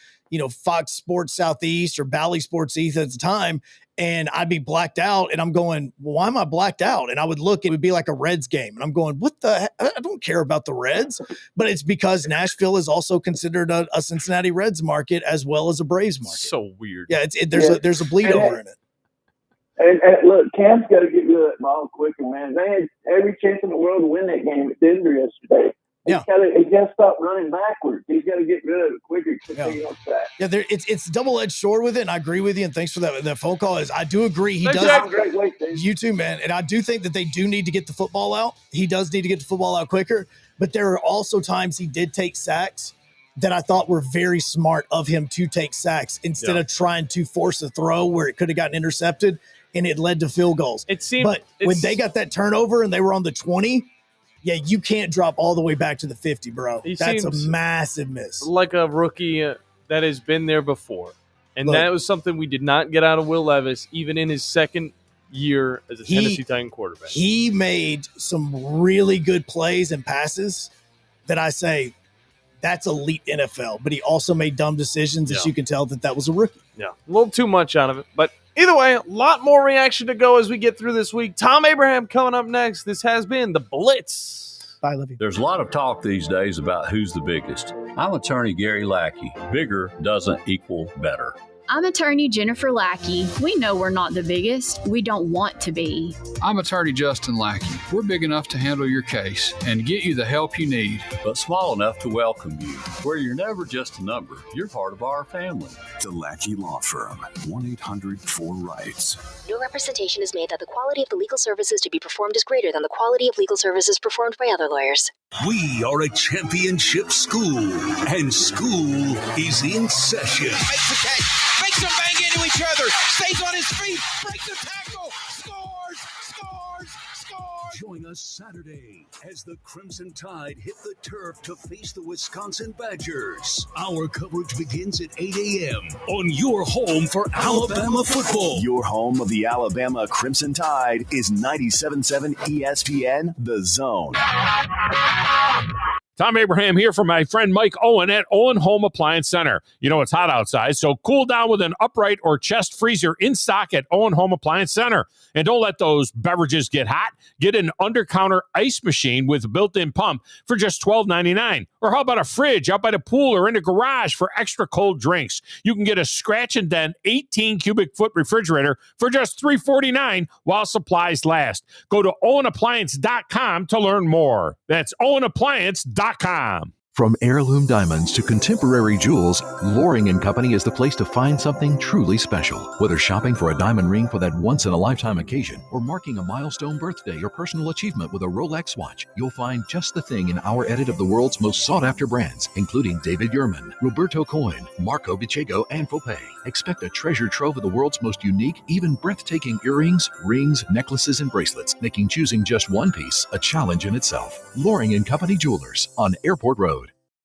Fox Sports Southeast or Bally Sports East at the time, and I'd be blacked out, and I'm going, well, why am I blacked out? And I would look, it would be like a Reds game, and I'm going, what the heck? I don't care about the Reds, but it's because Nashville is also considered a Cincinnati Reds market as well as a Braves market. So weird. Yeah, there's a bleed over in it. And look, Cam's got to get rid of that ball quicker, man. They had every chance in the world to win that game at Denver yesterday. He's got to stop running backwards. He's got to get rid of it quicker. Yeah, it's double-edged sword with it, and I agree with you. And thanks for that phone call. I do agree. He does. Have a great week, Dave. You too, man. And I do think that they do need to get the football out. He does need to get the football out quicker. But there are also times he did take sacks that I thought were very smart of him to take sacks instead of trying to force a throw where it could have gotten intercepted and it led to field goals. But when they got that turnover and they were on the 20, yeah, you can't drop all the way back to the 50, bro. That's a massive miss. Like a rookie that has been there before. And that was something we did not get out of Will Levis, even in his second year as a Tennessee Titan quarterback. He made some really good plays and passes that I say, that's elite NFL. But he also made dumb decisions, as you can tell that was a rookie. Yeah, a little too much out of it. But either way, a lot more reaction to go as we get through this week. Tom Abraham coming up next. This has been the Blitz. Bye, Livy. There's a lot of talk these days about who's the biggest. I'm attorney Gary Lackey. Bigger doesn't equal better. I'm attorney Jennifer Lackey. We know we're not the biggest. We don't want to be. I'm attorney Justin Lackey. We're big enough to handle your case and get you the help you need. But small enough to welcome you, where you're never just a number. You're part of our family. The Lackey Law Firm, 1-800-4RIGHTS. No representation is made that the quality of the legal services to be performed is greater than the quality of legal services performed by other lawyers. We are a championship school, and school is in session. Makes the catch. Makes them bang into each other. Stays on his feet. Breaks the tackle. Scores. Join us Saturday as the Crimson Tide hit the turf to face the Wisconsin Badgers. Our coverage begins at 8 a.m. on your home for Alabama football. Your home of the Alabama Crimson Tide is 97.7 ESPN, The Zone. Tom Abraham here for my friend Mike Owen at Owen Home Appliance Center. You know it's hot outside, so cool down with an upright or chest freezer in stock at Owen Home Appliance Center. And don't let those beverages get hot. Get an under-counter ice machine with a built-in pump for just $12.99. Or how about a fridge out by the pool or in the garage for extra cold drinks? You can get a scratch and dent 18 cubic foot refrigerator for just $3.49 while supplies last. Go to OwenAppliance.com to learn more. That's OwenAppliance.com. From heirloom diamonds to contemporary jewels, Loring & Company is the place to find something truly special. Whether shopping for a diamond ring for that once-in-a-lifetime occasion or marking a milestone birthday or personal achievement with a Rolex watch, you'll find just the thing in our edit of the world's most sought-after brands, including David Yurman, Roberto Coin, Marco Bicego, and Fopay. Expect a treasure trove of the world's most unique, even breathtaking earrings, rings, necklaces, and bracelets, making choosing just one piece a challenge in itself. Loring & Company Jewelers on Airport Road.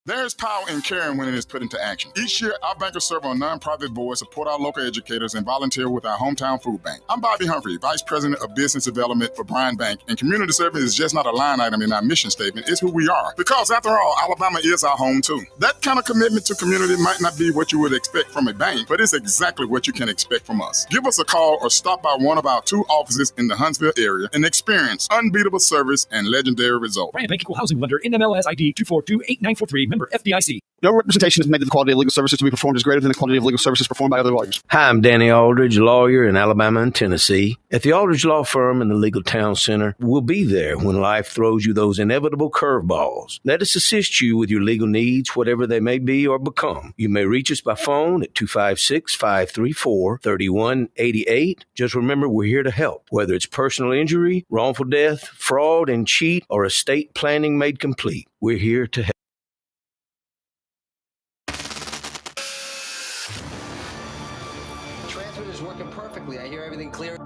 There's power in caring when it is put into action. Each year, our bankers serve on nonprofit boards, support our local educators, and volunteer with our hometown food bank. I'm Bobby Humphrey, Vice President of Business Development for Bryan Bank, and community service is just not a line item in our mission statement, it's who we are. Because after all, Alabama is our home too. That kind of commitment to community might not be what you would expect from a bank, but it's exactly what you can expect from us. Give us a call or stop by one of our 2 offices in the Huntsville area and experience unbeatable service and legendary results. Bryan Bank Equal Housing Lender, NMLS ID 2428943, member FDIC. No representation is made that the quality of legal services to be performed is greater than the quality of legal services performed by other lawyers. Hi, I'm Danny Aldridge, lawyer in Alabama and Tennessee. At the Aldridge Law Firm in the Legal Town Center, we'll be there when life throws you those inevitable curveballs. Let us assist you with your legal needs, whatever they may be or become. You may reach us by phone at 256-534-3188. Just remember, we're here to help, whether it's personal injury, wrongful death, fraud and cheat, or estate planning made complete. We're here to help. I hear everything clear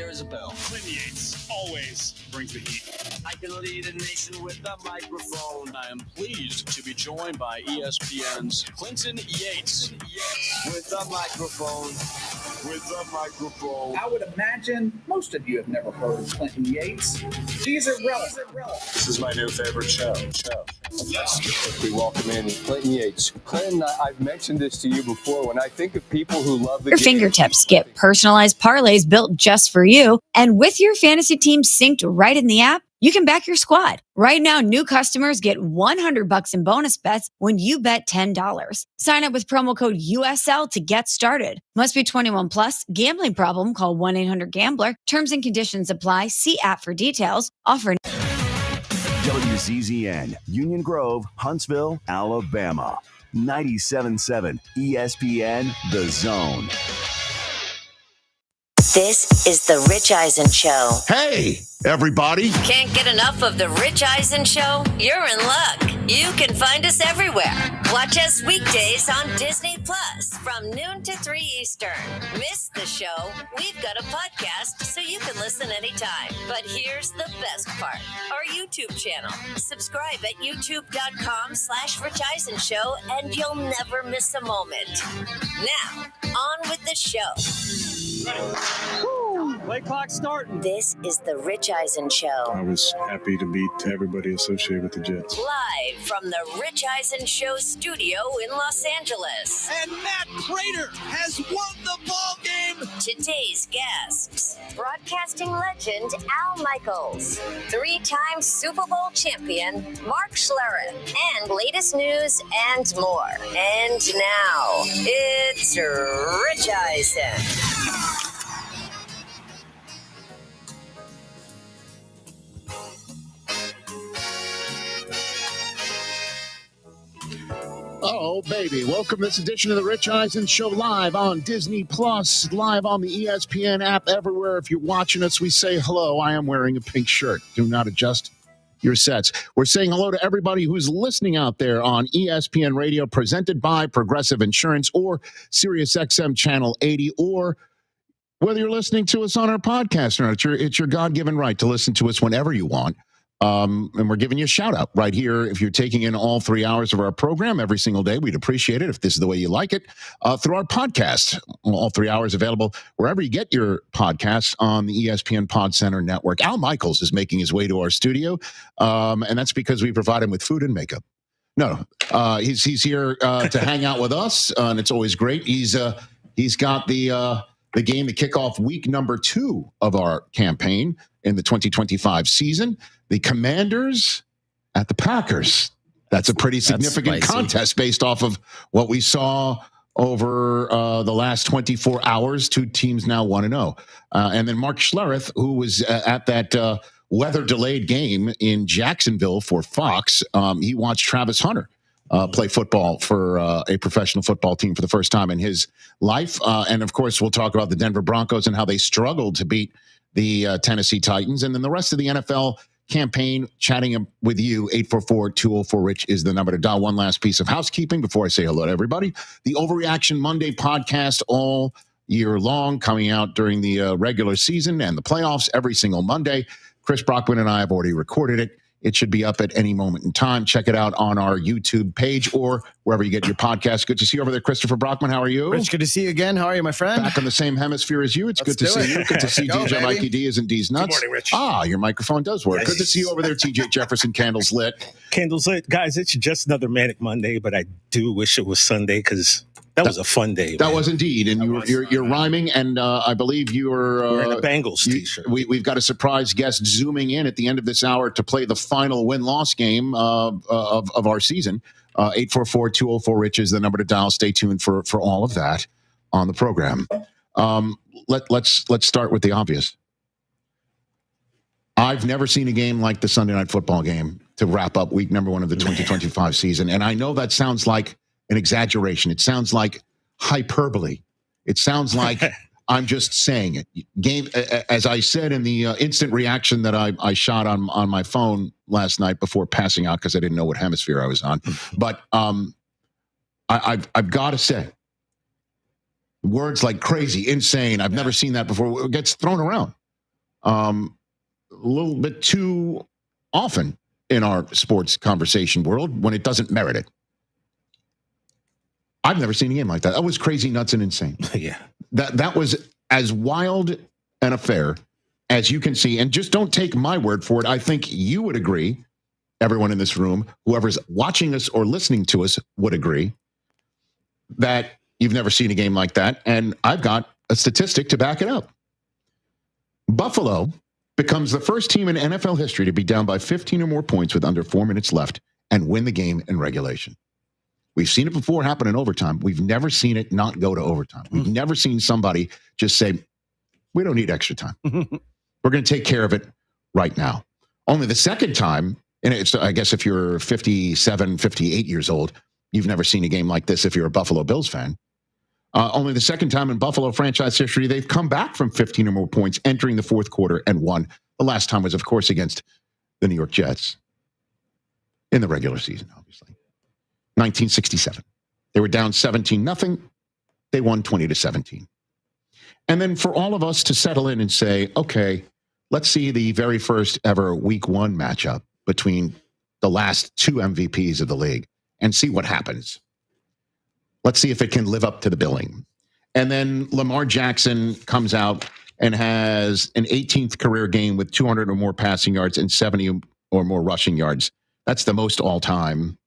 as a bell. Clinton Yates always brings the heat. I can lead a nation with a microphone. I am pleased to be joined by ESPN's Clinton Yates. With a microphone. I would imagine most of you have never heard of Clinton Yates. He's irrelevant. This is my new favorite show. We welcome in Clinton Yates. Clinton, I've mentioned this to you before. When I think of people who love the Your game, fingertips get personalized parlays built just for you. And with your fantasy team synced right in the app, you can back your squad. Right now, new customers get $100 in bonus bets when you bet $10. Sign up with promo code USL to get started. Must be 21 plus. Gambling problem? Call 1-800-GAMBLER. Terms and conditions apply. See app for details. Offer. WZZN, Union Grove, Huntsville, Alabama. 97.7 ESPN, The Zone. This is the Rich Eisen Show. Hey, everybody. Can't get enough of the Rich Eisen Show? You're in luck. You can find us everywhere. Watch us weekdays on Disney Plus from noon to 3 Eastern. Miss the show? We've got a podcast so you can listen anytime. But here's the best part. Our YouTube channel. Subscribe at youtube.com/Rich Eisen Show and you'll never miss a moment. Now, on with the show. Play clock starting. This is the Rich Eisen Show. I was happy to meet everybody associated with the Jets. Live from the Rich Eisen Show studio in Los Angeles. And Matt Prater has won the ball game. Today's guests: broadcasting legend Al Michaels, 3-time Super Bowl champion Mark Schlereth, and latest news and more. And now, it's Rich Eisen. Oh, baby. Welcome to this edition of the Rich Eisen Show, live on Disney Plus, live on the ESPN app, everywhere. If you're watching us, we say hello. I am wearing a pink shirt. Do not adjust your sets. We're saying hello to everybody who's listening out there on ESPN Radio, presented by Progressive Insurance or SiriusXM Channel 80, or whether you're listening to us on our podcast or not. It's your God-given right to listen to us whenever you want. And we're giving you a shout out right here. If you're taking in all 3 hours of our program every single day, we'd appreciate it if this is the way you like it, through our podcast. All 3 hours available wherever you get your podcasts on the ESPN Pod Center network. Al Michaels is making his way to our studio, and that's because we provide him with food and makeup. No, he's here to hang out with us, and it's always great. He's got the game to kick off week number 2 of our campaign in the 2025 season. The Commanders at the Packers. That's a pretty significant contest based off of what we saw over the last 24 hours. 2 teams now 1-0. And then Mark Schlereth, who was at that weather-delayed game in Jacksonville for Fox. He watched Travis Hunter play football for a professional football team for the first time in his life. And, of course, we'll talk about the Denver Broncos and how they struggled to beat the Tennessee Titans. And then the rest of the NFL campaign, chatting with you. 844-204-RICH is the number to dial. One last piece of housekeeping before I say hello to everybody. The Overreaction Monday podcast all year long, coming out during the regular season and the playoffs every single Monday. Chris Brockman and I have already recorded it. It should be up at any moment in time. Check it out on our YouTube page or wherever you get your podcast. Good to see you over there, Christopher Brockman. How are you? Rich, good to see you again. How are you, my friend? Back in the same hemisphere as you. It's good to see you. Good to see DJ Mikey D is in D's nuts. Good morning, Rich. Your microphone does work. Yes. Good to see you over there, TJ Jefferson. Candles lit. Candles lit. Guys, it's just another Manic Monday, but I do wish it was Sunday because that was a fun day. That was indeed. And you're rhyming, and I believe you're wearing a Bengals t-shirt. We've got a surprise guest zooming in at the end of this hour to play the final win-loss game of our season. 844-204-RICH is the number to dial. Stay tuned for all of that on the program. Let's start with the obvious. I've never seen a game like the Sunday Night Football game to wrap up week number 1 of the 2025 season. And I know that sounds like an exaggeration. It sounds like hyperbole. It sounds like I'm just saying it. Game, as I said in the instant reaction that I shot on my phone last night before passing out because I didn't know what hemisphere I was on. But I've got to say, words like crazy, insane, I've never seen that before, it gets thrown around a little bit too often in our sports conversation world when it doesn't merit it. I've never seen a game like that. That was crazy, nuts, and insane. Yeah. That was as wild an affair as you can see. And just don't take my word for it. I think you would agree, everyone in this room, whoever's watching us or listening to us would agree that you've never seen a game like that. And I've got a statistic to back it up. Buffalo becomes the first team in NFL history to be down by 15 or more points with under 4 minutes left and win the game in regulation. We've seen it before happen in overtime. We've never seen it not go to overtime. We've never seen somebody just say, we don't need extra time. We're going to take care of it right now. Only the second time, and it's, I guess if you're 57, 58 years old, you've never seen a game like this if you're a Buffalo Bills fan. Only the second time in Buffalo franchise history, they've come back from 15 or more points entering the fourth quarter and won. The last time was, of course, against the New York Jets in the regular season, obviously. 1967. They were down 17-0. They won 20-17. And then for all of us to settle in and say, okay, let's see the very first ever week 1 matchup between the last 2 MVPs of the league and see what happens. Let's see if it can live up to the billing. And then Lamar Jackson comes out and has an 18th career game with 200 or more passing yards and 70 or more rushing yards. That's the most all time.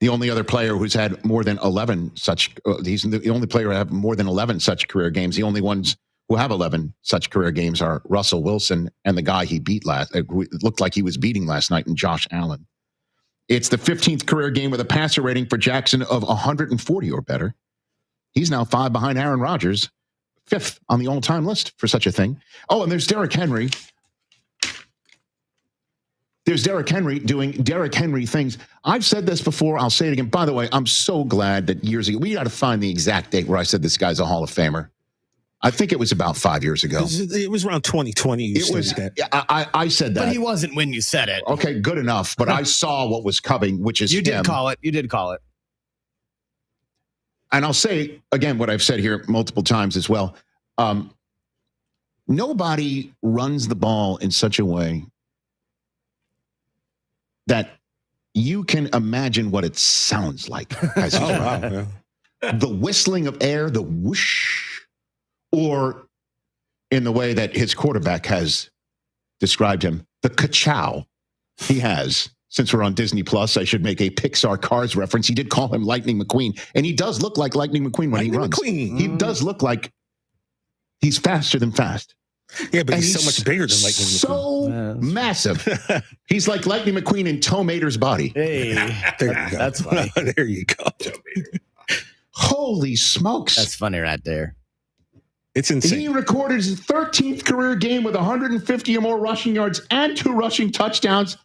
The only other player who's had more than 11 such, he's the only player who have more than 11 such career games. The only ones who have 11 such career games are Russell Wilson and the guy he beat it looked like he was beating last night, and Josh Allen. It's the 15th career game with a passer rating for Jackson of 140 or better. He's now 5 behind Aaron Rodgers, 5th on the all-time list for such a thing. Oh, and there's Derrick Henry. There's Derrick Henry doing Derrick Henry things. I've said this before. I'll say it again. By the way, I'm so glad that years ago, we got to find the exact date where I said this guy's a Hall of Famer. I think it was about 5 years ago. It was around 2020. I said that. But he wasn't when you said it. Okay, good enough. But I saw what was coming, which is You did him. call it. You did call it. And I'll say, again, what I've said here multiple times as well. Nobody runs the ball in such a way that you can imagine what it sounds like as he's running. The whistling of air, the whoosh, or in the way that his quarterback has described him, the ka-chow he has. Since we're on Disney Plus, I should make a Pixar Cars reference. He did call him Lightning McQueen, and he does look like Lightning McQueen when he runs. He does look like he's faster than fast. Yeah, but he's so much bigger than Lightning McQueen. So massive. He's like Lightning McQueen in Toe Mater's body. Hey, there you go. That's funny. There you go. Holy smokes. That's funny right there. It's insane. He recorded his 13th career game with 150 or more rushing yards and 2 rushing touchdowns.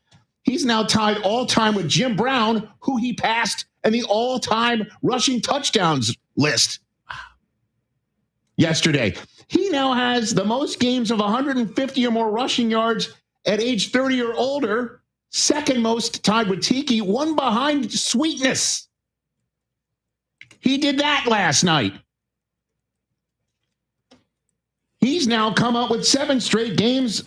He's now tied all-time with Jim Brown, who he passed in the all-time rushing touchdowns list yesterday. He now has the most games of 150 or more rushing yards at age 30 or older, second most tied with Tiki, one behind Sweetness. He did that last night. He's now come up with 7 straight games